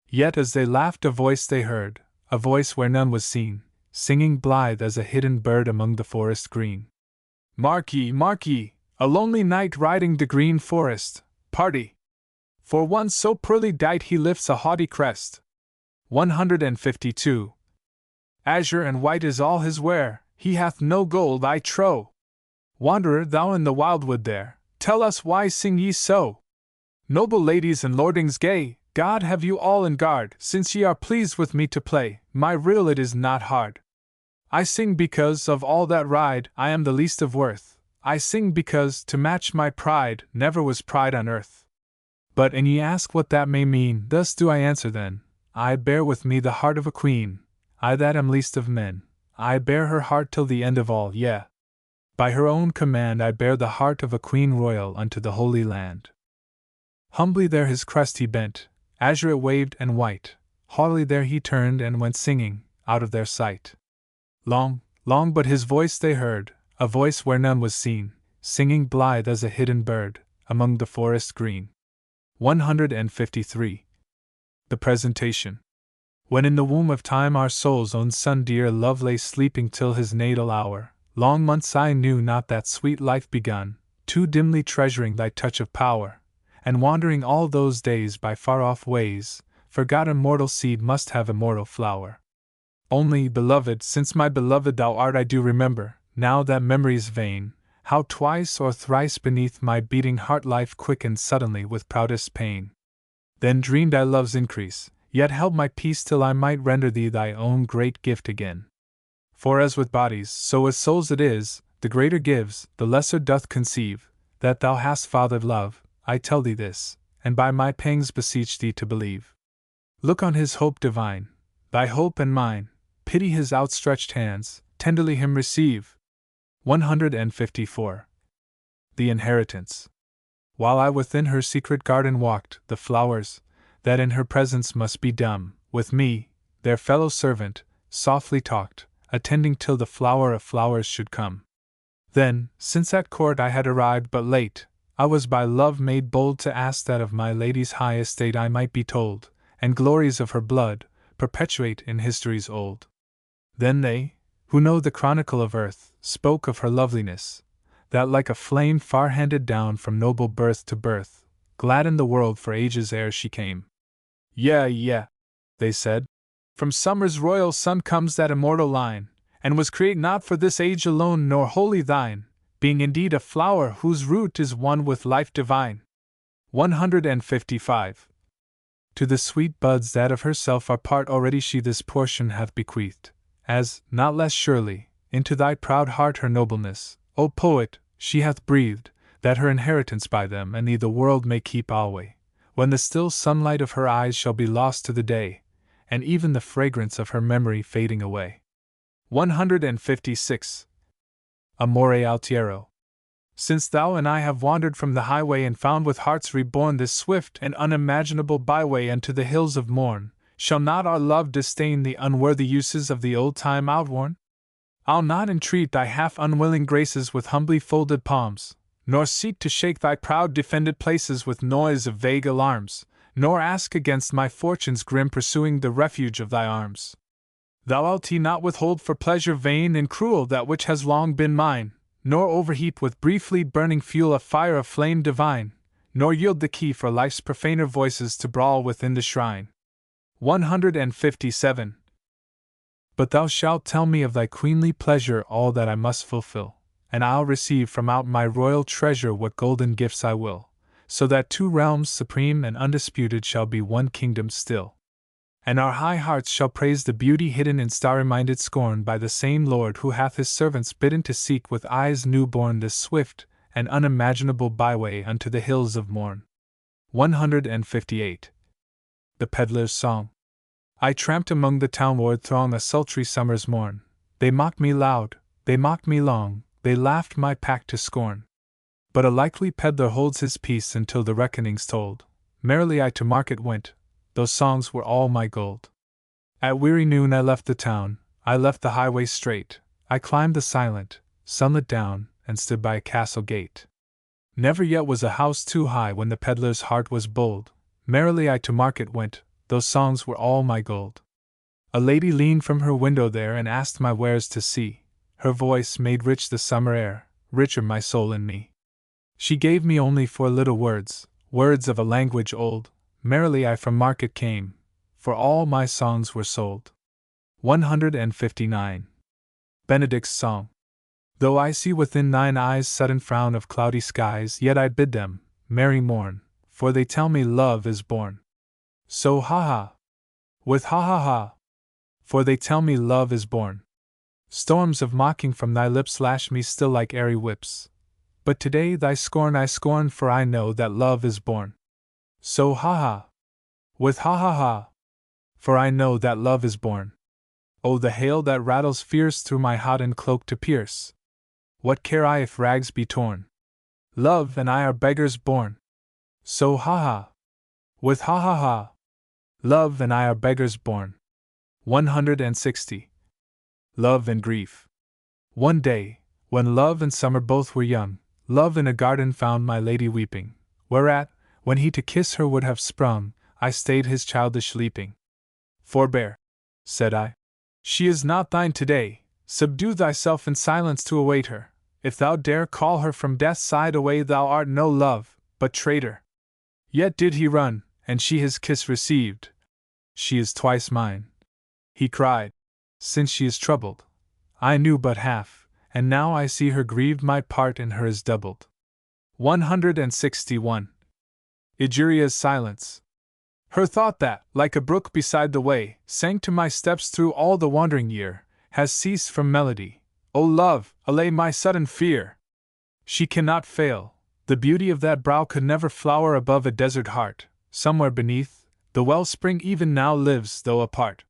Yet as they laughed a voice they heard, a voice where none was seen, singing blithe as a hidden bird among the forest green. Mark ye, a lonely knight riding the green forest, party! For one so poorly dight he lifts a haughty crest. 152. Azure and white is all his wear, he hath no gold I trow. Wanderer thou in the wildwood there, tell us why sing ye so? Noble ladies and lordlings gay, God have you all in guard, since ye are pleased with me to play, my riddle it is not hard. I sing because, of all that ride, I am the least of worth, I sing because, to match my pride, never was pride on earth. But an ye ask what that may mean, thus do I answer then, I bear with me the heart of a queen, I that am least of men, I bear her heart till the end of all, yea. By her own command I bear the heart of a queen royal unto the Holy Land. Humbly there his crest he bent, azure it waved and white, haughtily there he turned and went singing, out of their sight. Long but his voice they heard, a voice where none was seen, singing blithe as a hidden bird, among the forest green. 153. The Presentation. When in the womb of time our soul's own son dear love lay sleeping till his natal hour, long months I knew not that sweet life begun, too dimly treasuring thy touch of power, and wandering all those days by far-off ways, forgot immortal seed must have immortal flower. Only, beloved, since my beloved thou art I do remember, now that memory's vain, how twice or thrice beneath my beating heart life quickened suddenly with proudest pain. Then dreamed I love's increase, yet held my peace till I might render thee thy own great gift again. For as with bodies, so with souls it is, the greater gives, the lesser doth conceive, that thou hast fathered love, I tell thee this, and by my pangs beseech thee to believe. Look on his hope divine, thy hope and mine, pity his outstretched hands, tenderly him receive. 154. The Inheritance. While I within her secret garden walked, the flowers, that in her presence must be dumb, with me, their fellow servant, softly talked, attending till the flower of flowers should come. Then, since at court I had arrived but late, I was by love made bold to ask that of my lady's high estate I might be told, and glories of her blood perpetuate in histories old. Then they, who know the chronicle of earth, spoke of her loveliness, that like a flame far handed down from noble birth to birth, gladdened the world for ages ere she came. Yeah, they said, from summer's royal sun comes that immortal line, and was created not for this age alone nor wholly thine, being indeed a flower whose root is one with life divine. 155. To the sweet buds that of herself are part already she this portion hath bequeathed, as, not less surely, into thy proud heart her nobleness, O poet, she hath breathed, that her inheritance by them and thee the world may keep alway, when the still sunlight of her eyes shall be lost to the day, and even the fragrance of her memory fading away. 156. Amore Altiero. Since thou and I have wandered from the highway and found with hearts reborn this swift and unimaginable byway unto the hills of morn, shall not our love disdain the unworthy uses of the old time outworn? I'll not entreat thy half unwilling graces with humbly folded palms, nor seek to shake thy proud defended places with noise of vague alarms, nor ask against my fortune's grim pursuing the refuge of thy arms. Thou wilt not withhold for pleasure vain and cruel that which has long been mine, nor overheap with briefly burning fuel a fire of flame divine, nor yield the key for life's profaner voices to brawl within the shrine. 157. But thou shalt tell me of thy queenly pleasure all that I must fulfill, and I'll receive from out my royal treasure what golden gifts I will, so that two realms supreme and undisputed shall be one kingdom still. And our high hearts shall praise the beauty hidden in starry-minded scorn by the same Lord who hath his servants bidden to seek with eyes newborn this swift and unimaginable byway unto the hills of morn. 158. The Peddler's Song. I tramped among the townward throng a sultry summer's morn. They mocked me loud, they mocked me long, they laughed my pack to scorn. But a likely peddler holds his peace until the reckoning's told. Merrily I to market went, those songs were all my gold. At weary noon I left the town, I left the highway straight, I climbed the silent, sunlit down, and stood by a castle gate. Never yet was a house too high when the peddler's heart was bold. Merrily I to market went, those songs were all my gold. A lady leaned from her window there and asked my wares to see. Her voice made rich the summer air, richer my soul in me. She gave me only 4 little words, words of a language old. Merrily I from market came, for all my songs were sold. 159. Benedict's Song. Though I see within thine eyes sudden frown of cloudy skies, yet I bid them, merry morn, for they tell me love is born. So ha-ha, with ha-ha-ha, for they tell me love is born. Storms of mocking from thy lips lash me still like airy whips, but today thy scorn I scorn, for I know that love is born. So ha-ha, with ha-ha-ha, for I know that love is born. Oh, the hail that rattles fierce through my hodden cloak to pierce! What care I if rags be torn? Love and I are beggars born. So ha-ha, with ha-ha-ha, love and I are beggars born. 160. Love and Grief. One day, when love and summer both were young, love in a garden found my lady weeping, whereat, when he to kiss her would have sprung, I stayed his childish leaping. Forbear, said I. She is not thine today. Subdue thyself in silence to await her. If thou dare call her from death's side away, thou art no love, but traitor. Yet did he run, and she his kiss received. She is twice mine, he cried. Since she is troubled, I knew but half, and now I see her grieved, my part in her is doubled. 161. Egeria's silence. Her thought that, like a brook beside the way, sang to my steps through all the wandering year, has ceased from melody. O love, allay my sudden fear! She cannot fail. The beauty of that brow could never flower above a desert heart. Somewhere beneath, the wellspring even now lives, though apart.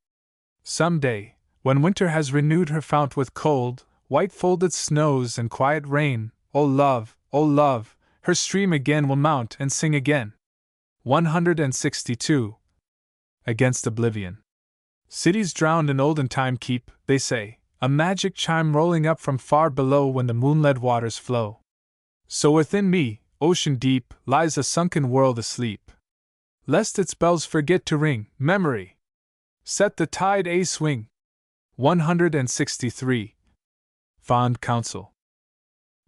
Some day, when winter has renewed her fount with cold, white-folded snows and quiet rain, O love, her stream again will mount and sing again. 162. Against oblivion. Cities drowned in olden time keep, they say, a magic chime rolling up from far below when the moonled waters flow. So within me, ocean deep, lies a sunken world asleep. Lest its bells forget to ring, memory, set the tide a swing. 163. Fond counsel.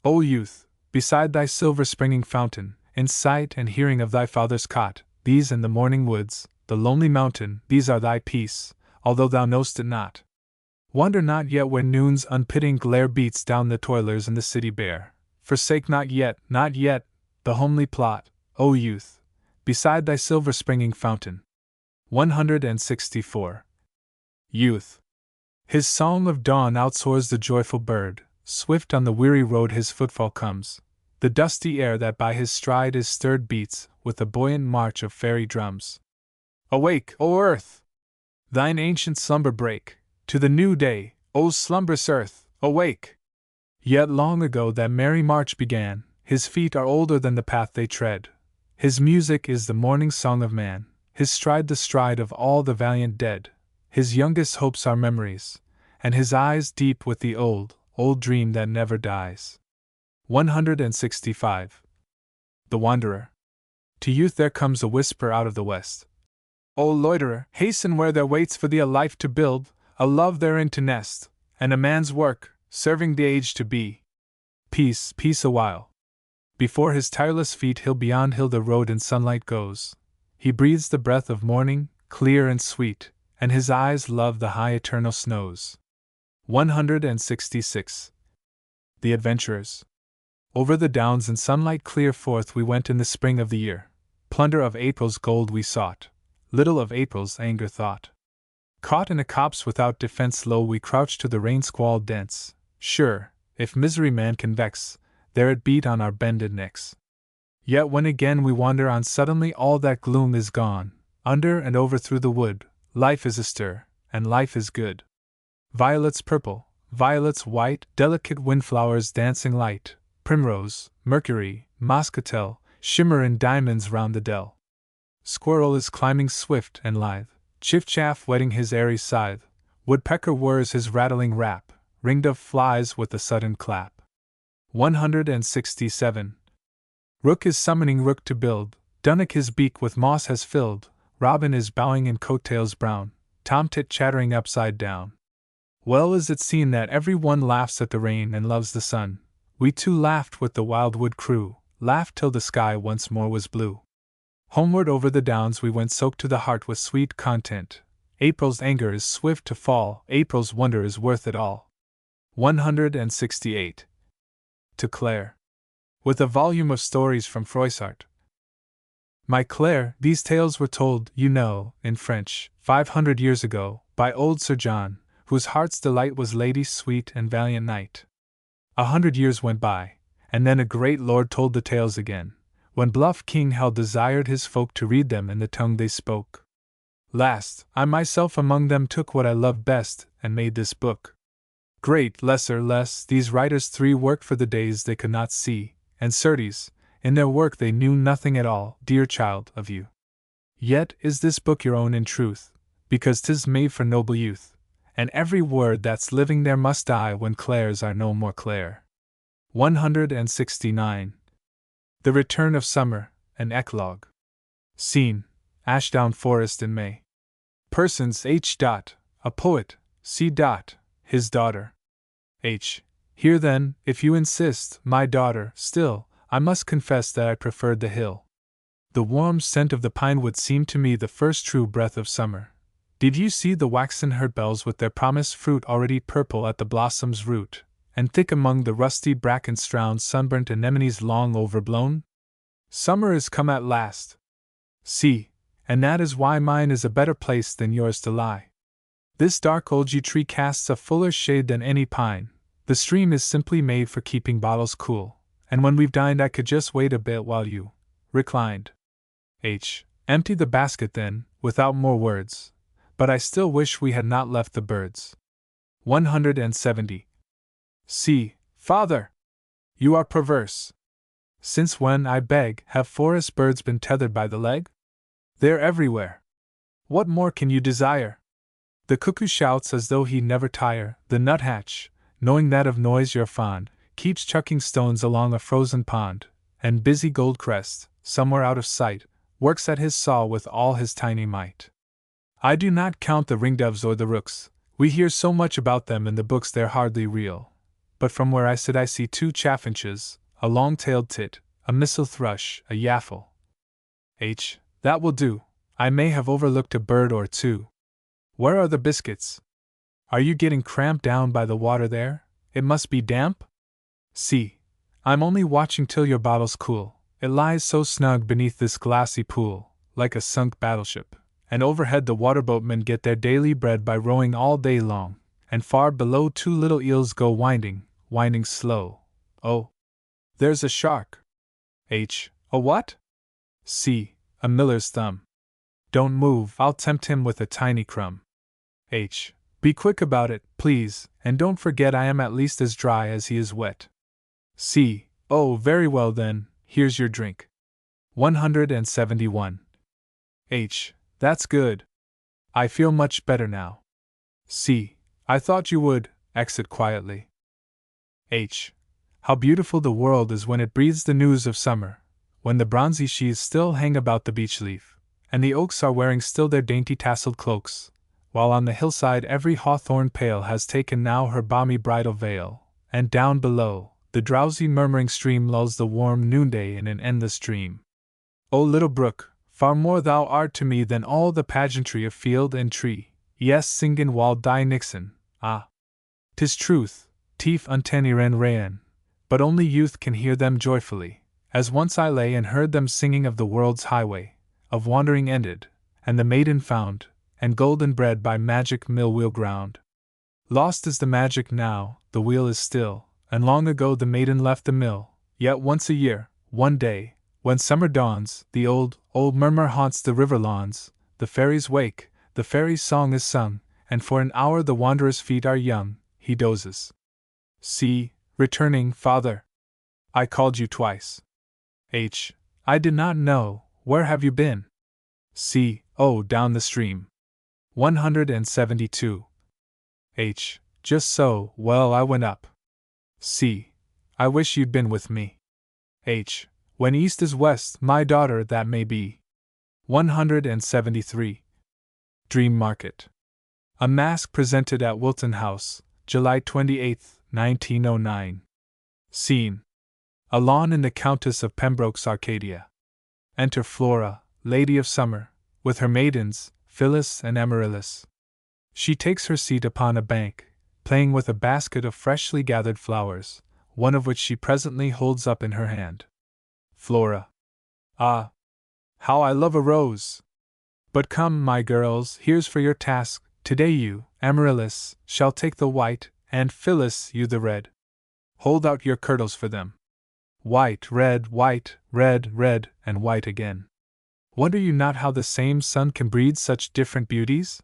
O youth, beside thy silver springing fountain, in sight and hearing of thy father's cot, these and the morning woods, the lonely mountain, these are thy peace, although thou know'st it not. Wonder not yet when noon's unpitying glare beats down the toilers in the city bare. Forsake not yet, the homely plot, O youth, beside thy silver springing fountain. 164. Youth. His song of dawn outsoars the joyful bird, swift on the weary road his footfall comes. The dusty air that by his stride is stirred beats with the buoyant march of fairy drums. Awake, O earth! Thine ancient slumber break, to the new day, O slumbrous earth, awake! Yet long ago that merry march began, his feet are older than the path they tread. His music is the morning song of man, his stride the stride of all the valiant dead. His youngest hopes are memories, and his eyes deep with the old dream that never dies. 165. The Wanderer. To youth there comes a whisper out of the west. O loiterer, hasten where there waits for thee a life to build, a love therein to nest, and a man's work, serving the age to be. Peace, peace awhile. Before his tireless feet hill beyond hill the road in sunlight goes. He breathes the breath of morning, clear and sweet, and his eyes love the high eternal snows. 166. The Adventurers. Over the downs in sunlight clear forth we went in the spring of the year. Plunder of April's gold we sought, little of April's anger thought. Caught in a copse without defense low we crouched to the rain-squall dense. Sure, if misery man can vex, there it beat on our bended necks. Yet when again we wander on suddenly all that gloom is gone. Under and over through the wood, life is astir, and life is good. Violets purple, violets white, delicate windflowers dancing light, primrose, mercury, muscatel, shimmer in diamonds round the dell. Squirrel is climbing swift and lithe, chiff-chaff whetting his airy scythe, woodpecker whirs his rattling rap, ringdove flies with a sudden clap. 167. Rook is summoning rook to build, dunnock his beak with moss has filled, robin is bowing in coat-tails brown, tomtit chattering upside down. Well is it seen that every one laughs at the rain and loves the sun. We too laughed with the wildwood crew, laughed till the sky once more was blue. Homeward over the downs we went soaked to the heart with sweet content. April's anger is swift to fall, April's wonder is worth it all. 168. To Claire. With a volume of stories from Froissart. My Claire, these tales were told, you know, in French, 500 years ago, by old Sir John, whose heart's delight was lady sweet and valiant knight. 100 years went by, and then a great lord told the tales again, when bluff King Hell desired his folk to read them in the tongue they spoke. Last, I myself among them took what I loved best, and made this book. Great, lesser, less, these writers three worked for the days they could not see, and certes, in their work they knew nothing at all, dear child, of you. Yet is this book your own in truth, because 'tis made for noble youth, and every word that's living there must die when Clares are no more Clare. 169. The Return of Summer, an Eclogue. Scene: Ashdown Forest in May. Persons H. A poet, C. His daughter. H. Here then, if you insist, my daughter, still, I must confess that I preferred the hill. The warm scent of the pine wood seemed to me the first true breath of summer. Did you see the waxen herdbells with their promised fruit already purple at the blossom's root, and thick among the rusty bracken strown sunburnt anemones long overblown? Summer is come at last. See, and that is why mine is a better place than yours to lie. This dark old yew tree casts a fuller shade than any pine. The stream is simply made for keeping bottles cool, and when we've dined I could just wait a bit while you reclined. H. Empty the basket then, without more words. But I still wish we had not left the birds. 170. C. Father! You are perverse. Since when, I beg, have forest birds been tethered by the leg? They're everywhere. What more can you desire? The cuckoo shouts as though he'd never tire. The nuthatch, knowing that of noise you're fond, keeps chucking stones along a frozen pond, and busy Goldcrest, somewhere out of sight, works at his saw with all his tiny might. I do not count the ringdoves or the rooks, we hear so much about them in the books they're hardly real. But from where I sit I see 2 chaffinches, a long-tailed tit, a missel thrush, a yaffle. H. That will do, I may have overlooked a bird or 2. Where are the biscuits? Are you getting cramped down by the water there? It must be damp? C. I'm only watching till your bottle's cool. It lies so snug beneath this glassy pool, like a sunk battleship. And overhead the waterboatmen get their daily bread by rowing all day long, and far below 2 little eels go winding slow. Oh! There's a shark. H. A what? C. A miller's thumb. Don't move, I'll tempt him with a tiny crumb. H. Be quick about it, please, and don't forget I am at least as dry as he is wet. C. Oh, very well then, here's your drink. 171. H. That's good. I feel much better now. C. I thought you would. Exit quietly. H. How beautiful the world is when it breathes the news of summer, when the bronzy sheaths still hang about the beech leaf, and the oaks are wearing still their dainty tasseled cloaks, while on the hillside every hawthorn pale has taken now her balmy bridal veil, and down below, the drowsy murmuring stream lulls the warm noonday in an endless dream. O little brook, far more thou art to me than all the pageantry of field and tree. Yes, singen wald die Nixon, ah! 'Tis truth, tief unteniren raen, but only youth can hear them joyfully, as once I lay and heard them singing of the world's highway, of wandering ended, and the maiden found, and golden bread by magic mill-wheel ground. Lost is the magic now, the wheel is still, and long ago the maiden left the mill, yet once a year, one day, when summer dawns, the old murmur haunts the river lawns, the fairies wake, the fairies' song is sung, and for an hour the wanderer's feet are young, he dozes. C. Returning, father. I called you twice. H. I did not know, where have you been? C. Oh, down the stream. 172. H. Just so, well, I went up. C. I wish you'd been with me. H. When east is west, my daughter, that may be. 173. Dream Market. A masque presented at Wilton House, July 28, 1909. Scene: a lawn in the Countess of Pembroke's Arcadia. Enter Flora, Lady of Summer, with her maidens, Phyllis and Amaryllis. She takes her seat upon a bank, playing with a basket of freshly gathered flowers, one of which she presently holds up in her hand. Flora. Ah! How I love a rose! But come, my girls, here's for your task. Today you, Amaryllis, shall take the white, and Phyllis, you the red. Hold out your kirtles for them. White, red, red, and white again. Wonder you not how the same sun can breed such different beauties?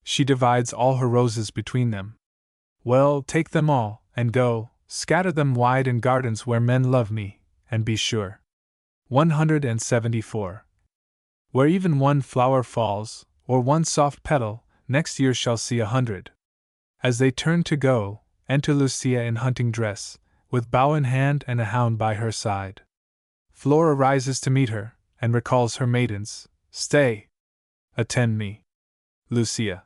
She divides all her roses between them. Well, take them all, and go, scatter them wide in gardens where men love me, and be sure. 174. Where even one flower falls, or one soft petal, next year shall see 100. As they turn to go, enter Lucia in hunting dress, with bow in hand and a hound by her side. Flora rises to meet her, and recalls her maidens. Stay! Attend me. Lucia.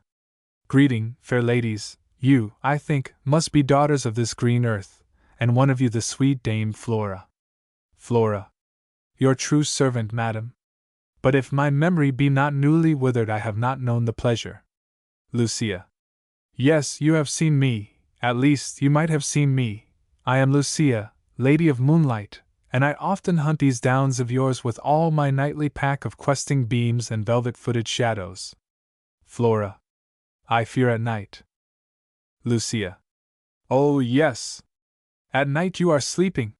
Greeting, fair ladies, you, I think, must be daughters of this green earth, and one of you the sweet Dame Flora. Flora. Your true servant, madam. But if my memory be not newly withered, I have not known the pleasure. Lucia. Yes, you have seen me, at least you might have seen me. I am Lucia, Lady of Moonlight, and I often hunt these downs of yours with all my nightly pack of questing beams and velvet-footed shadows. Flora. I fear at night. Lucia. Oh, yes. At night you are sleeping.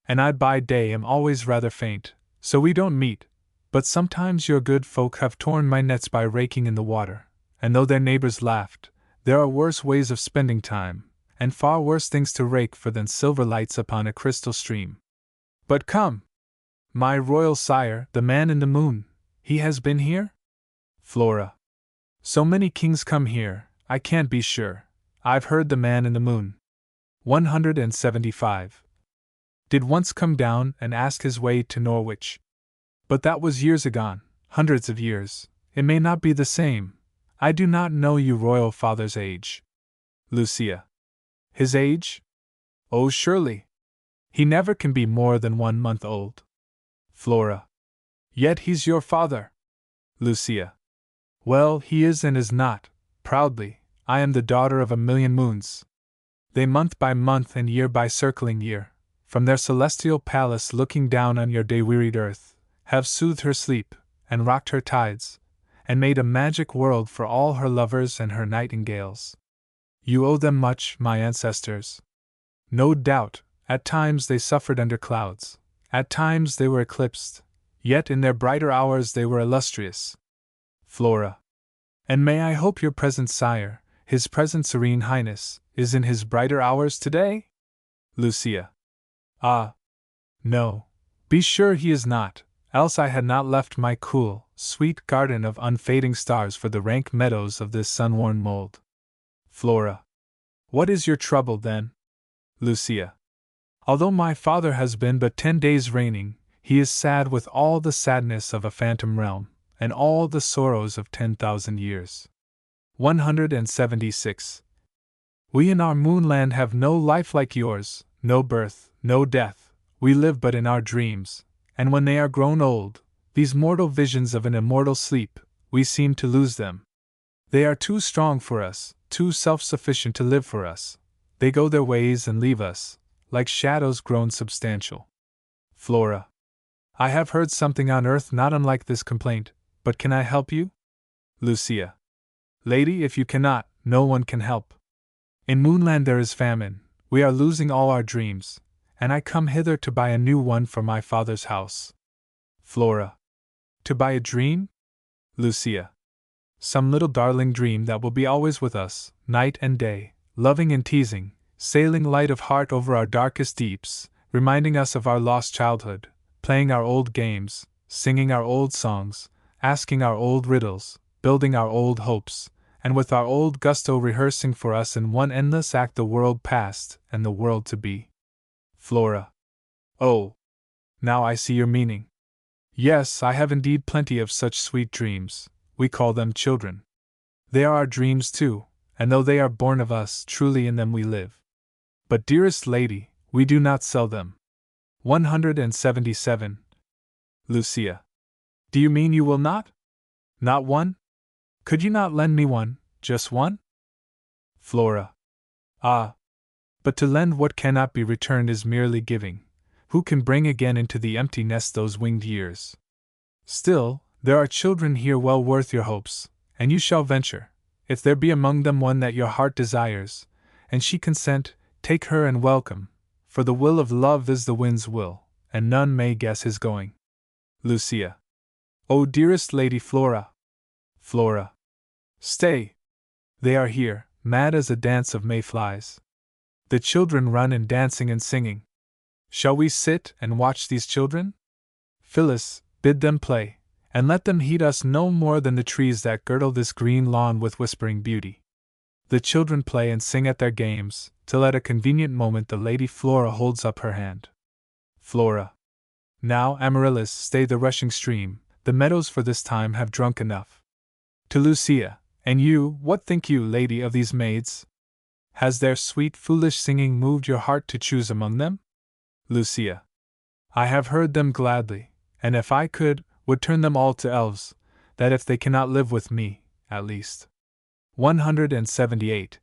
And I by day am always rather faint, so we don't meet, but sometimes your good folk have torn my nets by raking in the water, and though their neighbors laughed, there are worse ways of spending time, and far worse things to rake for than silver lights upon a crystal stream. But come! My royal sire, the man in the moon, he has been here? Flora. So many kings come here, I can't be sure. I've heard the man in the moon. 175. Did once come down and ask his way to Norwich. But that was years agone, hundreds of years. It may not be the same. I do not know you royal father's age. Lucia. His age? Oh, surely. He never can be more than 1 month old. Flora. Yet he's your father. Lucia. Well, he is and is not. Proudly, I am the daughter of 1,000,000 moons. They month by month and year by circling year, from their celestial palace looking down on your day-wearied earth, have soothed her sleep, and rocked her tides, and made a magic world for all her lovers and her nightingales. You owe them much, my ancestors. No doubt, at times they suffered under clouds, at times they were eclipsed, yet in their brighter hours they were illustrious. Flora. And may I hope your present sire, his present serene highness, is in his brighter hours today? Lucia. Ah! No. Be sure he is not, else I had not left my cool, sweet garden of unfading stars for the rank meadows of this sun-worn mold. Flora. What is your trouble, then? Lucia. Although my father has been but 10 days reigning, he is sad with all the sadness of a phantom realm, and all the sorrows of 10,000 years. 176. We in our moonland have no life like yours, no birth, no death, we live but in our dreams, and when they are grown old, these mortal visions of an immortal sleep, we seem to lose them. They are too strong for us, too self-sufficient to live for us. They go their ways and leave us, like shadows grown substantial. Flora. I have heard something on earth not unlike this complaint, but can I help you? Lucia. Lady, if you cannot, no one can help. In Moonland there is famine, we are losing all our dreams, and I come hither to buy a new one for my father's house. Flora. To buy a dream? Lucia. Some little darling dream that will be always with us, night and day, loving and teasing, sailing light of heart over our darkest deeps, reminding us of our lost childhood, playing our old games, singing our old songs, asking our old riddles, building our old hopes, and with our old gusto rehearsing for us in one endless act the world past and the world to be. Flora. Oh! Now I see your meaning. Yes, I have indeed plenty of such sweet dreams, we call them children. They are our dreams too, and though they are born of us, truly in them we live. But dearest lady, we do not sell them. 177. Lucia. Do you mean you will not? Not one? Could you not lend me one, just one? Flora. Ah! But to lend what cannot be returned is merely giving. Who can bring again into the empty nest those winged years? Still, there are children here well worth your hopes, and you shall venture, if there be among them one that your heart desires, and she consent, take her and welcome, for the will of love is the wind's will, and none may guess his going. Lucia. O dearest Lady Flora! Flora. Stay! They are here, mad as a dance of mayflies. The children run in dancing and singing. Shall we sit and watch these children? Phyllis, bid them play, and let them heed us no more than the trees that girdle this green lawn with whispering beauty. The children play and sing at their games, till at a convenient moment the Lady Flora holds up her hand. Flora. Now, Amaryllis, stay the rushing stream, the meadows for this time have drunk enough. To Lucia, And you, what think you, lady, of these maids? Has their sweet foolish singing moved your heart to choose among them? Lucia. I have heard them gladly, and if I could, would turn them all to elves, that if they cannot live with me, at least. 178.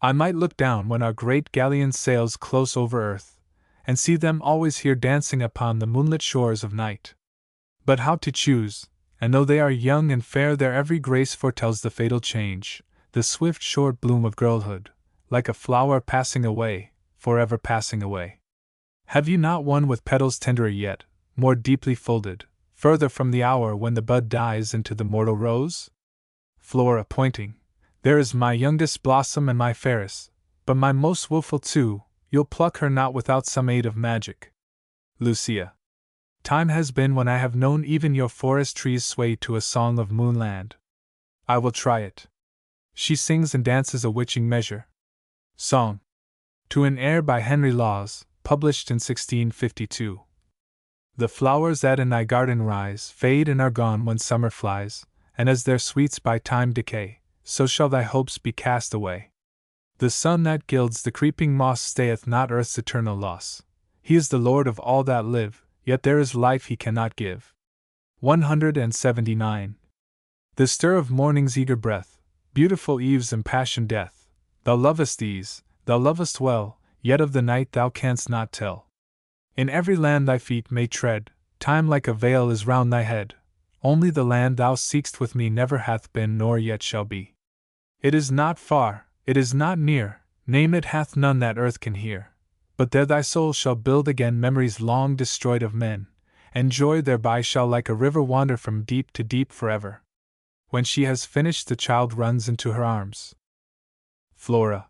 I might look down when our great galleon sails close over earth, and see them always here dancing upon the moonlit shores of night. But how to choose, and though they are young and fair, their every grace foretells the fatal change, the swift short bloom of girlhood, like a flower passing away, forever passing away. Have you not one with petals tenderer yet, more deeply folded, further from the hour when the bud dies into the mortal rose? Flora, pointing. There is my youngest blossom and my fairest, but my most wilful too, you'll pluck her not without some aid of magic. Lucia. Time has been when I have known even your forest trees sway to a song of moonland. I will try it. She sings and dances a witching measure. Song. To an air by Henry Laws, published in 1652. The flowers that in thy garden rise fade and are gone when summer flies, and as their sweets by time decay, so shall thy hopes be cast away. The sun that gilds the creeping moss stayeth not earth's eternal loss. He is the Lord of all that live, yet there is life he cannot give. 179. The stir of morning's eager breath, beautiful eve's impassioned death, thou lovest these, thou lovest well, yet of the night thou canst not tell. In every land thy feet may tread, time like a veil is round thy head, only the land thou seek'st with me never hath been nor yet shall be. It is not far, it is not near, name it hath none that earth can hear, but there thy soul shall build again memories long destroyed of men, and joy thereby shall like a river wander from deep to deep forever. When she has finished, the child runs into her arms. Flora.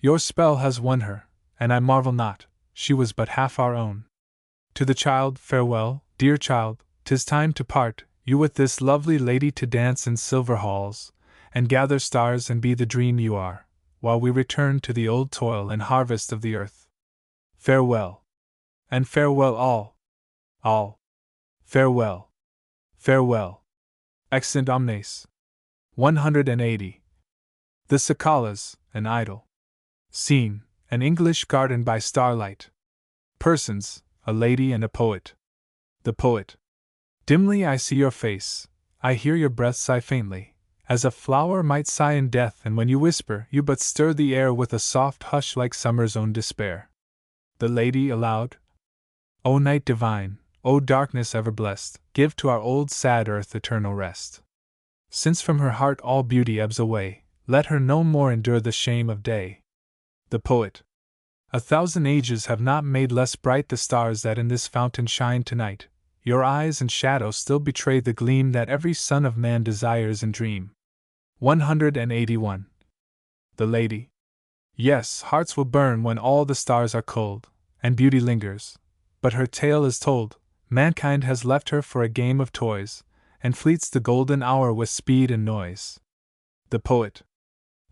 Your spell has won her, and I marvel not, she was but half our own. To the child, farewell, dear child, 'tis time to part, you with this lovely lady to dance in silver halls, and gather stars and be the dream you are, while we return to the old toil and harvest of the earth. Farewell. And farewell all. All. Farewell. Farewell. Extant omnes. 180. The cicalas, an idyll. Scene, an English garden by starlight. Persons, a lady and a poet. The poet. Dimly I see your face, I hear your breath sigh faintly, as a flower might sigh in death, and when you whisper, you but stir the air with a soft hush like summer's own despair. The lady aloud. O night divine, O darkness ever blessed, give to our old sad earth eternal rest. Since from her heart all beauty ebbs away, let her no more endure the shame of day. The poet. 1,000 ages have not made less bright the stars that in this fountain shine tonight. Your eyes and shadow still betray the gleam that every son of man desires in dream. 181. The lady. Yes, hearts will burn when all the stars are cold, and beauty lingers, but her tale is told. Mankind has left her for a game of toys, and fleets the golden hour with speed and noise. The poet.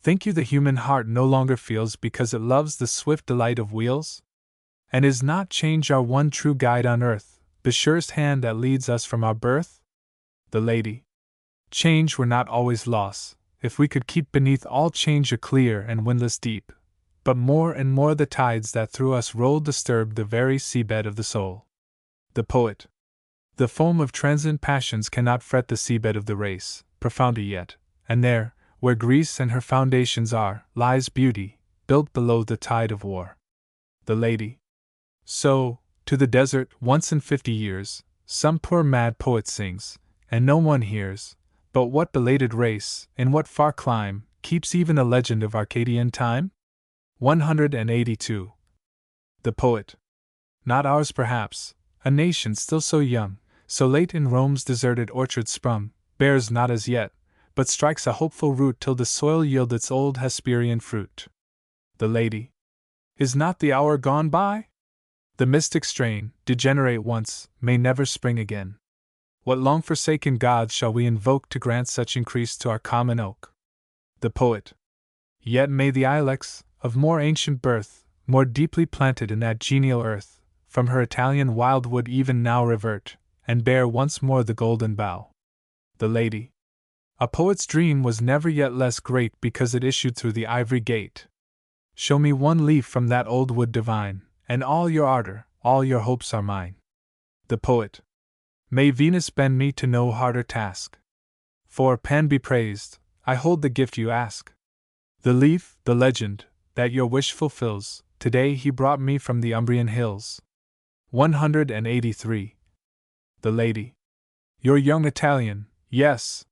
Think you the human heart no longer feels because it loves the swift delight of wheels? And is not change our one true guide on earth, the surest hand that leads us from our birth? The lady. Change were not always loss, if we could keep beneath all change a clear and windless deep, but more and more the tides that through us roll disturb the very seabed of the soul. The poet. The foam of transient passions cannot fret the seabed of the race, profounder yet, and there, where Greece and her foundations are, lies beauty, built below the tide of war. The lady. So, to the desert, once in 50 years, some poor mad poet sings, and no one hears, but what belated race, in what far clime, keeps even a legend of Arcadian time? 182. The poet. Not ours perhaps, a nation still so young, so late in Rome's deserted orchard sprung, bears not as yet, but strikes a hopeful root till the soil yield its old Hesperian fruit. The lady. Is not the hour gone by? The mystic strain, degenerate once, may never spring again. What long forsaken gods shall we invoke to grant such increase to our common oak? The poet. Yet may the ilex, of more ancient birth, more deeply planted in that genial earth, from her Italian wildwood even now revert, and bear once more the golden bough. The lady. A poet's dream was never yet less great because it issued through the ivory gate. Show me one leaf from that old wood divine, and all your ardor, all your hopes are mine. The Poet. May Venus bend me to no harder task. For, Pan be praised, I hold the gift you ask. The leaf, the legend, that your wish fulfills, today he brought me from the Umbrian hills. 183. The Lady. Your young Italian, yes.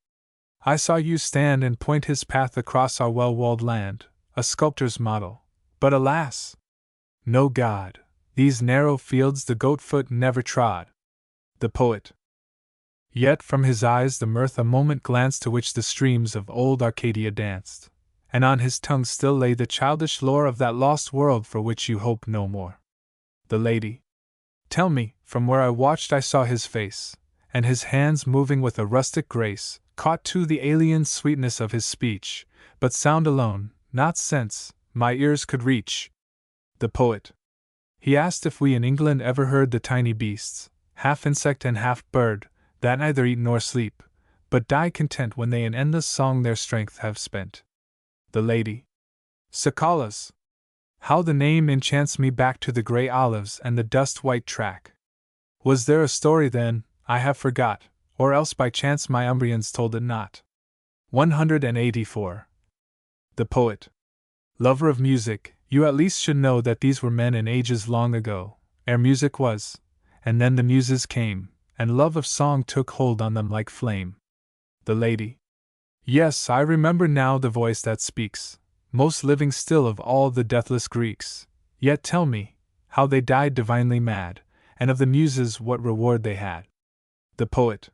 I saw you stand and point his path across our well-walled land, a sculptor's model, but alas! No god, these narrow fields the goat-foot never trod. The Poet. Yet from his eyes the mirth a moment glanced to which the streams of old Arcadia danced, and on his tongue still lay the childish lore of that lost world for which you hope no more. The Lady. Tell me, from where I watched I saw his face, and his hands moving with a rustic grace, caught too the alien sweetness of his speech, but sound alone, not sense, my ears could reach. The Poet. He asked if we in England ever heard the tiny beasts, half insect and half bird, that neither eat nor sleep, but die content when they in endless song their strength have spent. The Lady. Cicalas. How the name enchants me back to the grey olives and the dust-white track. Was there a story then, I have forgot, or else by chance my Umbrians told it not. 184. The Poet. Lover of music, you at least should know that these were men in ages long ago, ere music was, and then the muses came, and love of song took hold on them like flame. The Lady. Yes, I remember now the voice that speaks, most living still of all the deathless Greeks. Yet tell me, how they died divinely mad, and of the muses what reward they had. The Poet.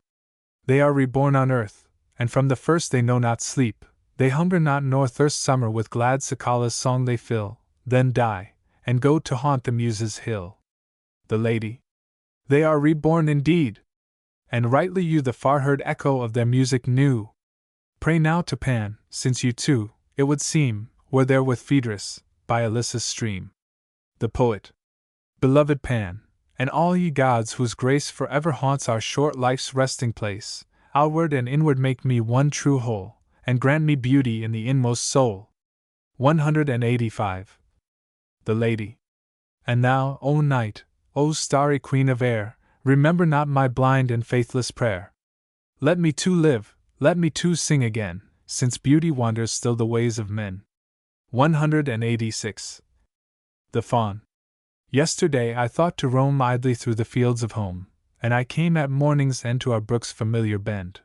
They are reborn on earth, and from the first they know not sleep, they hunger not nor thirst summer with glad Cicalas' song they fill, then die, and go to haunt the muses' hill. The Lady. They are reborn indeed, and rightly you the far-heard echo of their music knew. Pray now to Pan, since you too, it would seem, were there with Phaedrus, by Ilyssus' stream. The Poet. Beloved Pan, and all ye gods whose grace forever haunts our short life's resting place, outward and inward make me one true whole, and grant me beauty in the inmost soul. 185. The Lady. And thou, O night, O starry queen of air, remember not my blind and faithless prayer. Let me too live, let me too sing again, since beauty wanders still the ways of men. 186. The Faun. Yesterday I thought to roam idly through the fields of home, and I came at morning's end to our brook's familiar bend.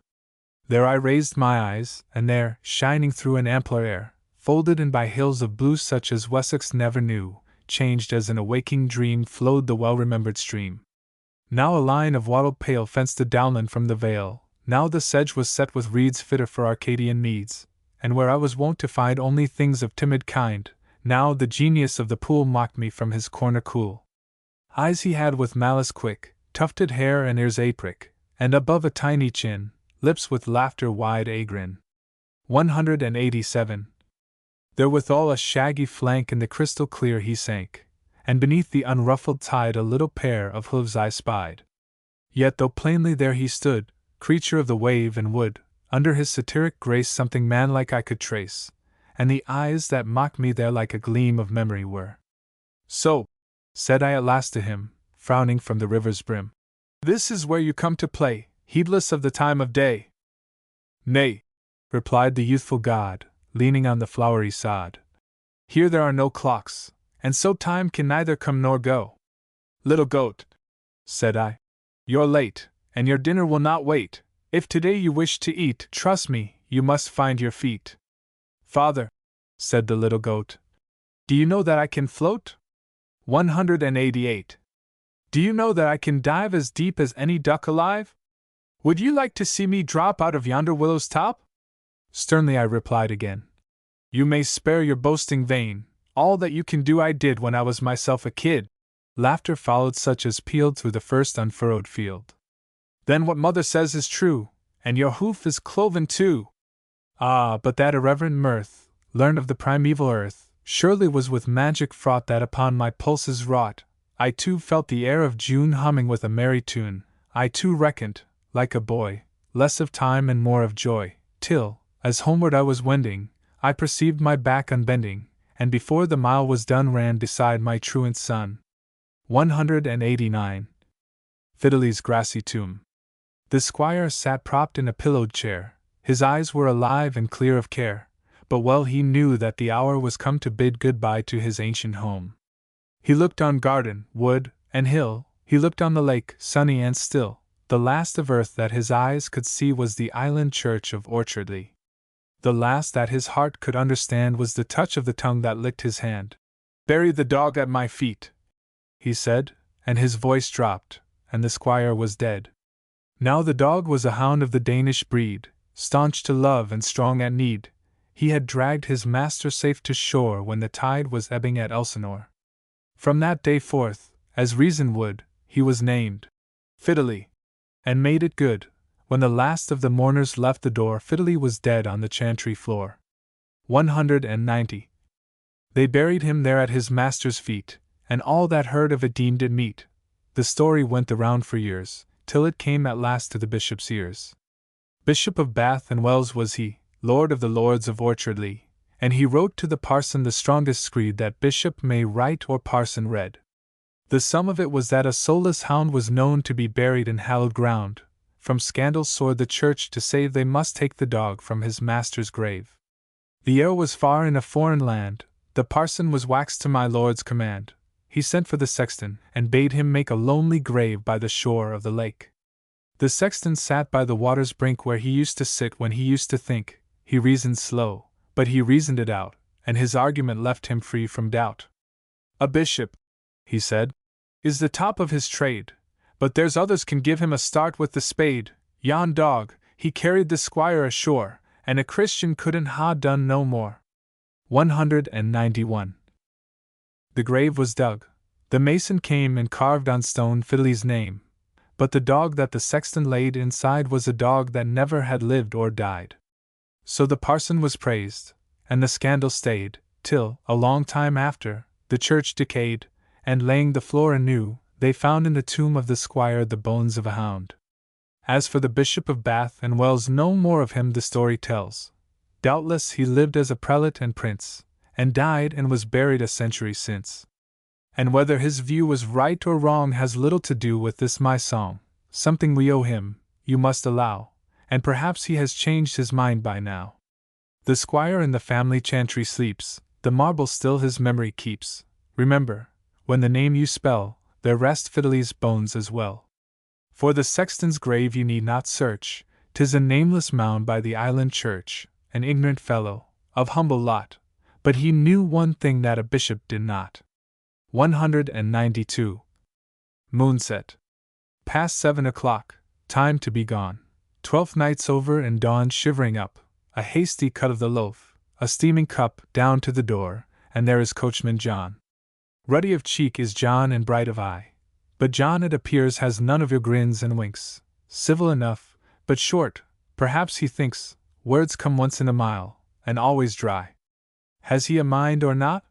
There I raised my eyes, and there, shining through an ampler air, folded in by hills of blue such as Wessex never knew, changed as in a waking dream flowed the well-remembered stream. Now a line of wattled pale fenced the downland from the vale, now the sedge was set with reeds fitter for Arcadian meads, and where I was wont to find only things of timid kind, now the genius of the pool mocked me from his corner cool. Eyes he had with malice quick, tufted hair and ears aprick, and above a tiny chin, lips with laughter wide a grin. 187. Therewithal a shaggy flank in the crystal clear he sank, and beneath the unruffled tide a little pair of hooves I spied. Yet though plainly there he stood, creature of the wave and wood, under his satiric grace something manlike I could trace, and the eyes that mocked me there like a gleam of memory were. So, said I at last to him, frowning from the river's brim, this is where you come to play, heedless of the time of day. Nay, replied the youthful god, leaning on the flowery sod. Here there are no clocks, and so time can neither come nor go. Little goat, said I, you're late, and your dinner will not wait. If today you wish to eat, trust me, you must find your feet. Father, said the little goat, do you know that I can float? 188. Do you know that I can dive as deep as any duck alive? Would you like to see me drop out of yonder willow's top? Sternly I replied again. You may spare your boasting vein, all that you can do I did when I was myself a kid. Laughter followed such as pealed through the first unfurrowed field. Then what mother says is true, and your hoof is cloven too. Ah, but that irreverent mirth, learned of the primeval earth, surely was with magic fraught that upon my pulses wrought. I too felt the air of June humming with a merry tune. I too reckoned, like a boy, less of time and more of joy, till, as homeward I was wending, I perceived my back unbending, and before the mile was done ran beside my truant son. 189. Fiddley's grassy tomb. The squire sat propped in a pillowed chair, his eyes were alive and clear of care, but well he knew that the hour was come to bid good-bye to his ancient home. He looked on garden, wood, and hill, he looked on the lake, sunny and still. The last of earth that his eyes could see was the island church of Orchardly. The last that his heart could understand was the touch of the tongue that licked his hand. "Bury the dog at my feet," he said, and his voice dropped, and the squire was dead. Now the dog was a hound of the Danish breed, staunch to love and strong at need. He had dragged his master safe to shore when the tide was ebbing at Elsinore. From that day forth, as reason would, he was named Fiddley, and made it good. When the last of the mourners left the door, Fiddley was dead on the chantry floor. 190. They buried him there at his master's feet, and all that heard of it deemed it meet. The story went the round for years, till it came at last to the bishop's ears. Bishop of Bath and Wells was he, lord of the lords of Orchardly, and he wrote to the parson the strongest screed that bishop may write or parson read. The sum of it was that a soulless hound was known to be buried in hallowed ground. From scandal soared the church to save they must take the dog from his master's grave. The heir was far in a foreign land, the parson was waxed to my lord's command. He sent for the sexton, and bade him make a lonely grave by the shore of the lake. The sexton sat by the water's brink where he used to sit when he used to think. He reasoned slow, but he reasoned it out, and his argument left him free from doubt. "A bishop," he said, "is the top of his trade, but there's others can give him a start with the spade. Yon dog, he carried the squire ashore, and a Christian couldn't ha' done no more." 191. The grave was dug. The mason came and carved on stone Fiddley's name, but the dog that the sexton laid inside was a dog that never had lived or died. So the parson was praised, and the scandal stayed, till, a long time after, the church decayed, and laying the floor anew, they found in the tomb of the squire the bones of a hound. As for the Bishop of Bath and Wells, no more of him the story tells. Doubtless he lived as a prelate and prince, and died and was buried a century since. And whether his view was right or wrong has little to do with this my song. Something we owe him, you must allow, and perhaps he has changed his mind by now. The squire in the family chantry sleeps, the marble still his memory keeps. Remember, when the name you spell, there rest Fiddley's bones as well. For the sexton's grave you need not search, 'tis a nameless mound by the island church, an ignorant fellow, of humble lot, but he knew one thing that a bishop did not. 192. Moonset. Past 7 o'clock, time to be gone. 12th night's over and dawn shivering up, a hasty cut of the loaf, a steaming cup, down to the door, and there is coachman John. Ruddy of cheek is John and bright of eye, but John it appears has none of your grins and winks, civil enough, but short, perhaps he thinks, words come once in a mile, and always dry. Has he a mind or not?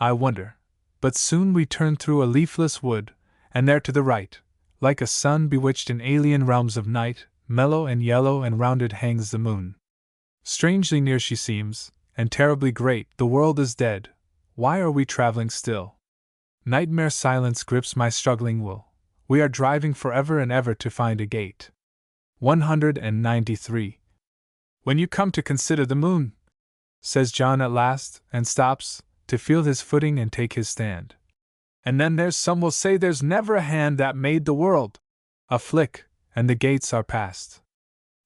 I wonder. But soon we turn through a leafless wood, and there to the right, like a sun bewitched in alien realms of night, mellow and yellow and rounded hangs the moon. Strangely near she seems, and terribly great. The world is dead. Why are we traveling still? Nightmare silence grips my struggling will. We are driving forever and ever to find a gate. 193. When you come to consider the moon, says John at last, and stops, to feel his footing and take his stand. And then there's some will say there's never a hand that made the world. A flick, and the gates are past.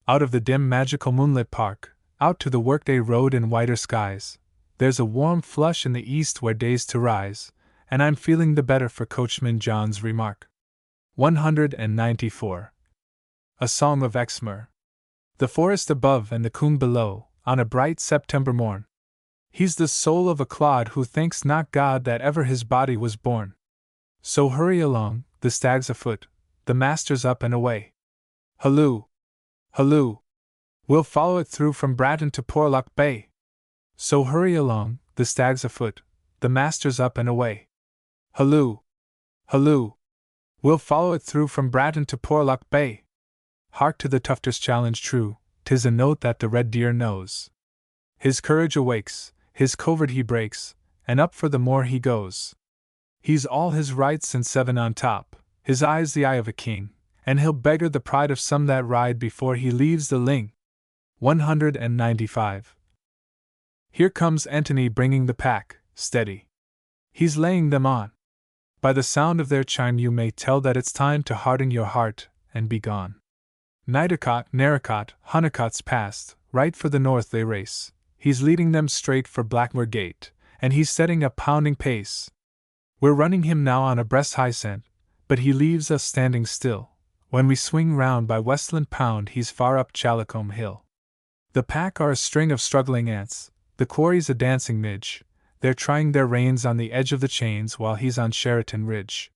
Out of the dim magical moonlit park, out to the workday road and whiter skies, there's a warm flush in the east where day's to rise, and I'm feeling the better for coachman John's remark. 194. A Song of Exmoor. The forest above and the coombe below, on a bright September morn. He's the soul of a clod who thanks not God that ever his body was born. So hurry along, the stag's afoot, the master's up and away. Halloo! Halloo! We'll follow it through from Bratton to Porlock Bay. So hurry along, the stag's afoot, the master's up and away. Halloo! Halloo! We'll follow it through from Bratton to Porlock Bay. Hark to the tufter's challenge true, 'tis a note that the red deer knows. His courage awakes, his covert he breaks, and up for the moor he goes. He's all his rights and 7 on top, his eye's the eye of a king, and he'll beggar the pride of some that ride before he leaves the ling. 195. Here comes Antony bringing the pack, steady. He's laying them on. By the sound of their chime you may tell that it's time to harden your heart and be gone. Nidacot, Narracot, Hunnicott's past, right for the north they race. He's leading them straight for Blackmoor Gate, and he's setting a pounding pace. We're running him now on a breast-high scent, but he leaves us standing still. When we swing round by Westland Pound he's far up Challicombe Hill. The pack are a string of struggling ants, the quarry's a dancing midge. They're trying their reins on the edge of the chains while he's on Sheraton Ridge.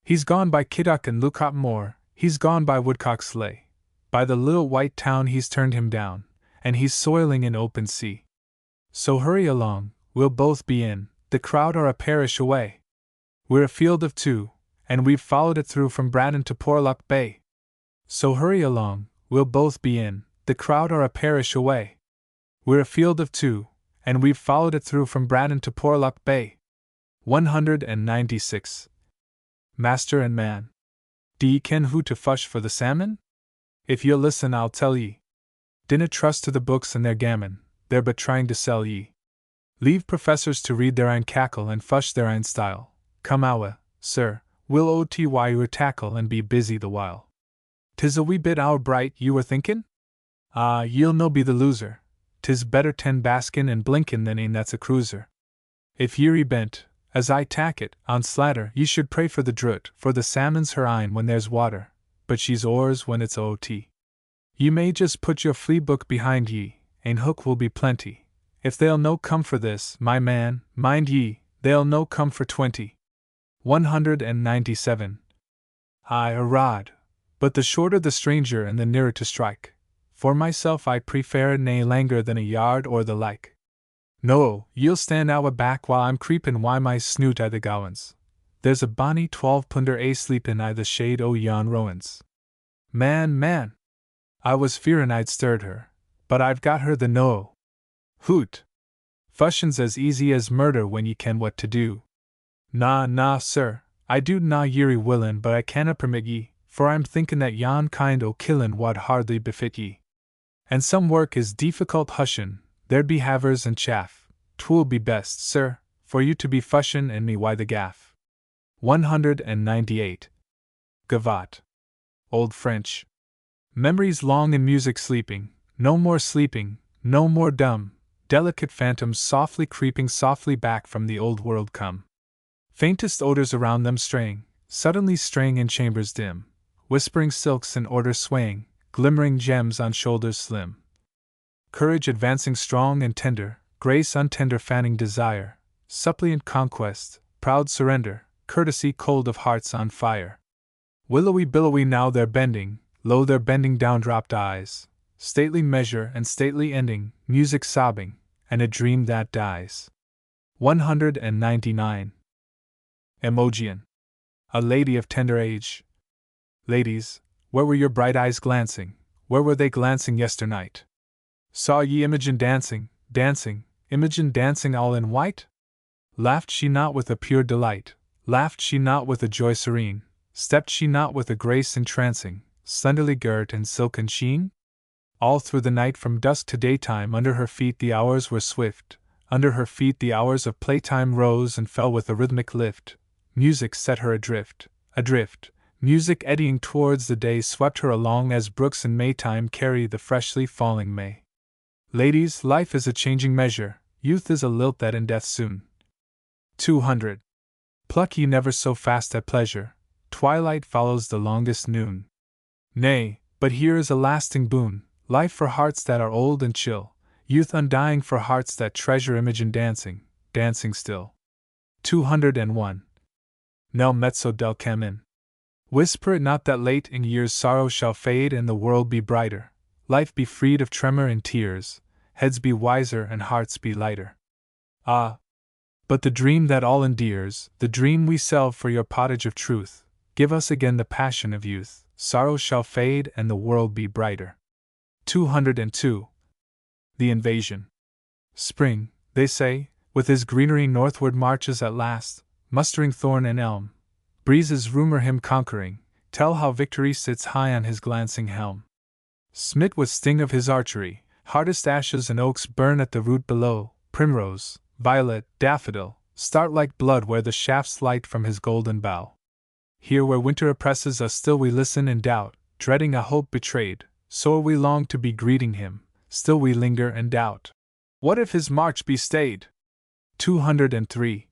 He's gone by Kiddock and Lucott Moor, he's gone by Woodcock's Lay. By the little white town he's turned him down, and he's soiling in open sea. So hurry along, we'll both be in, the crowd are a parish away. We're a field of 2, and we've followed it through from Braddon to Porlock Bay. So hurry along, we'll both be in, the crowd are a parish away. We're a field of 2, and we've followed it through from Braddon to Porlock Bay. 196. Master and man. D'ye ken who to fush for the salmon? If ye'll listen I'll tell ye. Dinna trust to the books and their gammon, they're but trying to sell ye. Leave professors to read their own cackle and fush their own style. Come awa, sir, we'll ot your tackle and be busy the while. 'Tis a wee bit our bright you were thinkin'? Ah, ye'll no be the loser. 'Tis better 10 baskin' and blinkin' than ane that's a cruiser. If ye're bent, as I tack it, on slatter, ye should pray for the drut, for the salmon's her een when there's water, but she's oars when it's ot. Ye may just put your flea book behind ye, ane hook will be plenty. If they'll no come for this, my man, mind ye, they'll no come for 20. 197. Aye, a rod, but the shorter the stranger and the nearer to strike. For myself I prefer nae langer than a yard or the like. No, ye'll stand awa back while I'm creepin' why my snoot I the gowans. There's a bonny 12-pounder sleepin' I the shade o' yon rowans. Man, I was fearin' I'd stirred her, but I've got her the no. Hoot! Fushin's as easy as murder when ye ken what to do. Na, sir, I do na yery willin', but I canna permit ye, for I'm thinkin' that yon kind o' killin' wad hardly befit ye. And some work is difficult hushin', there'd be havers and chaff. 'Twill be best, sir, for you to be fushin' and me why the gaff. 198. Gavotte. Old French. Memories long in music sleeping, no more dumb, delicate phantoms softly creeping softly back from the old world come. Faintest odors around them straying, suddenly straying in chambers dim, whispering silks in order swaying, glimmering gems on shoulders slim. Courage advancing strong and tender, grace untender fanning desire, suppliant conquest, proud surrender, courtesy cold of hearts on fire. Willowy billowy now they're bending, low they're bending down dropped eyes, stately measure and stately ending, music sobbing, and a dream that dies. 199. Emojian. A lady of tender age. Ladies, where were your bright eyes glancing, where were they glancing yesternight? Saw ye Imogen dancing, Imogen dancing all in white? Laughed she not with a pure delight, laughed she not with a joy serene, stepped she not with a grace entrancing, slenderly girt in silken sheen? All through the night from dusk to daytime under her feet the hours were swift, under her feet the hours of playtime rose and fell with a rhythmic lift, music set her adrift, music eddying towards the day swept her along as brooks in Maytime carry the freshly falling May. Ladies, life is a changing measure, youth is a lilt that endeth soon. 200. Pluck ye never so fast at pleasure, twilight follows the longest noon. Nay, but here is a lasting boon, life for hearts that are old and chill, youth undying for hearts that treasure Imogen dancing still. 201. Nel mezzo del camin. Whisper it not that late in years sorrow shall fade and the world be brighter, life be freed of tremor and tears, heads be wiser and hearts be lighter. Ah! But the dream that all endears, the dream we sell for your pottage of truth, give us again the passion of youth, sorrow shall fade and the world be brighter. 202. The Invasion. Spring, they say, with his greenery northward marches at last, mustering thorn and elm. Breezes rumor him conquering, tell how victory sits high on his glancing helm. Smit with sting of his archery, hardest ashes and oaks burn at the root below. Primrose, violet, daffodil, start like blood where the shafts light from his golden bough. Here where winter oppresses us still we listen in doubt, dreading a hope betrayed, sore we long to be greeting him, still we linger and doubt. What if his march be stayed? 203.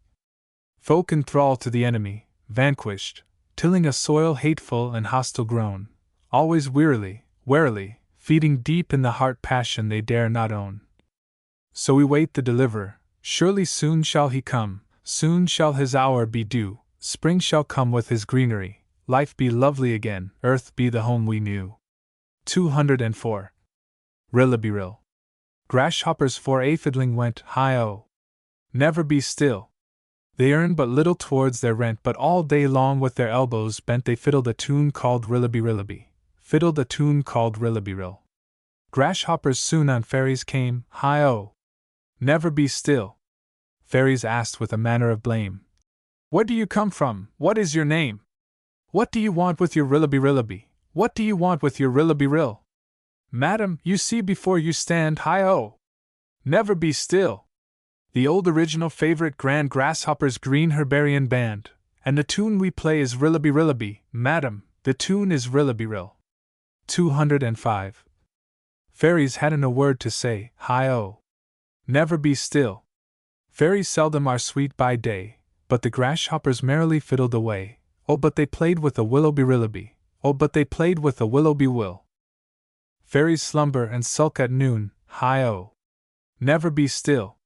Folk enthrall to the enemy, vanquished, tilling a soil hateful and hostile grown, always wearily, warily, feeding deep in the heart passion they dare not own. So we wait the deliverer, surely soon shall he come, soon shall his hour be due, spring shall come with his greenery, life be lovely again, earth be the home we knew. 204. Rillabyrill. Grasshoppers for a fiddling went, hi-oh! Never be still. They earn but little towards their rent, but all day long with their elbows bent they fiddled a tune called Rillaby, fiddled a tune called Rillabyrill. Grasshoppers soon on fairies came, hi-oh! Never be still. Fairies asked with a manner of blame, where do you come from, what is your name? What do you want with your Rillaby? What do you want with your Rillabyrill? Madam, you see before you stand, hi-oh! Never be still. The old original favorite grand Grasshopper's green herbarian band, and the tune we play is Rillaby, madam, the tune is Rillabyrill. 205. Fairies hadn't a word to say, hi-oh! Never be still. Fairies seldom are sweet by day, but the grasshoppers merrily fiddled away, oh but they played with a Willoughby, oh but they played with a Willoughby-will. Fairies slumber and sulk at noon, hi-oh! Never be still.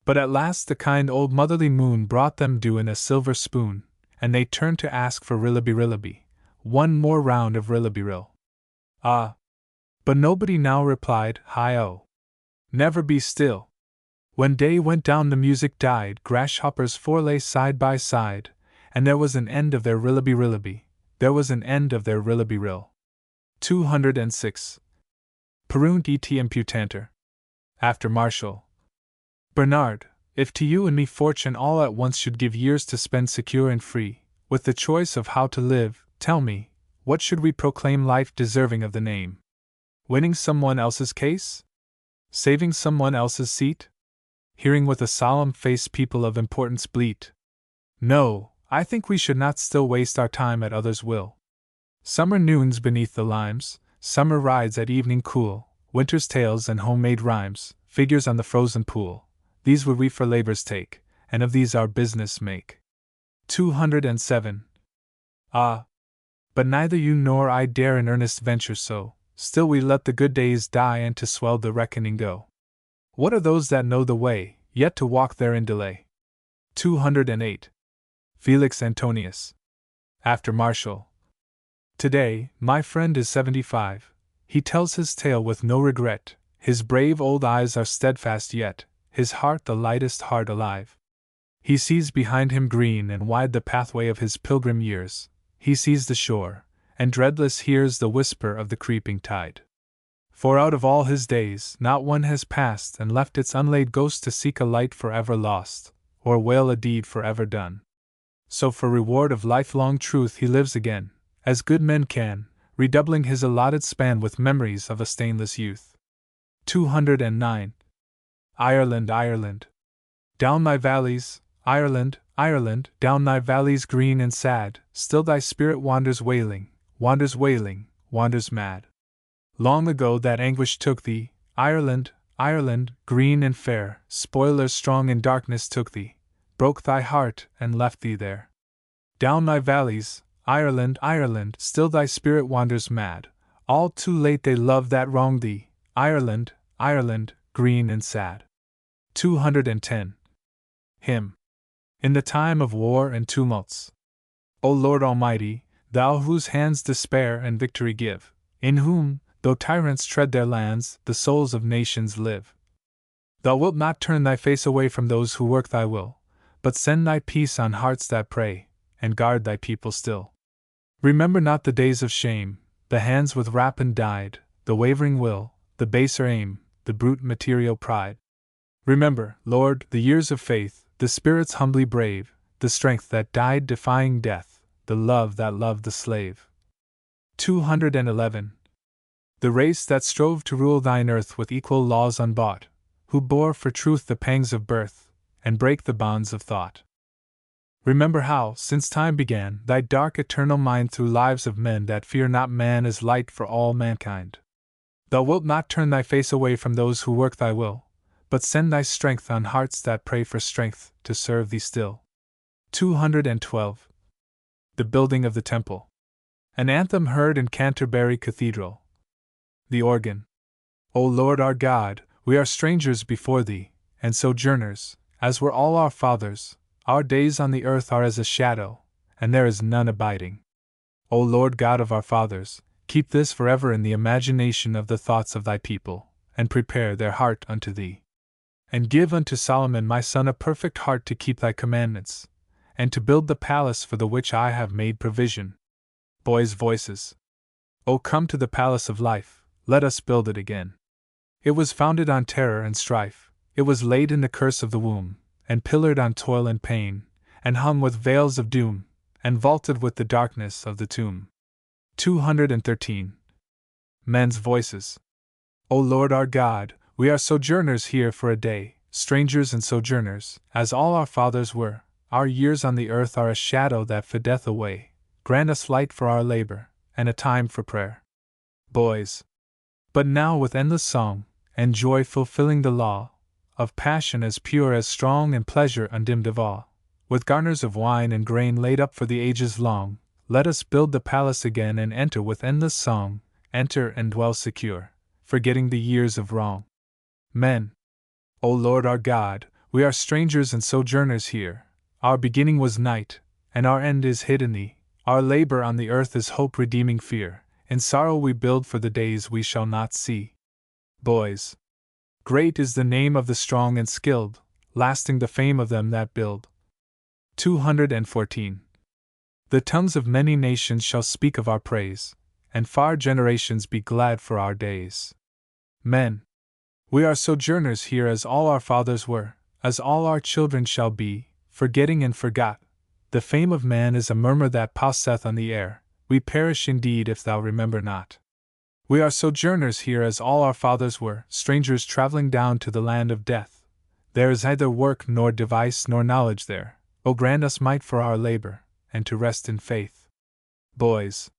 But at last the kind old motherly moon brought them dew in a silver spoon, and they turned to ask for Rillaby, one more round of Rillabyrill. Ah! But nobody now replied, hi-oh! Never be still. When day went down the music died, grasshoppers four lay side by side, and there was an end of their Rillaby, there was an end of their Rillabyrill. 206. Perunt et imputanter. After Martial. Bernard, if to you and me fortune all at once should give years to spend secure and free, with the choice of how to live, tell me, what should we proclaim life deserving of the name? Winning someone else's case? Saving someone else's seat? Hearing with a solemn face people of importance bleat? No, I think we should not still waste our time at others' will. Summer noons beneath the limes, summer rides at evening cool, winter's tales and homemade rhymes, figures on the frozen pool, these would we for labors take, and of these our business make. 207. Ah! But neither you nor I dare in earnest venture so, still we let the good days die and to swell the reckoning go. What are those that know the way, yet to walk therein delay? 208. Felix Antonius. After Martial. Today, my friend is 75. He tells his tale with no regret, his brave old eyes are steadfast yet, his heart the lightest heart alive. He sees behind him green and wide the pathway of his pilgrim years, he sees the shore, and dreadless hears the whisper of the creeping tide. For out of all his days, not one has passed and left its unlaid ghost to seek a light forever lost, or wail a deed forever done. So for reward of lifelong truth he lives again, as good men can, redoubling his allotted span with memories of a stainless youth. 209. Ireland. Down thy valleys, Ireland, down thy valleys green and sad, still thy spirit wanders wailing, wanders mad. Long ago that anguish took thee, Ireland, green and fair, spoilers strong in darkness took thee, broke thy heart and left thee there. Down thy valleys, Ireland, still thy spirit wanders mad, all too late they love that wronged thee, Ireland, green and sad. 210. Hymn. In the time of war and tumults. O Lord Almighty, thou whose hands despair and victory give, in whom, though tyrants tread their lands, the souls of nations live. Thou wilt not turn thy face away from those who work thy will, but send thy peace on hearts that pray, and guard thy people still. Remember not the days of shame, the hands with rapine dyed, the wavering will, the baser aim, the brute material pride. Remember, Lord, the years of faith, the spirits humbly brave, the strength that died defying death, the love that loved the slave. 211. The race that strove to rule thine earth with equal laws unbought, who bore for truth the pangs of birth, and break the bonds of thought. Remember how, since time began, thy dark eternal mind through lives of men that fear not man is light for all mankind. Thou wilt not turn thy face away from those who work thy will, but send thy strength on hearts that pray for strength to serve thee still. 212. The building of the temple. An anthem heard in Canterbury Cathedral. The organ. O Lord our God, we are strangers before thee, and sojourners, as were all our fathers. Our days on the earth are as a shadow, and there is none abiding. O Lord God of our fathers, keep this forever in the imagination of the thoughts of thy people, and prepare their heart unto thee. And give unto Solomon my son a perfect heart to keep thy commandments, and to build the palace for the which I have made provision. Boys' voices. O come to the palace of life, let us build it again. It was founded on terror and strife, it was laid in the curse of the womb, and pillared on toil and pain, and hung with veils of doom, and vaulted with the darkness of the tomb. 213. Men's voices. O Lord our God, we are sojourners here for a day, strangers and sojourners, as all our fathers were. Our years on the earth are a shadow that fadeth away. Grant us light for our labor, and a time for prayer. Boys. But now with endless song, and joy fulfilling the law, of passion as pure as strong and pleasure undimmed of awe, with garners of wine and grain laid up for the ages long, let us build the palace again and enter with endless song, enter and dwell secure, forgetting the years of wrong. Men. O Lord our God, we are strangers and sojourners here. Our beginning was night, and our end is hid in thee. Our labor on the earth is hope redeeming fear. In sorrow we build for the days we shall not see. Boys. Great is the name of the strong and skilled, lasting the fame of them that build. 214. The tongues of many nations shall speak of our praise, and far generations be glad for our days. Men. We are sojourners here as all our fathers were, as all our children shall be, forgetting and forgot. The fame of man is a murmur that passeth on the air, we perish indeed if thou remember not. We are sojourners here as all our fathers were, strangers traveling down to the land of death. There is neither work nor device nor knowledge there. O grant us might for our labor, and to rest in faith. Boys.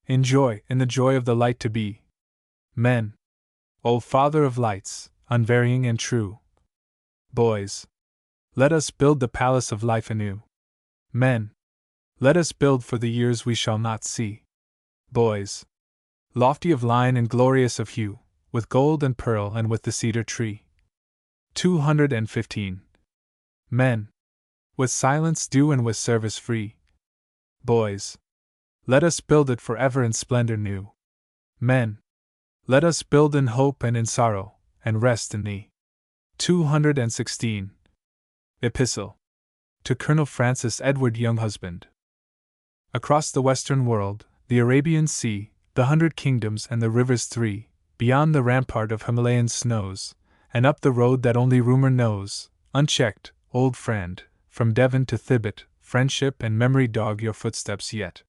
In the joy of the light to be. Men. O Father of lights, unvarying and true. Boys. Let us build the palace of life anew. Men. Let us build for the years we shall not see. Boys. Lofty of line and glorious of hue, with gold and pearl and with the cedar tree. 215. Men. With silence due and with service free. Boys. Let us build it forever in splendor new. Men. Let us build in hope and in sorrow, and rest in thee. 216. Epistle. To Colonel Francis Edward Younghusband. Across the western world, the Arabian Sea, the 100 kingdoms and the rivers 3, beyond the rampart of Himalayan snows, and up the road that only rumor knows, unchecked, old friend, from Devon to Thibet, friendship and memory dog your footsteps yet.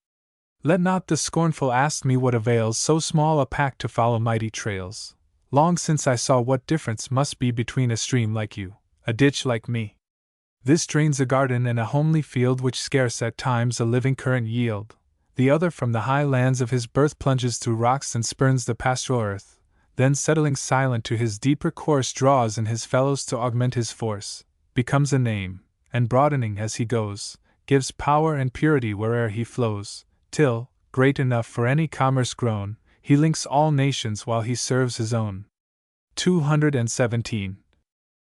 Let not the scornful ask me what avails so small a pack to follow mighty trails. Long since I saw what difference must be between a stream like you, a ditch like me. This drains a garden and a homely field which scarce at times a living current yield. The other from the high lands of his birth plunges through rocks and spurns the pastoral earth, then settling silent to his deeper course draws in his fellows to augment his force, becomes a name, and broadening as he goes, gives power and purity where'er he flows, till, great enough for any commerce grown, he links all nations while he serves his own. 217.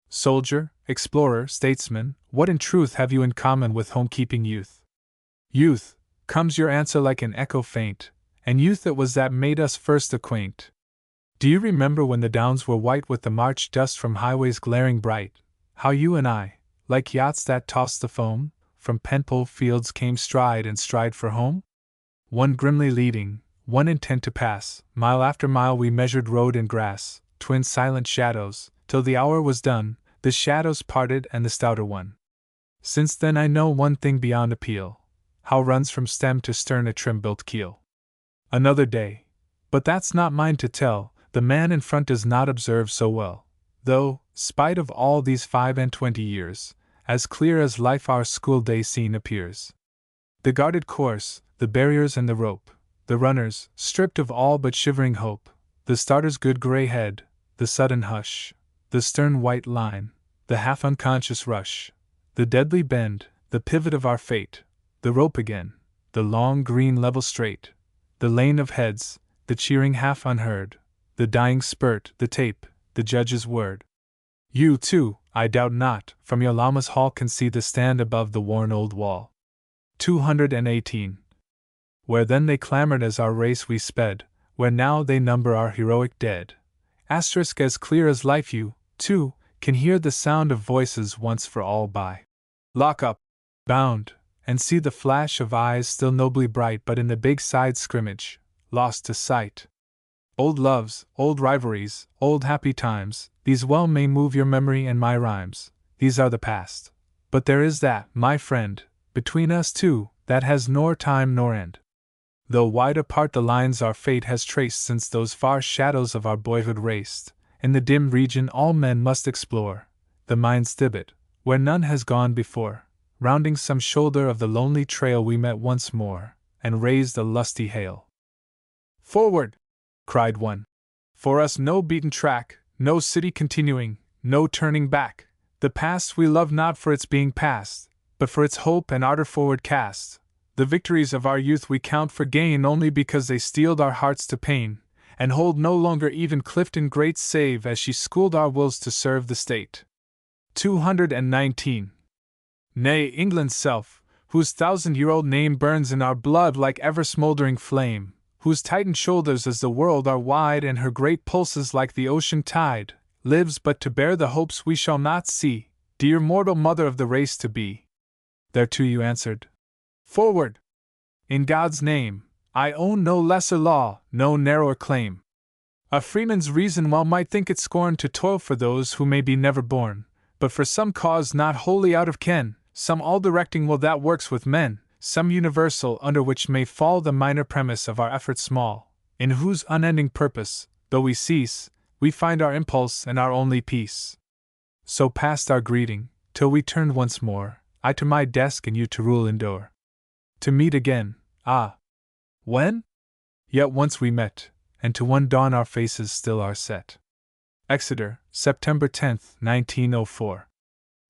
Soldier, explorer, statesman, what in truth have you in common with home-keeping youth? Youth, comes your answer like an echo faint, and youth it was that made us first acquaint. Do you remember when the downs were white with the March dust from highways glaring bright, how you and I, like yachts that tossed the foam, from Penpole fields came stride and stride for home? One grimly leading, one intent to pass. Mile after mile we measured road and grass, twin silent shadows, till the hour was done, the shadows parted and the stouter won. Since then I know one thing beyond appeal, how runs from stem to stern a trim-built keel. Another day, but that's not mine to tell, the man in front does not observe so well, though, spite of all these 25 years, as clear as life our school-day scene appears. The guarded course, the barriers and the rope, the runners, stripped of all but shivering hope, the starter's good grey head, the sudden hush, the stern white line, the half-unconscious rush, the deadly bend, the pivot of our fate, the rope again, the long green level straight, the lane of heads, the cheering half unheard, the dying spurt, the tape, the judge's word. You, too, I doubt not, from your llama's hall can see the stand above the worn old wall. 218. Where then they clamored as our race we sped, where now they number our heroic dead. Asterisk as clear as life you, too, can hear the sound of voices once for all by. Lock up, bound, and see the flash of eyes still nobly bright but in the big side scrimmage, lost to sight. Old loves, old rivalries, old happy times, these well may move your memory and my rhymes, these are the past. But there is that, my friend, between us two, that has nor time nor end. Though wide apart the lines our fate has traced since those far shadows of our boyhood raced, in the dim region all men must explore, the mind's thicket, where none has gone before, rounding some shoulder of the lonely trail we met once more, and raised a lusty hail. Forward! Cried one. For us no beaten track, no city continuing, no turning back. The past we love not for its being past, but for its hope and ardor forward cast. The victories of our youth we count for gain only because they steeled our hearts to pain, and hold no longer even Clifton great save as she schooled our wills to serve the state. 219. Nay, England's self, whose 1,000-year-old name burns in our blood like ever-smoldering flame, whose tightened shoulders as the world are wide and her great pulses like the ocean tide, lives but to bear the hopes we shall not see, dear mortal mother of the race to be. Thereto you answered, Forward! In God's name, I own no lesser law, no narrower claim. A freeman's reason well might think it scorn to toil for those who may be never born, but for some cause not wholly out of ken, some all-directing will that works with men, some universal under which may fall the minor premise of our effort small, in whose unending purpose, though we cease, we find our impulse and our only peace. So passed our greeting, till we turned once more, I to my desk and you to rule endure. To meet again, ah! When? Yet once we met, and to one dawn our faces still are set. Exeter, September 10th, 1904.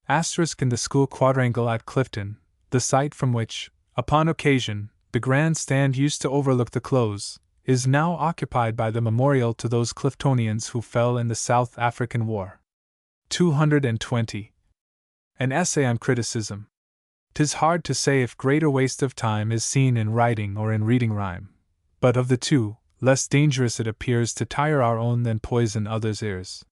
Asterisk in the school quadrangle at Clifton, the site from which, upon occasion, the grand stand used to overlook the close, is now occupied by the memorial to those Cliftonians who fell in the South African War. 220. An essay on criticism. 'Tis hard to say if greater waste of time is seen in writing or in reading rhyme, but of the two, less dangerous it appears to tire our own than poison others' ears.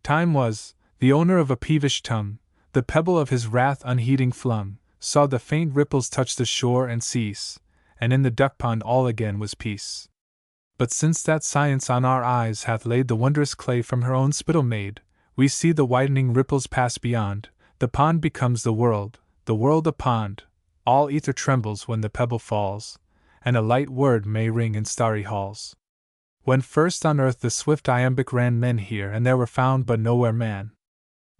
Time was, the owner of a peevish tongue, the pebble of his wrath unheeding flung, saw the faint ripples touch the shore and cease, and in the duck-pond all again was peace. But since that science on our eyes hath laid the wondrous clay from her own spittle made, we see the widening ripples pass beyond, the pond becomes the world a pond, all ether trembles when the pebble falls, and a light word may ring in starry halls. When first on earth the swift iambic ran, men here and there were found but nowhere man.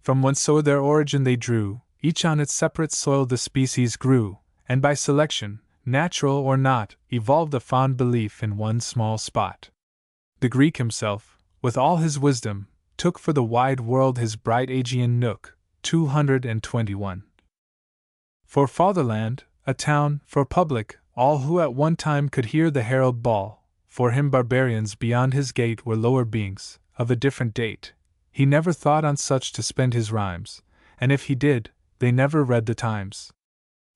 From whencesoe'er their origin they drew, each on its separate soil the species grew, and by selection, natural or not, evolved a fond belief in one small spot. The Greek himself, with all his wisdom, took for the wide world his bright Aegean nook. 221. For fatherland, a town, for public, all who at one time could hear the herald bawl, for him barbarians beyond his gate were lower beings, of a different date. He never thought on such to spend his rhymes, and if he did, they never read the Times.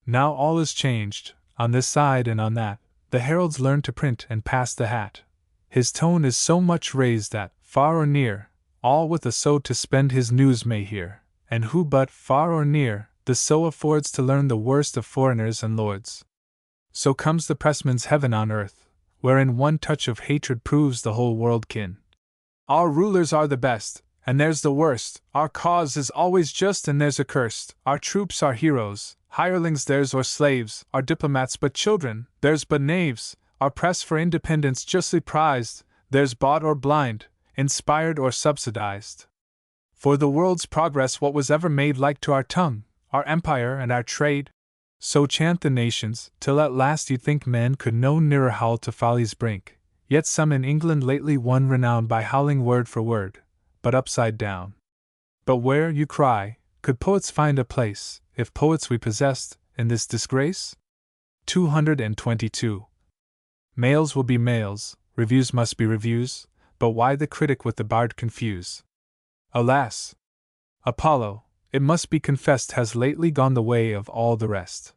Now all is changed, on this side and on that, the heralds learn to print and pass the hat. His tone is so much raised that, far or near, all with a so to spend his news may hear, and who but, far or near, the so affords to learn the worst of foreigners and lords. So comes the pressman's heaven on earth, wherein one touch of hatred proves the whole world kin. Our rulers are the best, and there's the worst. Our cause is always just, and there's accursed. Our troops are heroes, hirelings theirs or slaves. Our diplomats but children, theirs but knaves. Our press for independence justly prized, theirs bought or blind, inspired or subsidized. For the world's progress what was ever made like to our tongue, our empire and our trade? So chant the nations, till at last you'd think men could no nearer howl to folly's brink. Yet some in England lately won renown by howling word for word, but upside down. But where, you cry, could poets find a place, if poets we possessed, in this disgrace? 222. Males will be males, reviews must be reviews, but why the critic with the bard confuse? Alas! Apollo, it must be confessed, has lately gone the way of all the rest.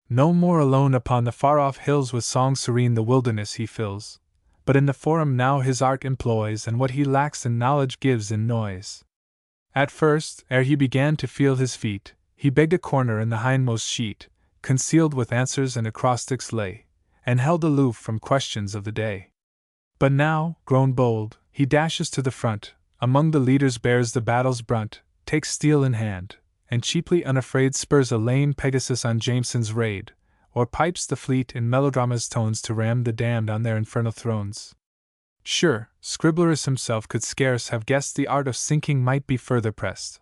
No more alone upon the far-off hills with song serene the wilderness he fills, but in the forum now his art employs, and what he lacks in knowledge gives in noise. At first, ere he began to feel his feet, he begged a corner in the hindmost sheet, concealed with answers and acrostics lay, and held aloof from questions of the day. But now, grown bold, he dashes to the front, among the leaders bears the battle's brunt, takes steel in hand, and cheaply unafraid spurs a lame Pegasus on Jameson's raid, or pipes the fleet in melodrama's tones to ram the damned on their infernal thrones. Sure, Scriblerus himself could scarce have guessed the art of sinking might be further pressed.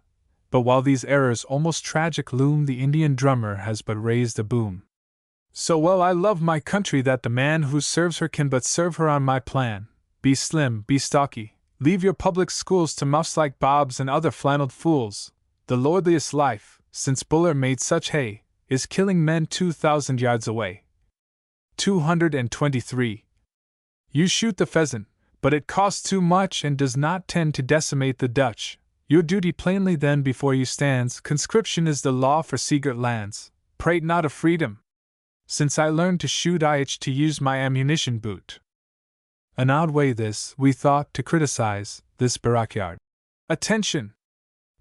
But while these errors almost tragic loom, the Indian drummer has but raised a boom. So well I love my country that the man who serves her can but serve her on my plan. Be slim, be stocky, leave your public schools to muffs like Bob's and other flannelled fools. The lordliest life, since Buller made such hay, is killing men 2,000 yards away. 223. You shoot the pheasant, but it costs too much and does not tend to decimate the Dutch. Your duty plainly then before you stands, conscription is the law for seagirt lands. Prate not of freedom. Since I learned to shoot I itch to use my ammunition boot. An odd way this, we thought, to criticize this barrackyard. Attention!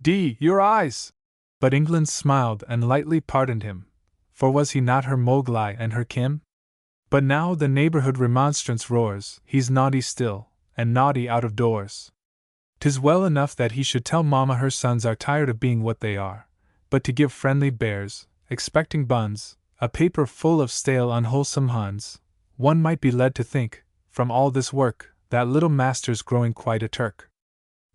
D. Your eyes! But England smiled and lightly pardoned him, for was he not her Mowgli and her Kim? But now the neighborhood remonstrance roars, he's naughty still, and naughty out of doors. 'Tis well enough that he should tell Mamma her sons are tired of being what they are, but to give friendly bears, expecting buns, a paper full of stale unwholesome Huns, one might be led to think, from all this work, that little master's growing quite a Turk.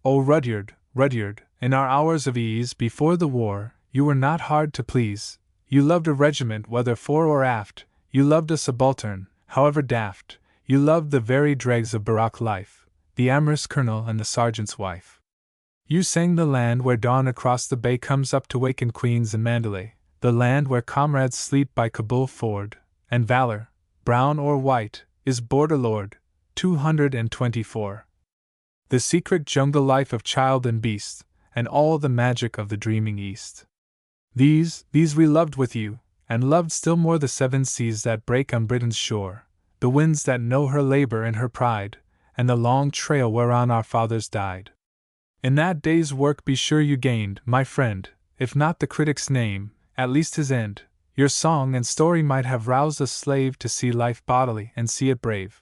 O Rudyard, Rudyard, in our hours of ease before the war, you were not hard to please. You loved a regiment whether fore or aft, you loved a subaltern, however daft, you loved the very dregs of barrack life, the amorous colonel and the sergeant's wife. You sang the land where dawn across the bay comes up to waken Queens and Mandalay, the land where comrades sleep by Kabul ford, and valor, brown or white, is border lord. 224. The secret jungle life of child and beast, and all the magic of the dreaming East. These we loved with you, and loved still more the seven seas that break on Britain's shore, the winds that know her labor and her pride, and the long trail whereon our fathers died. In that day's work be sure you gained, my friend, if not the critic's name, at least his end. Your song and story might have roused a slave to see life bodily and see it brave.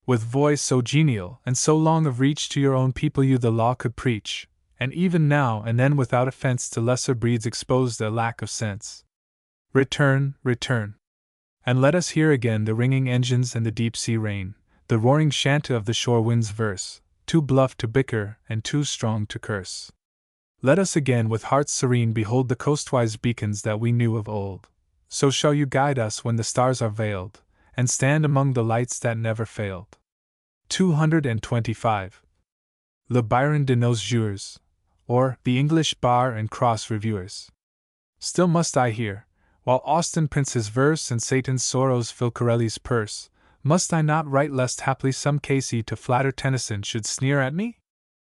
With voice so genial and so long of reach to your own people you the law could preach, and even now and then without offense to lesser breeds expose their lack of sense. Return, return. And let us hear again the ringing engines and the deep sea rain, the roaring chant of the shore wind's verse, too bluff to bicker and too strong to curse. Let us again with hearts serene behold the coastwise beacons that we knew of old. So shall you guide us when the stars are veiled, and stand among the lights that never failed. 225. Le Byron de nos jours, or the English Bar and Cross Reviewers. Still must I hear, while Austin prints his verse and Satan's sorrows fill Corelli's purse, must I not write lest haply some Casey to flatter Tennyson should sneer at me?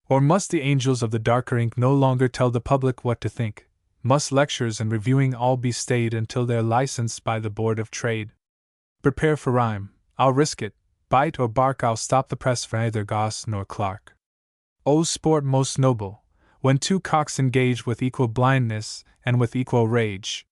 Or must the angels of the darker ink no longer tell the public what to think? Must lectures and reviewing all be stayed until they're licensed by the Board of Trade? Prepare for rhyme, I'll risk it, bite or bark I'll stop the press for neither Goss nor Clark. O sport most noble, when two cocks engage with equal blindness and with equal rage.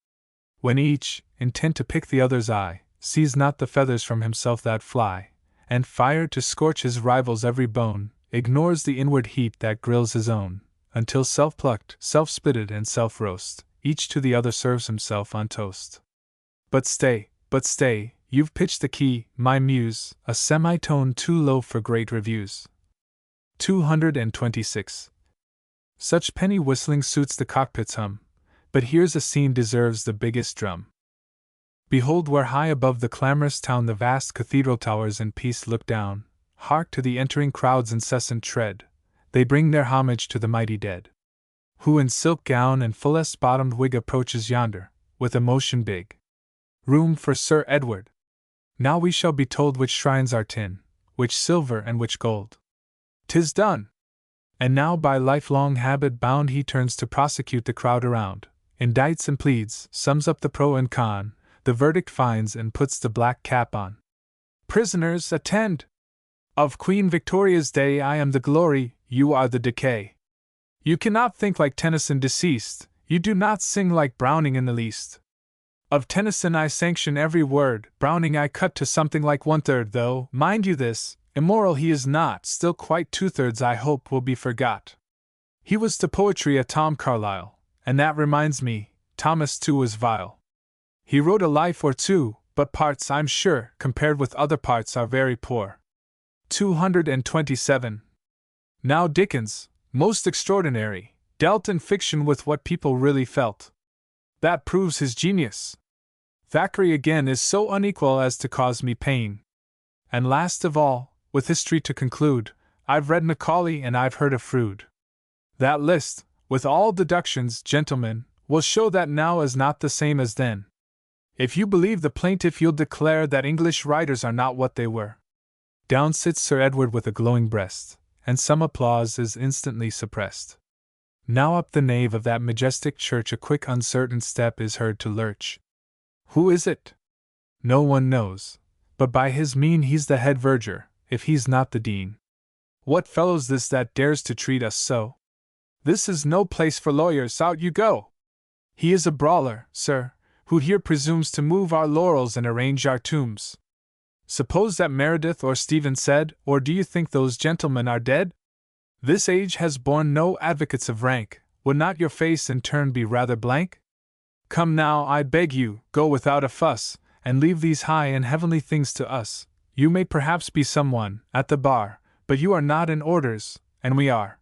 When each, intent to pick the other's eye, sees not the feathers from himself that fly, and fire to scorch his rival's every bone, ignores the inward heat that grills his own, until self-plucked, self-spitted, and self-roast, each to the other serves himself on toast. But stay, you've pitched the key, my muse, a semitone too low for great reviews. 226. Such penny whistling suits the cockpit's hum, but here's a scene deserves the biggest drum. Behold where high above the clamorous town the vast cathedral towers in peace look down, hark to the entering crowd's incessant tread, they bring their homage to the mighty dead. Who in silk gown and fullest bottomed wig approaches yonder, with emotion big? Room for Sir Edward. Now we shall be told which shrines are tin, which silver and which gold. 'Tis done! And now by lifelong habit bound he turns to prosecute the crowd around, indicts and pleads, sums up the pro and con, the verdict finds and puts the black cap on. Prisoners, attend! Of Queen Victoria's day I am the glory, you are the decay. You cannot think like Tennyson deceased, you do not sing like Browning in the least. Of Tennyson I sanction every word, Browning I cut to something like 1/3, though, mind you this, immoral he is not, still quite 2/3 I hope will be forgot. He was to poetry a Tom Carlyle, and that reminds me, Thomas too was vile. He wrote a life or two, but parts, I'm sure, compared with other parts are very poor. 227. Now Dickens, most extraordinary, dealt in fiction with what people really felt. That proves his genius. Thackeray again is so unequal as to cause me pain. And last of all, with history to conclude, I've read Macaulay and I've heard of Froude. That list, with all deductions, gentlemen, will show that now is not the same as then. If you believe the plaintiff, you'll declare that English writers are not what they were. Down sits Sir Edward with a glowing breast, and some applause is instantly suppressed. Now up the nave of that majestic church a quick uncertain step is heard to lurch. Who is it? No one knows, but by his mien he's the head verger, if he's not the dean. What fellow's this that dares to treat us so? This is no place for lawyers, out you go! He is a brawler, sir, who here presumes to move our laurels and arrange our tombs. Suppose that Meredith or Stephen said, or do you think those gentlemen are dead? This age has borne no advocates of rank, would not your face in turn be rather blank? Come now, I beg you, go without a fuss, and leave these high and heavenly things to us. You may perhaps be someone, at the bar, but you are not in orders, and we are.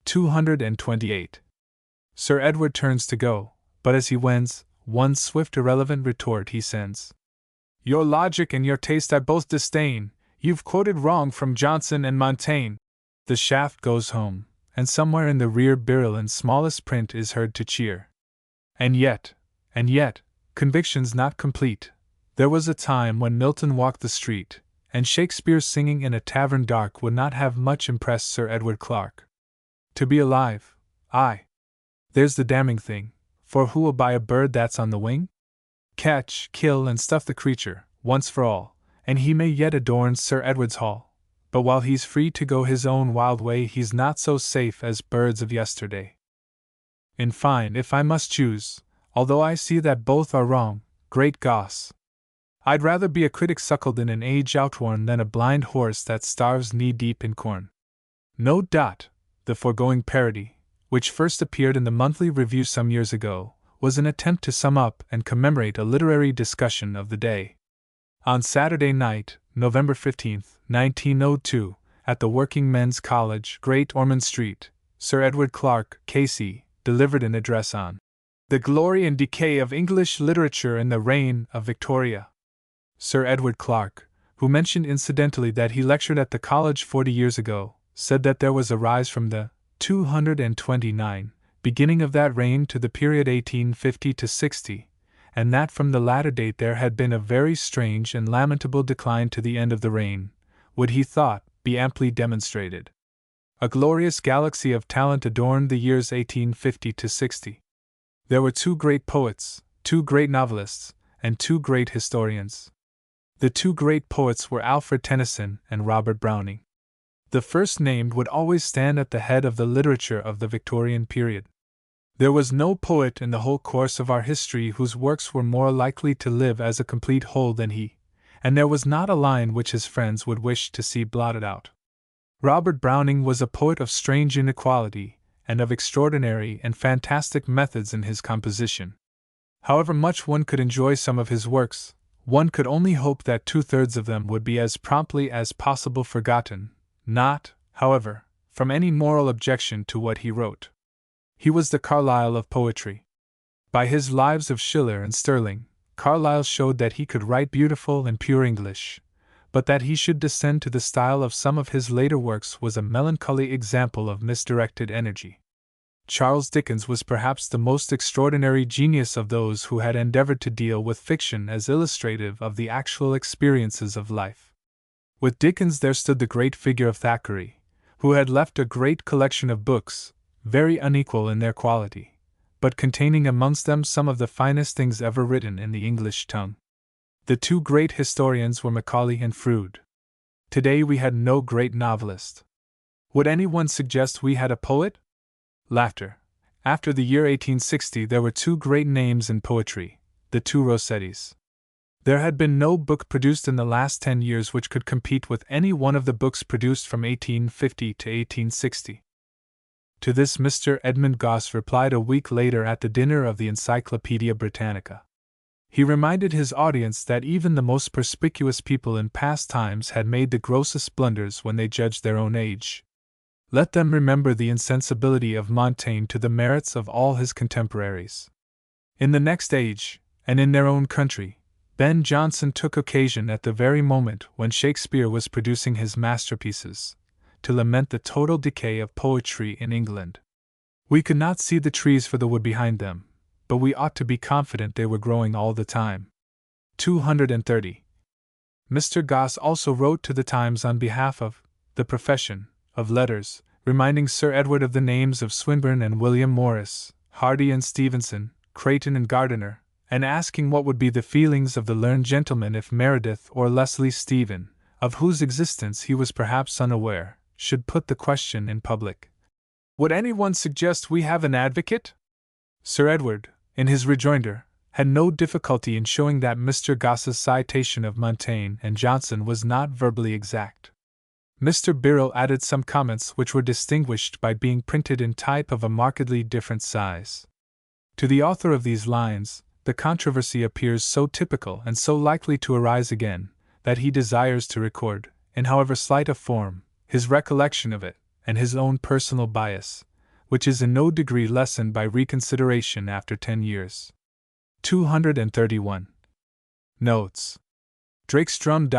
228. Sir Edward turns to go, but as he wends, one swift irrelevant retort he sends. Your logic and your taste I both disdain, you've quoted wrong from Johnson and Montaigne. The shaft goes home, and somewhere in the rear Birrell in smallest print is heard to cheer. And yet, conviction's not complete. There was a time when Milton walked the street, and Shakespeare singing in a tavern dark would not have much impressed Sir Edward Clarke. To be alive, aye, there's the damning thing, for who will buy a bird that's on the wing? Catch, kill, and stuff the creature, once for all, and he may yet adorn Sir Edward's hall. But while he's free to go his own wild way, he's not so safe as birds of yesterday. In fine, if I must choose, although I see that both are wrong, great goss, I'd rather be a critic suckled in an age outworn than a blind horse that starves knee-deep in corn. No doubt, the foregoing parody, which first appeared in the Monthly Review some years ago, was an attempt to sum up and commemorate a literary discussion of the day. On Saturday night, November 15, 1902, at the Working Men's College, Great Ormond Street, Sir Edward Clarke, K.C., delivered an address on the glory and decay of English literature in the reign of Victoria. Sir Edward Clarke, who mentioned incidentally that he lectured at the college 40 years ago, said that there was a rise from the 229 beginning of that reign to the period 1850 to 60, and that from the latter date there had been a very strange and lamentable decline to the end of the reign, would, he thought, be amply demonstrated. A glorious galaxy of talent adorned the years 1850 to 60. There were two great poets, two great novelists, and two great historians. The two great poets were Alfred Tennyson and Robert Browning. The first named would always stand at the head of the literature of the Victorian period. There was no poet in the whole course of our history whose works were more likely to live as a complete whole than he, and there was not a line which his friends would wish to see blotted out. Robert Browning was a poet of strange inequality, and of extraordinary and fantastic methods in his composition. However much one could enjoy some of his works, one could only hope that 2/3 of them would be as promptly as possible forgotten, not, however, from any moral objection to what he wrote. He was the Carlyle of poetry. By his Lives of Schiller and Sterling, Carlyle showed that he could write beautiful and pure English, but that he should descend to the style of some of his later works was a melancholy example of misdirected energy. Charles Dickens was perhaps the most extraordinary genius of those who had endeavored to deal with fiction as illustrative of the actual experiences of life. With Dickens there stood the great figure of Thackeray, who had left a great collection of books, very unequal in their quality, but containing amongst them some of the finest things ever written in the English tongue. The two great historians were Macaulay and Froude. Today we had no great novelist. Would anyone suggest we had a poet? Laughter. After the year 1860 there were two great names in poetry, the two Rossettis. There had been no book produced in the last 10 years which could compete with any one of the books produced from 1850 to 1860. To this Mr. Edmund Gosse replied a week later at the dinner of the Encyclopaedia Britannica. He reminded his audience that even the most perspicuous people in past times had made the grossest blunders when they judged their own age. Let them remember the insensibility of Montaigne to the merits of all his contemporaries. In the next age, and in their own country, Ben Jonson took occasion at the very moment when Shakespeare was producing his masterpieces, to lament the total decay of poetry in England. We could not see the trees for the wood behind them, but we ought to be confident they were growing all the time. 230. Mr. Gosse also wrote to the Times on behalf of the profession of letters, reminding Sir Edward of the names of Swinburne and William Morris, Hardy and Stevenson, Creighton and Gardiner, and asking what would be the feelings of the learned gentleman if Meredith or Leslie Stephen, of whose existence he was perhaps unaware, should put the question in public. Would anyone suggest we have an advocate? Sir Edward, in his rejoinder, had no difficulty in showing that Mr. Gosse's citation of Montaigne and Johnson was not verbally exact. Mr. Birrell added some comments which were distinguished by being printed in type of a markedly different size. To the author of these lines, the controversy appears so typical and so likely to arise again, that he desires to record, in however slight a form, his recollection of it, and his own personal bias, which is in no degree lessened by reconsideration after 10 years. 231. Notes. Drake's drum.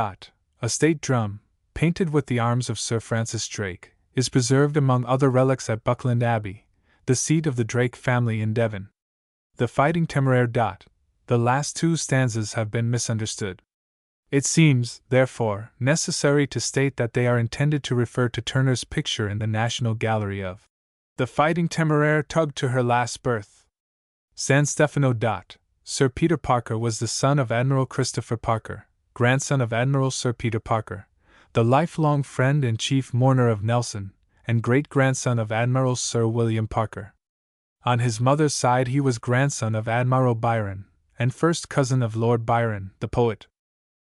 A state drum, painted with the arms of Sir Francis Drake, is preserved among other relics at Buckland Abbey, the seat of the Drake family in Devon. The Fighting Temeraire. The last two stanzas have been misunderstood. It seems, therefore, necessary to state that they are intended to refer to Turner's picture in the National Gallery of The Fighting Temeraire tugged to her last berth. San Stefano. Sir Peter Parker was the son of Admiral Christopher Parker, grandson of Admiral Sir Peter Parker, the lifelong friend and chief mourner of Nelson, and great-grandson of Admiral Sir William Parker. On his mother's side he was grandson of Admiral Byron, and first cousin of Lord Byron, the poet.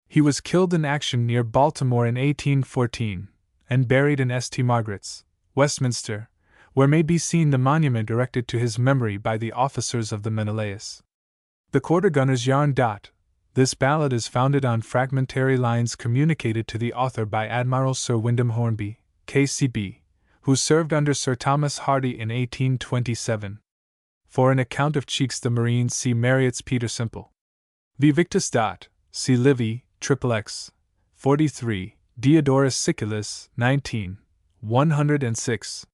He was killed in action near Baltimore in 1814, and buried in St. Margaret's, Westminster, where may be seen the monument erected to his memory by the officers of the Menelaus. The Quarter-Gunner's Yarn. This ballad is founded on fragmentary lines communicated to the author by Admiral Sir Wyndham Hornby, K.C.B., who served under Sir Thomas Hardy in 1827. For an account of Cheeks the Marine see Marryat's Peter Simple. V. Victus. See Livy, XXX, 43, Diodorus Siculus, 19, 106.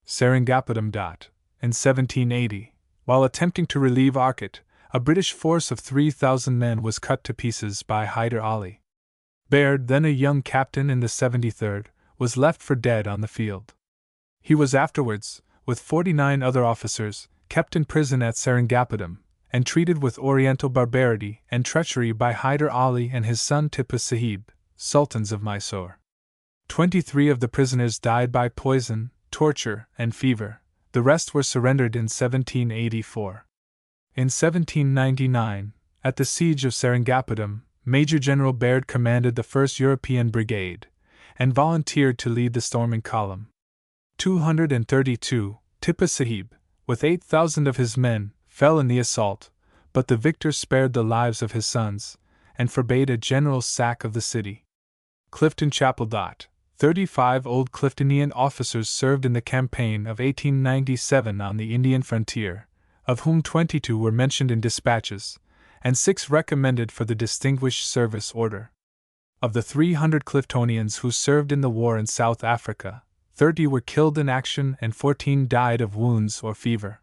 Seringapatam. In 1780, while attempting to relieve Arcot, a British force of 3,000 men was cut to pieces by Hyder Ali. Baird, then a young captain in the 73rd, was left for dead on the field. He was afterwards, with 49 other officers, kept in prison at Seringapatam, and treated with oriental barbarity and treachery by Hyder Ali and his son Tipu Sahib, sultans of Mysore. 23 of the prisoners died by poison, torture, and fever. The rest were surrendered in 1784. In 1799, at the siege of Seringapatam, Major General Baird commanded the 1st European Brigade, and volunteered to lead the storming column. 232, Tippah Sahib, with 8,000 of his men, fell in the assault, but the victor spared the lives of his sons, and forbade a general sack of the city. Clifton Chapel. 35 Old Cliftonian officers served in the campaign of 1897 on the Indian frontier, of whom 22 were mentioned in dispatches, and 6 recommended for the Distinguished Service Order. Of the 300 Cliftonians who served in the war in South Africa, 30 were killed in action and 14 died of wounds or fever.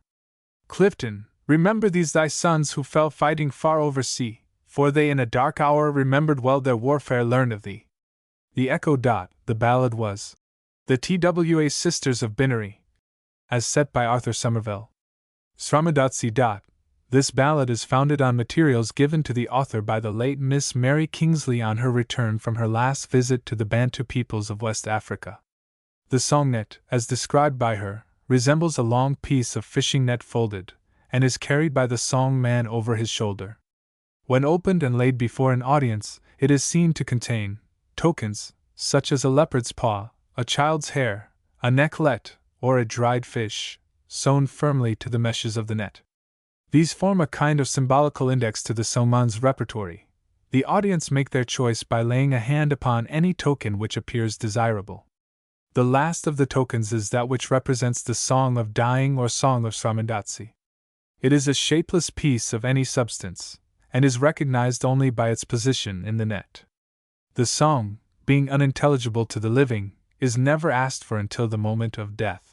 Clifton, remember these thy sons who fell fighting far over sea, for they in a dark hour remembered well their warfare learned of thee. The echo. The ballad was The TWA Sisters of Binnery, as set by Arthur Somerville. Sramadatsi. This ballad is founded on materials given to the author by the late Miss Mary Kingsley on her return from her last visit to the Bantu peoples of West Africa. The songnet, as described by her, resembles a long piece of fishing net folded, and is carried by the song man over his shoulder. When opened and laid before an audience, it is seen to contain tokens, such as a leopard's paw, a child's hair, a necklet, or a dried fish, sewn firmly to the meshes of the net. These form a kind of symbolical index to the Soman's repertory. The audience make their choice by laying a hand upon any token which appears desirable. The last of the tokens is that which represents the Song of Dying or Song of Sramadatsi. It is a shapeless piece of any substance, and is recognized only by its position in the net. The song, being unintelligible to the living, is never asked for until the moment of death.